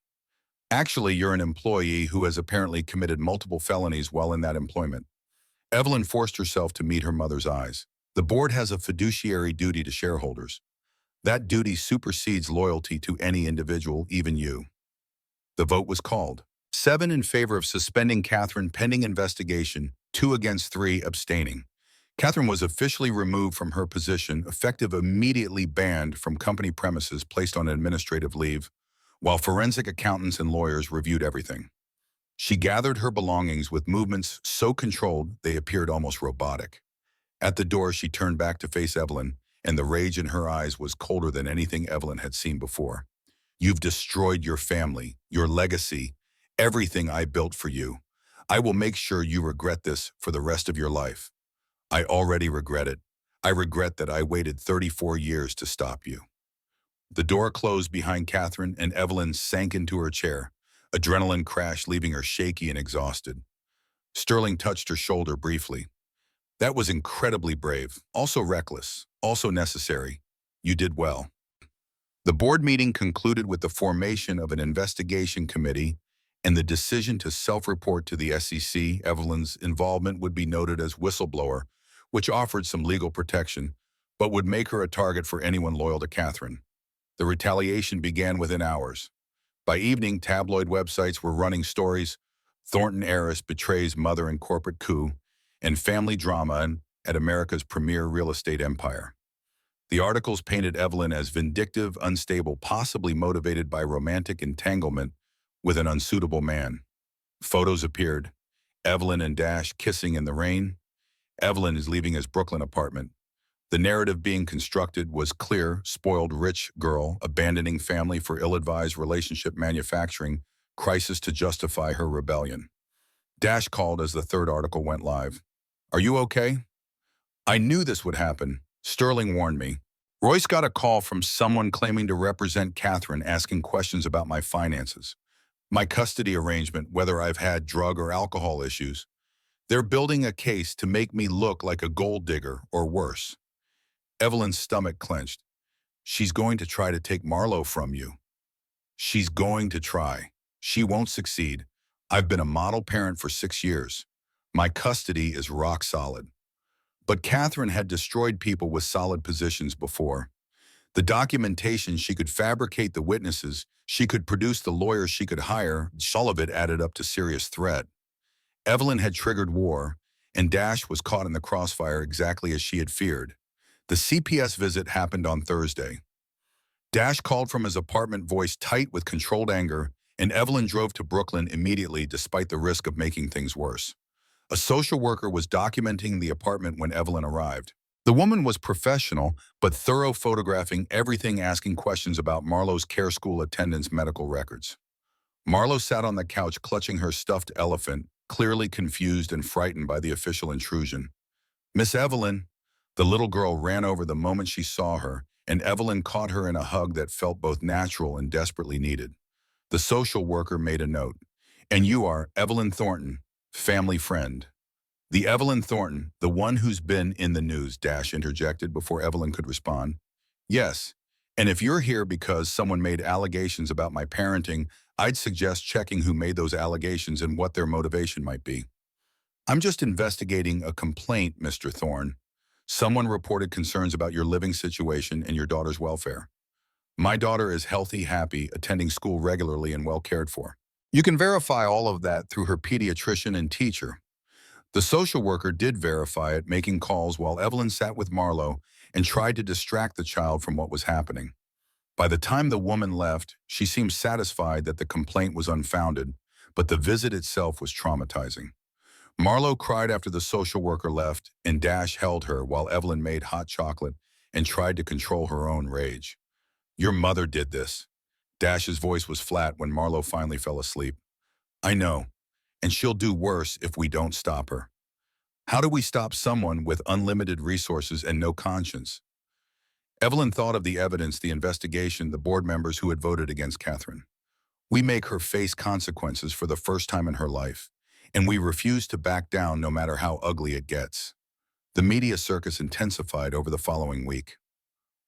S1: Actually, you're an employee who has apparently committed multiple felonies while in that employment. Evelyn forced herself to meet her mother's eyes. The board has a fiduciary duty to shareholders. That duty supersedes loyalty to any individual, even you. The vote was called. 7 in favor of suspending Catherine pending investigation, 2 against 3 abstaining. Catherine was officially removed from her position, effective immediately banned from company premises, placed on administrative leave, while forensic accountants and lawyers reviewed everything. She gathered her belongings with movements so controlled they appeared almost robotic. At the door, she turned back to face Evelyn, and the rage in her eyes was colder than anything Evelyn had seen before. You've destroyed your family, your legacy, everything I built for you. I will make sure you regret this for the rest of your life. I already regret it. I regret that I waited 34 years to stop you. The door closed behind Catherine, and Evelyn sank into her chair. Adrenaline crashed, leaving her shaky and exhausted. Sterling touched her shoulder briefly. That was incredibly brave, also reckless, also necessary. You did well. The board meeting concluded with the formation of an investigation committee and the decision to self-report to the SEC. Evelyn's involvement would be noted as whistleblower, which offered some legal protection, but would make her a target for anyone loyal to Catherine. The retaliation began within hours. By evening, tabloid websites were running stories: Thornton heiress betrays mother in corporate coup, and family drama at America's premier real estate empire. The articles painted Evelyn as vindictive, unstable, possibly motivated by romantic entanglement with an unsuitable man. Photos appeared. Evelyn and Dash kissing in the rain. Evelyn is leaving his Brooklyn apartment. The narrative being constructed was clear: spoiled rich girl, abandoning family for ill-advised relationship, manufacturing crisis to justify her rebellion. Dash called as the third article went live. Are you okay? I knew this would happen. Sterling warned me. Royce got a call from someone claiming to represent Catherine, asking questions about my finances, my custody arrangement, whether I've had drug or alcohol issues. They're building a case to make me look like a gold digger or worse. Evelyn's stomach clenched. She's going to try to take Marlo from you. She's going to try. She won't succeed. I've been a model parent for 6 years. My custody is rock solid. But Catherine had destroyed people with solid positions before. The documentation, she could fabricate the witnesses, she could produce the lawyers she could hire, all of it added up to serious threat. Evelyn had triggered war, and Dash was caught in the crossfire exactly as she had feared. The CPS visit happened on Thursday. Dash called from his apartment, voice tight with controlled anger, and Evelyn drove to Brooklyn immediately despite the risk of making things worse. A social worker was documenting the apartment when Evelyn arrived. The woman was professional, but thorough, photographing everything, asking questions about Marlo's care school attendance, medical records. Marlo sat on the couch clutching her stuffed elephant, clearly confused and frightened by the official intrusion. Miss Evelyn. The little girl ran over the moment she saw her, and Evelyn caught her in a hug that felt both natural and desperately needed. The social worker made a note. And you are Evelyn Thornton, family friend. The Evelyn Thornton, the one who's been in the news, Dash interjected before Evelyn could respond. Yes, and if you're here because someone made allegations about my parenting, I'd suggest checking who made those allegations and what their motivation might be. I'm just investigating a complaint, Mr. Thorne. Someone reported concerns about your living situation and your daughter's welfare. My daughter is healthy, happy, attending school regularly, and well cared for. You can verify all of that through her pediatrician and teacher. The social worker did verify it, making calls while Evelyn sat with Marlo and tried to distract the child from what was happening. By the time the woman left, she seemed satisfied that the complaint was unfounded, but the visit itself was traumatizing. Marlo cried after the social worker left, and Dash held her while Evelyn made hot chocolate and tried to control her own rage. "Your mother did this." Dash's voice was flat when Marlo finally fell asleep. "I know, and she'll do worse if we don't stop her." How do we stop someone with unlimited resources and no conscience? Evelyn thought of the evidence, the investigation, the board members who had voted against Catherine. "We make her face consequences for the first time in her life, and we refuse to back down no matter how ugly it gets." The media circus intensified over the following week.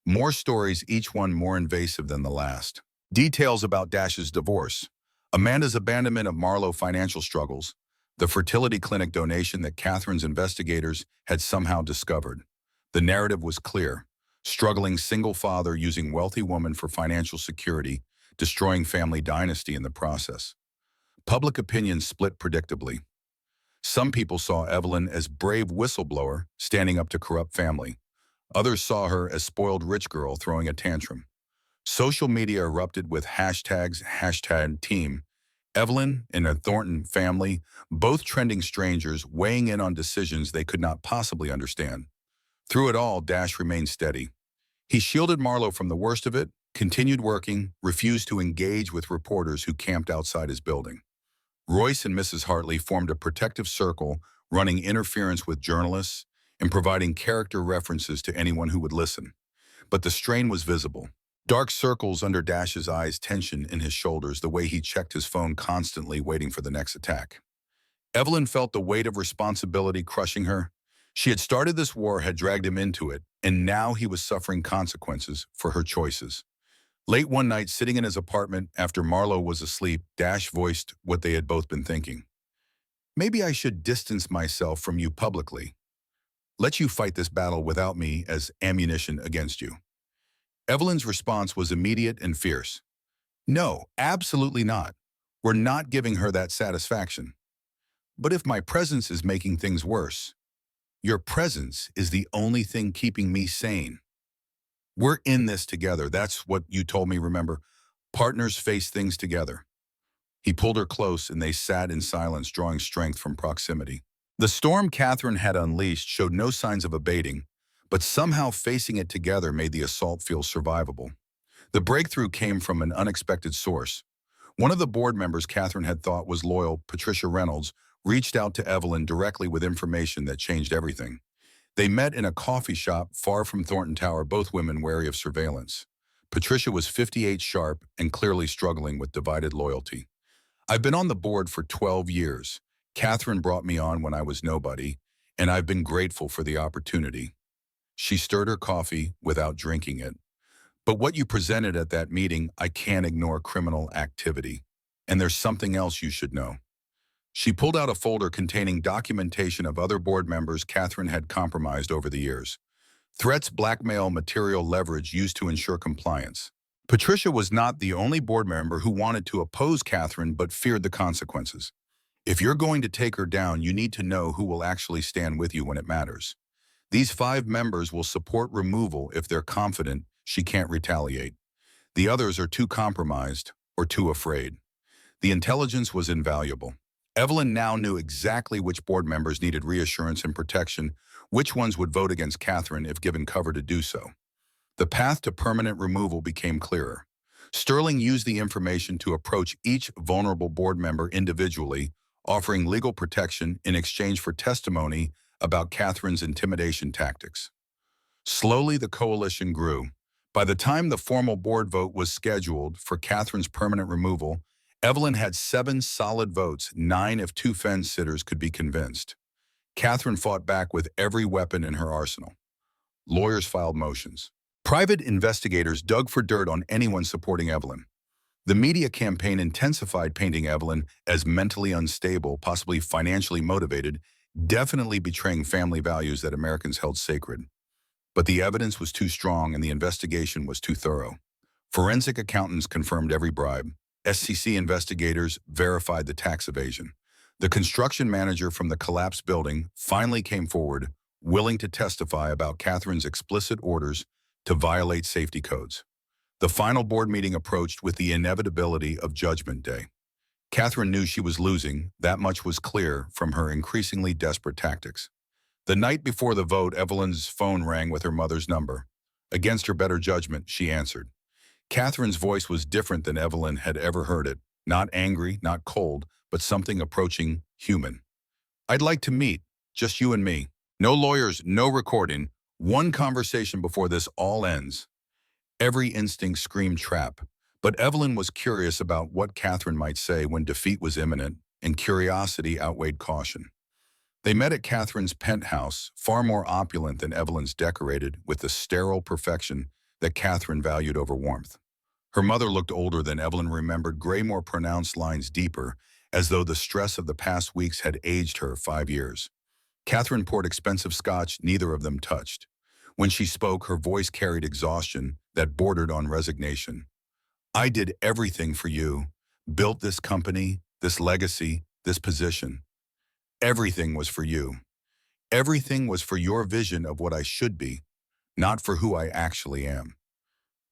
S1: More stories, each one more invasive than the last. Details about Dash's divorce, Amanda's abandonment of Marlo financial struggles, the fertility clinic donation that Catherine's investigators had somehow discovered. The narrative was clear. Struggling single father using wealthy woman for financial security, destroying family dynasty in the process. Public opinion split predictably. Some people saw Evelyn as brave whistleblower standing up to corrupt family. Others saw her as spoiled rich girl throwing a tantrum. Social media erupted with hashtags, #team, Evelyn and her Thornton family, both trending strangers weighing in on decisions they could not possibly understand. Through it all, Dash remained steady. He shielded Marlo from the worst of it, continued working, refused to engage with reporters who camped outside his building. Royce and Mrs. Hartley formed a protective circle, running interference with journalists and providing character references to anyone who would listen. But the strain was visible. Dark circles under Dash's eyes, tension in his shoulders, the way he checked his phone constantly, waiting for the next attack. Evelyn felt the weight of responsibility crushing her. She had started this war, had dragged him into it, and now he was suffering consequences for her choices. Late one night, sitting in his apartment after Marlo was asleep, Dash voiced what they had both been thinking. "Maybe I should distance myself from you publicly. Let you fight this battle without me as ammunition against you." Evelyn's response was immediate and fierce. "No, absolutely not. We're not giving her that satisfaction. But if my presence is making things worse, your presence is the only thing keeping me sane. We're in this together. That's what you told me, remember? Partners face things together." He pulled her close and they sat in silence, drawing strength from proximity. The storm Catherine had unleashed showed no signs of abating, but somehow facing it together made the assault feel survivable. The breakthrough came from an unexpected source. One of the board members Catherine had thought was loyal, Patricia Reynolds, reached out to Evelyn directly with information that changed everything. They met in a coffee shop far from Thornton Tower, both women wary of surveillance. Patricia was 58 sharp and clearly struggling with divided loyalty. "I've been on the board for 12 years. Catherine brought me on when I was nobody, and I've been grateful for the opportunity." She stirred her coffee without drinking it. "But what you presented at that meeting, I can't ignore criminal activity. And there's something else you should know." She pulled out a folder containing documentation of other board members Catherine had compromised over the years. Threats, blackmail, material leverage used to ensure compliance. Patricia was not the only board member who wanted to oppose Catherine but feared the consequences. "If you're going to take her down, you need to know who will actually stand with you when it matters. These 5 members will support removal if they're confident she can't retaliate. The others are too compromised or too afraid." The intelligence was invaluable. Evelyn now knew exactly which board members needed reassurance and protection, which ones would vote against Catherine if given cover to do so. The path to permanent removal became clearer. Sterling used the information to approach each vulnerable board member individually, offering legal protection in exchange for testimony about Catherine's intimidation tactics. Slowly, the coalition grew. By the time the formal board vote was scheduled for Catherine's permanent removal, Evelyn had 7 solid votes, 9 if 2 fence-sitters could be convinced. Catherine fought back with every weapon in her arsenal. Lawyers filed motions. Private investigators dug for dirt on anyone supporting Evelyn. The media campaign intensified, painting Evelyn as mentally unstable, possibly financially motivated, definitely betraying family values that Americans held sacred. But the evidence was too strong and the investigation was too thorough. Forensic accountants confirmed every bribe. SCC investigators verified the tax evasion. The construction manager from the collapsed building finally came forward, willing to testify about Catherine's explicit orders to violate safety codes. The final board meeting approached with the inevitability of Judgment Day. Catherine knew she was losing, that much was clear from her increasingly desperate tactics. The night before the vote, Evelyn's phone rang with her mother's number. Against her better judgment, she answered. Catherine's voice was different than Evelyn had ever heard it, not angry, not cold, but something approaching human. I'd like to meet, just you and me. No lawyers, no recording, one conversation before this all ends. Every instinct screamed trap, but Evelyn was curious about what Catherine might say when defeat was imminent, and curiosity outweighed caution. They met at Catherine's penthouse, far more opulent than Evelyn's, decorated with the sterile perfection that Catherine valued over warmth. Her mother looked older than Evelyn remembered, gray, more pronounced, lines deeper, as though the stress of the past weeks had aged her 5 years. Catherine poured expensive scotch neither of them touched. When she spoke, her voice carried exhaustion that bordered on resignation. I did everything for you, built this company, this legacy, this position. Everything was for you. Everything was for your vision of what I should be, not for who I actually am.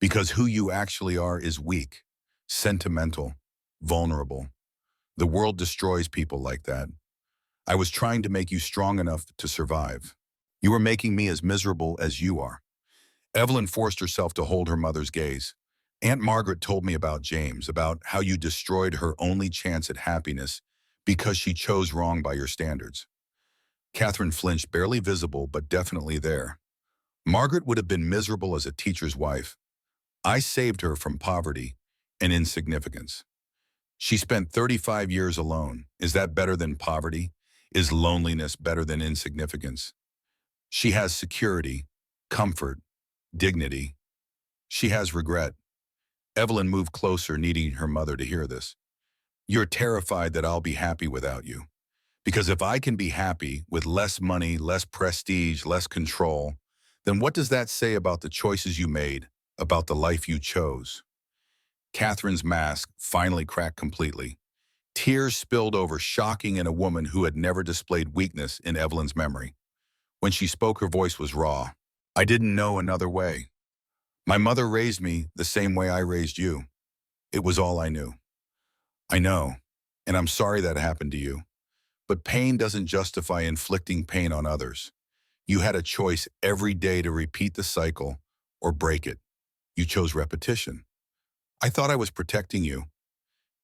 S1: Because who you actually are is weak, sentimental, vulnerable. The world destroys people like that. I was trying to make you strong enough to survive. You were making me as miserable as you are. Evelyn forced herself to hold her mother's gaze. Aunt Margaret told me about James, about how you destroyed her only chance at happiness because she chose wrong by your standards. Catherine flinched, barely visible, but definitely there. Margaret would have been miserable as a teacher's wife. I saved her from poverty and insignificance. She spent 35 years alone. Is that better than poverty? Is loneliness better than insignificance? She has security, comfort, dignity. She has regret. Evelyn moved closer, needing her mother to hear this. You're terrified that I'll be happy without you. Because if I can be happy with less money, less prestige, less control, then what does that say about the choices you made, about the life you chose? Catherine's mask finally cracked completely. Tears spilled over, shocking in a woman who had never displayed weakness in Evelyn's memory. When she spoke, her voice was raw. I didn't know another way. My mother raised me the same way I raised you. It was all I knew. I know, and I'm sorry that happened to you. But pain doesn't justify inflicting pain on others. You had a choice every day to repeat the cycle or break it. You chose repetition. I thought I was protecting you.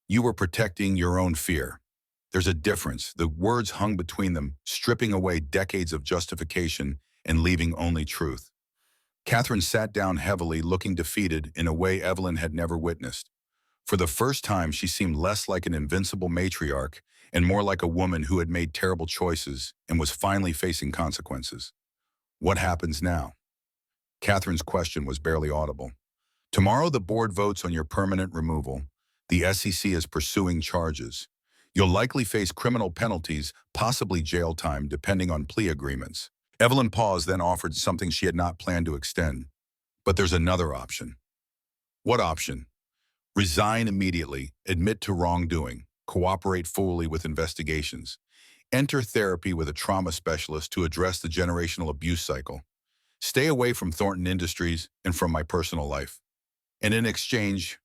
S1: You were protecting your own fear. There's a difference. The words hung between them, stripping away decades of justification and leaving only truth. Catherine sat down heavily, looking defeated in a way Evelyn had never witnessed. For the first time, she seemed less like an invincible matriarch and more like a woman who had made terrible choices and was finally facing consequences. What happens now? Catherine's question was barely audible. Tomorrow the board votes on your permanent removal. The SEC is pursuing charges. You'll likely face criminal penalties, possibly jail time, depending on plea agreements. Evelyn paused, then offered something she had not planned to extend. But there's another option. What option? Resign immediately, admit to wrongdoing, cooperate fully with investigations, enter therapy with a trauma specialist to address the generational abuse cycle. Stay away from Thornton Industries and from my personal life. And in exchange,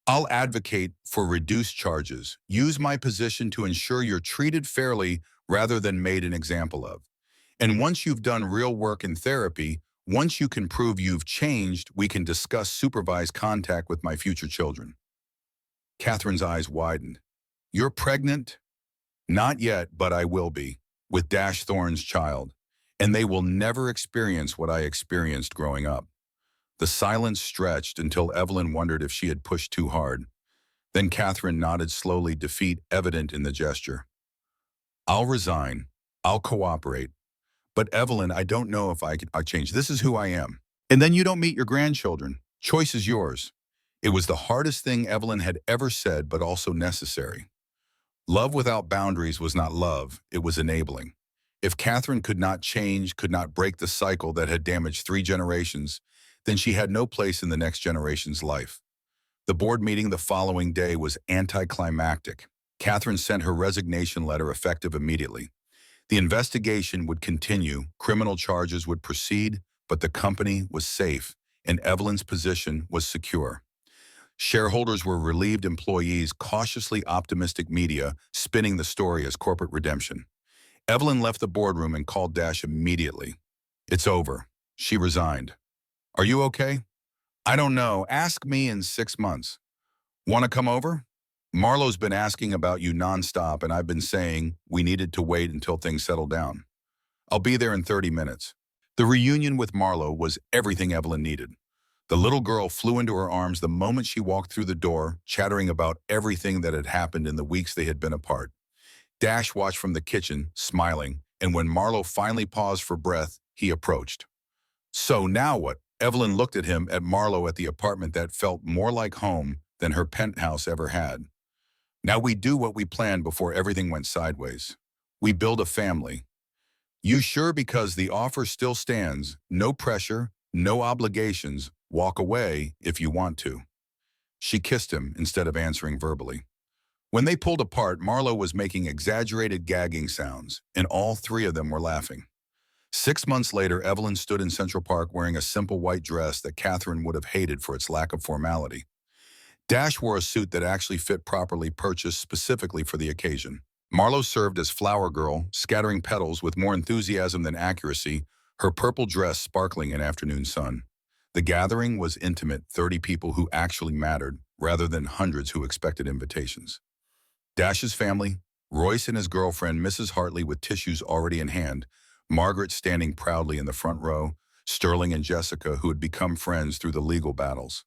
S1: I'll advocate for reduced charges, use my position to ensure you're treated fairly rather than made an example of. And once you've done real work in therapy, once you can prove you've changed, we can discuss supervised contact with my future children. Catherine's eyes widened. You're pregnant? Not yet, but I will be, with Dash Thorne's child, and they will never experience what I experienced growing up. The silence stretched until Evelyn wondered if she had pushed too hard. Then Catherine nodded slowly, defeat evident in the gesture. I'll resign. I'll cooperate. But Evelyn, I don't know if I change. This is who I am. And then you don't meet your grandchildren. Choice is yours. It was the hardest thing Evelyn had ever said, but also necessary. Love without boundaries was not love, it was enabling. If Catherine could not change, could not break the cycle that had damaged 3 generations, then she had no place in the next generation's life. The board meeting the following day was anticlimactic. Catherine sent her resignation letter effective immediately. The investigation would continue, criminal charges would proceed, but the company was safe, and Evelyn's position was secure. Shareholders were relieved, employees cautiously optimistic, media spinning the story as corporate redemption. Evelyn left the boardroom and called Dash immediately. "It's over." She resigned. "Are you okay?" "I don't know. Ask me in 6 months." "Want to come over?" "Marlo's been asking about you nonstop, and I've been saying we needed to wait until things settled down." "I'll be there in 30 minutes. The reunion with Marlo was everything Evelyn needed. The little girl flew into her arms the moment she walked through the door, chattering about everything that had happened in the weeks they had been apart. Dash watched from the kitchen, smiling, and when Marlo finally paused for breath, he approached. "So now what?" Evelyn looked at him, at Marlo, at the apartment that felt more like home than her penthouse ever had. "Now we do what we planned before everything went sideways. We build a family." "You sure? Because the offer still stands. No pressure, no obligations. Walk away if you want to." She kissed him instead of answering verbally. When they pulled apart, Marlo was making exaggerated gagging sounds, and all three of them were laughing. 6 months later, Evelyn stood in Central Park wearing a simple white dress that Catherine would have hated for its lack of formality. Dash wore a suit that actually fit properly, purchased specifically for the occasion. Marlo served as flower girl, scattering petals with more enthusiasm than accuracy, her purple dress sparkling in afternoon sun. The gathering was intimate, 30 people who actually mattered, rather than hundreds who expected invitations. Dash's family, Royce and his girlfriend, Mrs. Hartley, with tissues already in hand, Margaret standing proudly in the front row, Sterling and Jessica, who had become friends through the legal battles.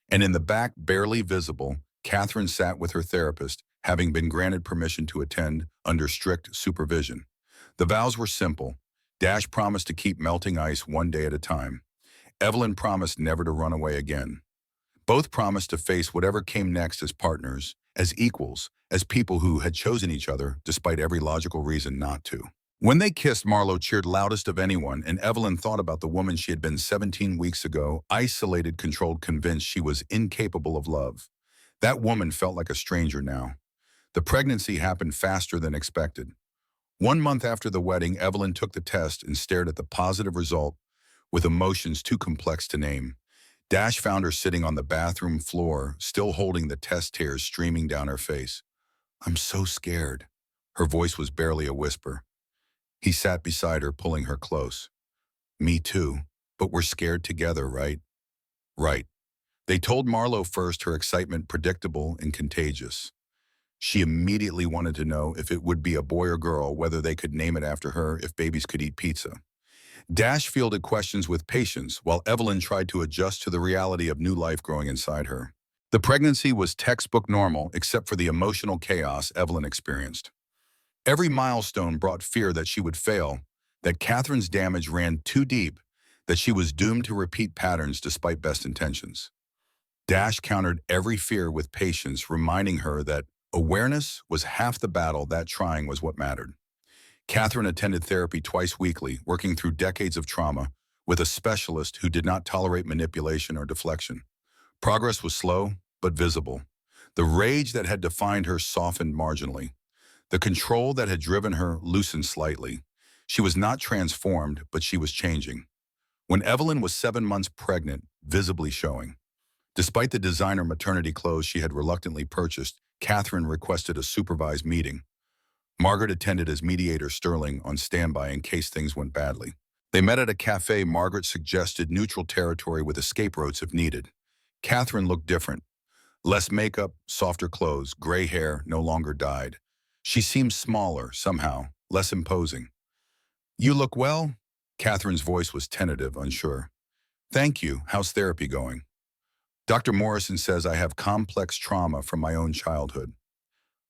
S1: And in the back, barely visible, Catherine sat with her therapist, having been granted permission to attend under strict supervision. The vows were simple. Dash promised to keep melting ice one day at a time. Evelyn promised never to run away again. Both promised to face whatever came next as partners, as equals, as people who had chosen each other despite every logical reason not to. When they kissed, Marlo cheered loudest of anyone, and Evelyn thought about the woman she had been 17 weeks ago, isolated, controlled, convinced she was incapable of love. That woman felt like a stranger now. The pregnancy happened faster than expected. 1 month after the wedding, Evelyn took the test and stared at the positive result with emotions too complex to name. Dash found her sitting on the bathroom floor, still holding the test, tears streaming down her face. "I'm so scared." Her voice was barely a whisper. He sat beside her, pulling her close. "Me too, but we're scared together, right?" "Right." They told Marlo first, her excitement predictable and contagious. She immediately wanted to know if it would be a boy or girl, whether they could name it after her, if babies could eat pizza. Dash fielded questions with patience, while Evelyn tried to adjust to the reality of new life growing inside her. The pregnancy was textbook normal, except for the emotional chaos Evelyn experienced. Every milestone brought fear that she would fail, that Catherine's damage ran too deep, that she was doomed to repeat patterns despite best intentions. Dash countered every fear with patience, reminding her that awareness was half the battle, that trying was what mattered. Catherine attended therapy twice weekly, working through decades of trauma, with a specialist who did not tolerate manipulation or deflection. Progress was slow, but visible. The rage that had defined her softened marginally. The control that had driven her loosened slightly. She was not transformed, but she was changing. When Evelyn was 7 months pregnant, visibly showing. Despite the designer maternity clothes she had reluctantly purchased, Catherine requested a supervised meeting. Margaret attended as mediator, Sterling on standby in case things went badly. They met at a cafe. Margaret suggested neutral territory with escape routes if needed. Catherine looked different. Less makeup, softer clothes, gray hair no longer dyed. She seemed smaller, somehow, less imposing. "You look well?" Catherine's voice was tentative, unsure. "Thank you. How's therapy going?" "Dr. Morrison says I have complex trauma from my own childhood.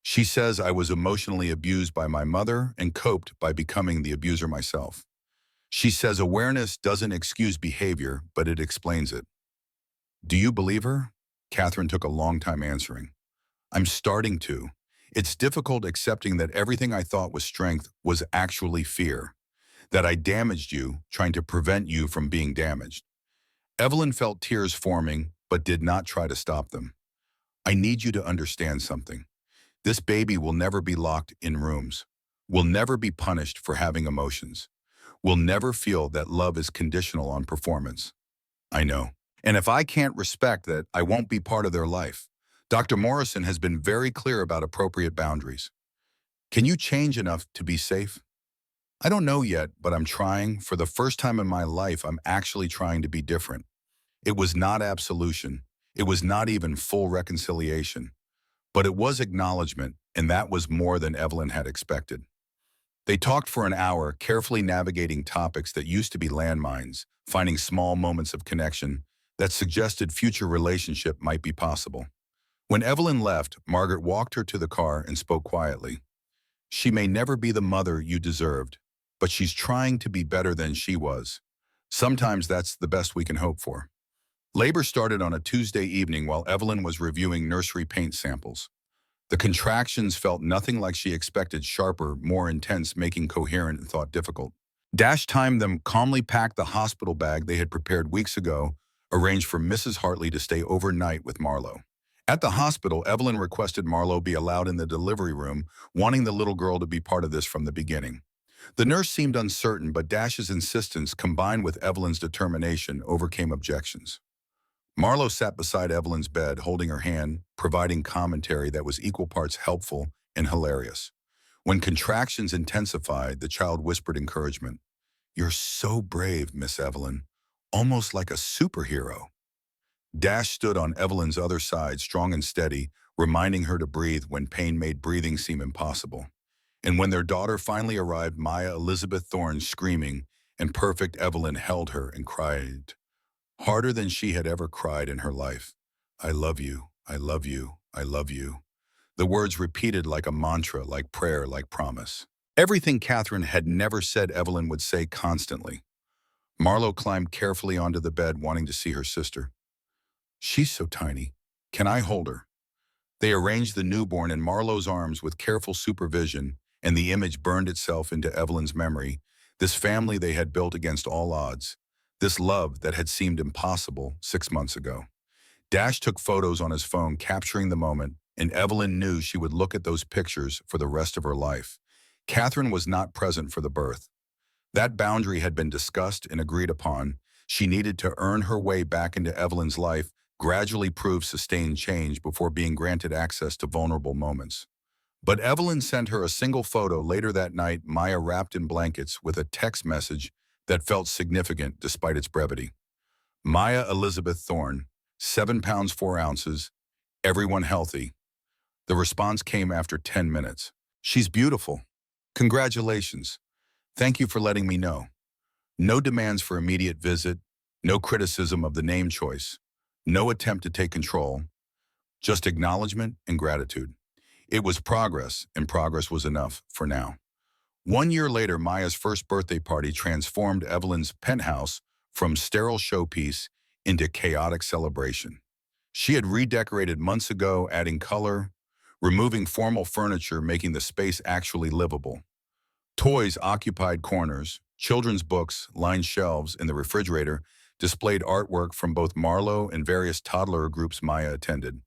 S1: She says I was emotionally abused by my mother and coped by becoming the abuser myself. She says awareness doesn't excuse behavior, but it explains it." "Do you believe her?" Catherine took a long time answering. "I'm starting to. It's difficult accepting that everything I thought was strength was actually fear. That I damaged you, trying to prevent you from being damaged." Evelyn felt tears forming, but did not try to stop them. "I need you to understand something. This baby will never be locked in rooms, will never be punished for having emotions, will never feel that love is conditional on performance. I know. And if I can't respect that, I won't be part of their life. Dr. Morrison has been very clear about appropriate boundaries. Can you change enough to be safe? I don't know yet, but I'm trying. For the first time in my life, I'm actually trying to be different. It was not absolution. It was not even full reconciliation. But it was acknowledgement, and that was more than Evelyn had expected. They talked for an hour, carefully navigating topics that used to be landmines, finding small moments of connection that suggested future relationship might be possible. When Evelyn left, Margaret walked her to the car and spoke quietly. She may never be the mother you deserved, but she's trying to be better than she was. Sometimes that's the best we can hope for. Labor started on a Tuesday evening while Evelyn was reviewing nursery paint samples. The contractions felt nothing like she expected, sharper, more intense, making coherent thought difficult. Dash timed them, calmly packed the hospital bag they had prepared weeks ago, arranged for Mrs. Hartley to stay overnight with Marlowe. At the hospital, Evelyn requested Marlowe be allowed in the delivery room, wanting the little girl to be part of this from the beginning. The nurse seemed uncertain, but Dash's insistence, combined with Evelyn's determination, overcame objections. Marlowe sat beside Evelyn's bed, holding her hand, providing commentary that was equal parts helpful and hilarious. When contractions intensified, the child whispered encouragement. "You're so brave, Miss Evelyn, almost like a superhero." Dash stood on Evelyn's other side, strong and steady, reminding her to breathe when pain made breathing seem impossible. And when their daughter finally arrived, Maya Elizabeth Thorne, screaming, and perfect Evelyn held her and cried harder than she had ever cried in her life. "I love you, I love you, I love you." The words repeated like a mantra, like prayer, like promise. Everything Catherine had never said Evelyn would say constantly. Marlowe climbed carefully onto the bed, wanting to see her sister. "She's so tiny. Can I hold her?" They arranged the newborn in Marlowe's arms with careful supervision, and the image burned itself into Evelyn's memory, this family they had built against all odds, this love that had seemed impossible 6 months ago. Dash took photos on his phone, capturing the moment, and Evelyn knew she would look at those pictures for the rest of her life. Catherine was not present for the birth. That boundary had been discussed and agreed upon. She needed to earn her way back into Evelyn's life, gradually prove sustained change before being granted access to vulnerable moments. But Evelyn sent her a single photo later that night, Maya wrapped in blankets, with a text message that felt significant despite its brevity. "Maya Elizabeth Thorne, 7 pounds 4 ounces, everyone healthy." The response came after 10 minutes. "She's beautiful. Congratulations. Thank you for letting me know." No demands for immediate visit, no criticism of the name choice, no attempt to take control, just acknowledgement and gratitude. It was progress, and progress was enough for now. 1 year later, Maya's first birthday party transformed Evelyn's penthouse from sterile showpiece into chaotic celebration. She had redecorated months ago, adding color, removing formal furniture, making the space actually livable. Toys occupied corners, children's books lined shelves, and the refrigerator displayed artwork from both Marlowe and various toddler groups Maya attended.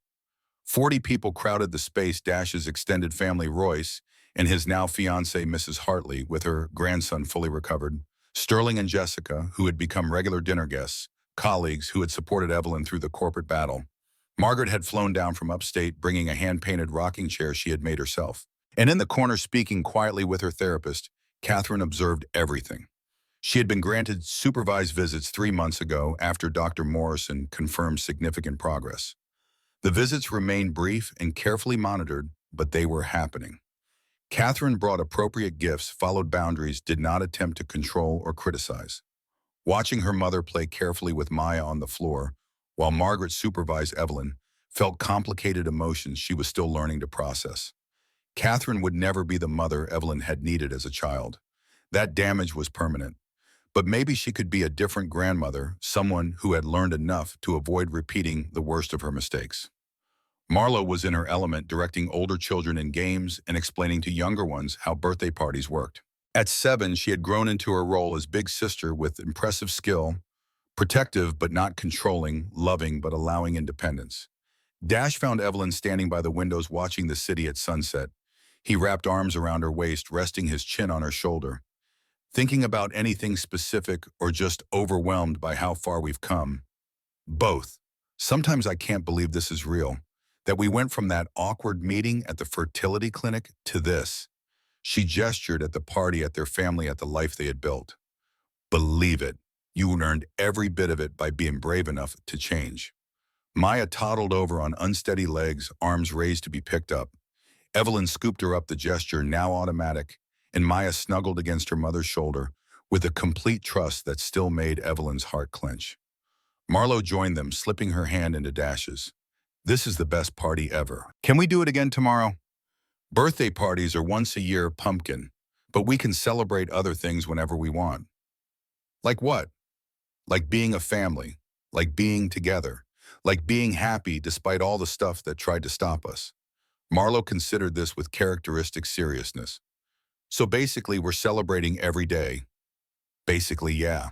S1: 40 people crowded the space, Dash's extended family, Royce, and his now fiancée, Mrs. Hartley, with her grandson fully recovered, Sterling and Jessica, who had become regular dinner guests, colleagues who had supported Evelyn through the corporate battle. Margaret had flown down from upstate, bringing a hand-painted rocking chair she had made herself. And in the corner, speaking quietly with her therapist, Catherine observed everything. She had been granted supervised visits 3 months ago after Dr. Morrison confirmed significant progress. The visits remained brief and carefully monitored, but they were happening. Catherine brought appropriate gifts, followed boundaries, did not attempt to control or criticize. Watching her mother play carefully with Maya on the floor, while Margaret supervised Evelyn, felt complicated emotions she was still learning to process. Catherine would never be the mother Evelyn had needed as a child. That damage was permanent. But maybe she could be a different grandmother, someone who had learned enough to avoid repeating the worst of her mistakes. Marlowe was in her element, directing older children in games and explaining to younger ones how birthday parties worked. At 7, she had grown into her role as big sister with impressive skill, protective but not controlling, loving but allowing independence. Dash found Evelyn standing by the windows watching the city at sunset. He wrapped arms around her waist, resting his chin on her shoulder. Thinking about anything specific or just overwhelmed by how far we've come? Both. Sometimes I can't believe this is real, that we went from that awkward meeting at the fertility clinic to this. She gestured at the party at their family at the life they had built. Believe it. You earned every bit of it by being brave enough to change. Maya toddled over on unsteady legs, arms raised to be picked up. Evelyn scooped her up, the gesture now automatic, and Maya snuggled against her mother's shoulder with a complete trust that still made Evelyn's heart clench. Marlo joined them, slipping her hand into Dash's. This is the best party ever. Can we do it again tomorrow? Birthday parties are once a year, pumpkin, but we can celebrate other things whenever we want. Like what? Like being a family, like being together, like being happy despite all the stuff that tried to stop us. Marlo considered this with characteristic seriousness. So basically, we're celebrating every day. Basically, yeah.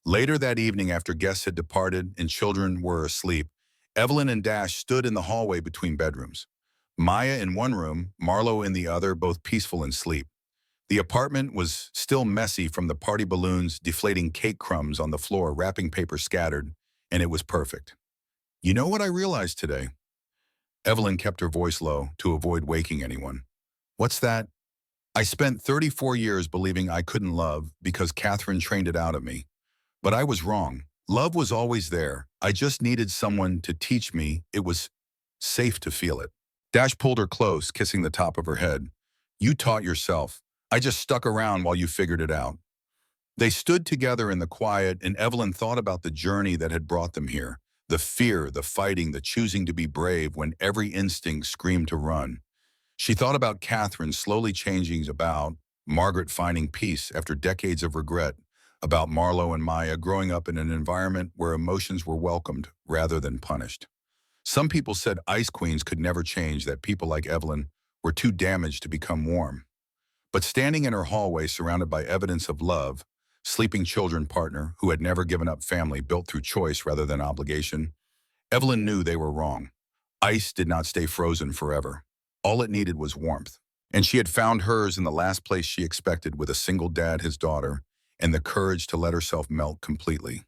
S1: Later that evening, after guests had departed and children were asleep, Evelyn and Dash stood in the hallway between bedrooms. Maya in one room, Marlo in the other, both peaceful in sleep. The apartment was still messy from the party balloons, deflating cake crumbs on the floor, wrapping paper scattered, and it was perfect. You know what I realized today? Evelyn kept her voice low to avoid waking anyone. What's that? I spent 34 years believing I couldn't love because Catherine trained it out of me. But I was wrong. Love was always there. I just needed someone to teach me it was safe to feel it. Dash pulled her close, kissing the top of her head. You taught yourself. I just stuck around while you figured it out. They stood together in the quiet, and Evelyn thought about the journey that had brought them here. The fear, the fighting, the choosing to be brave when every instinct screamed to run. She thought about Catherine slowly changing, about Margaret finding peace after decades of regret, about Marlo and Maya growing up in an environment where emotions were welcomed rather than punished. Some people said ice queens could never change, that people like Evelyn were too damaged to become warm. But standing in her hallway surrounded by evidence of love, sleeping children partner who had never given up family built through choice rather than obligation, Evelyn knew they were wrong. Ice did not stay frozen forever. All it needed was warmth. And she had found hers in the last place she expected, with a single dad, his daughter, and the courage to let herself melt completely.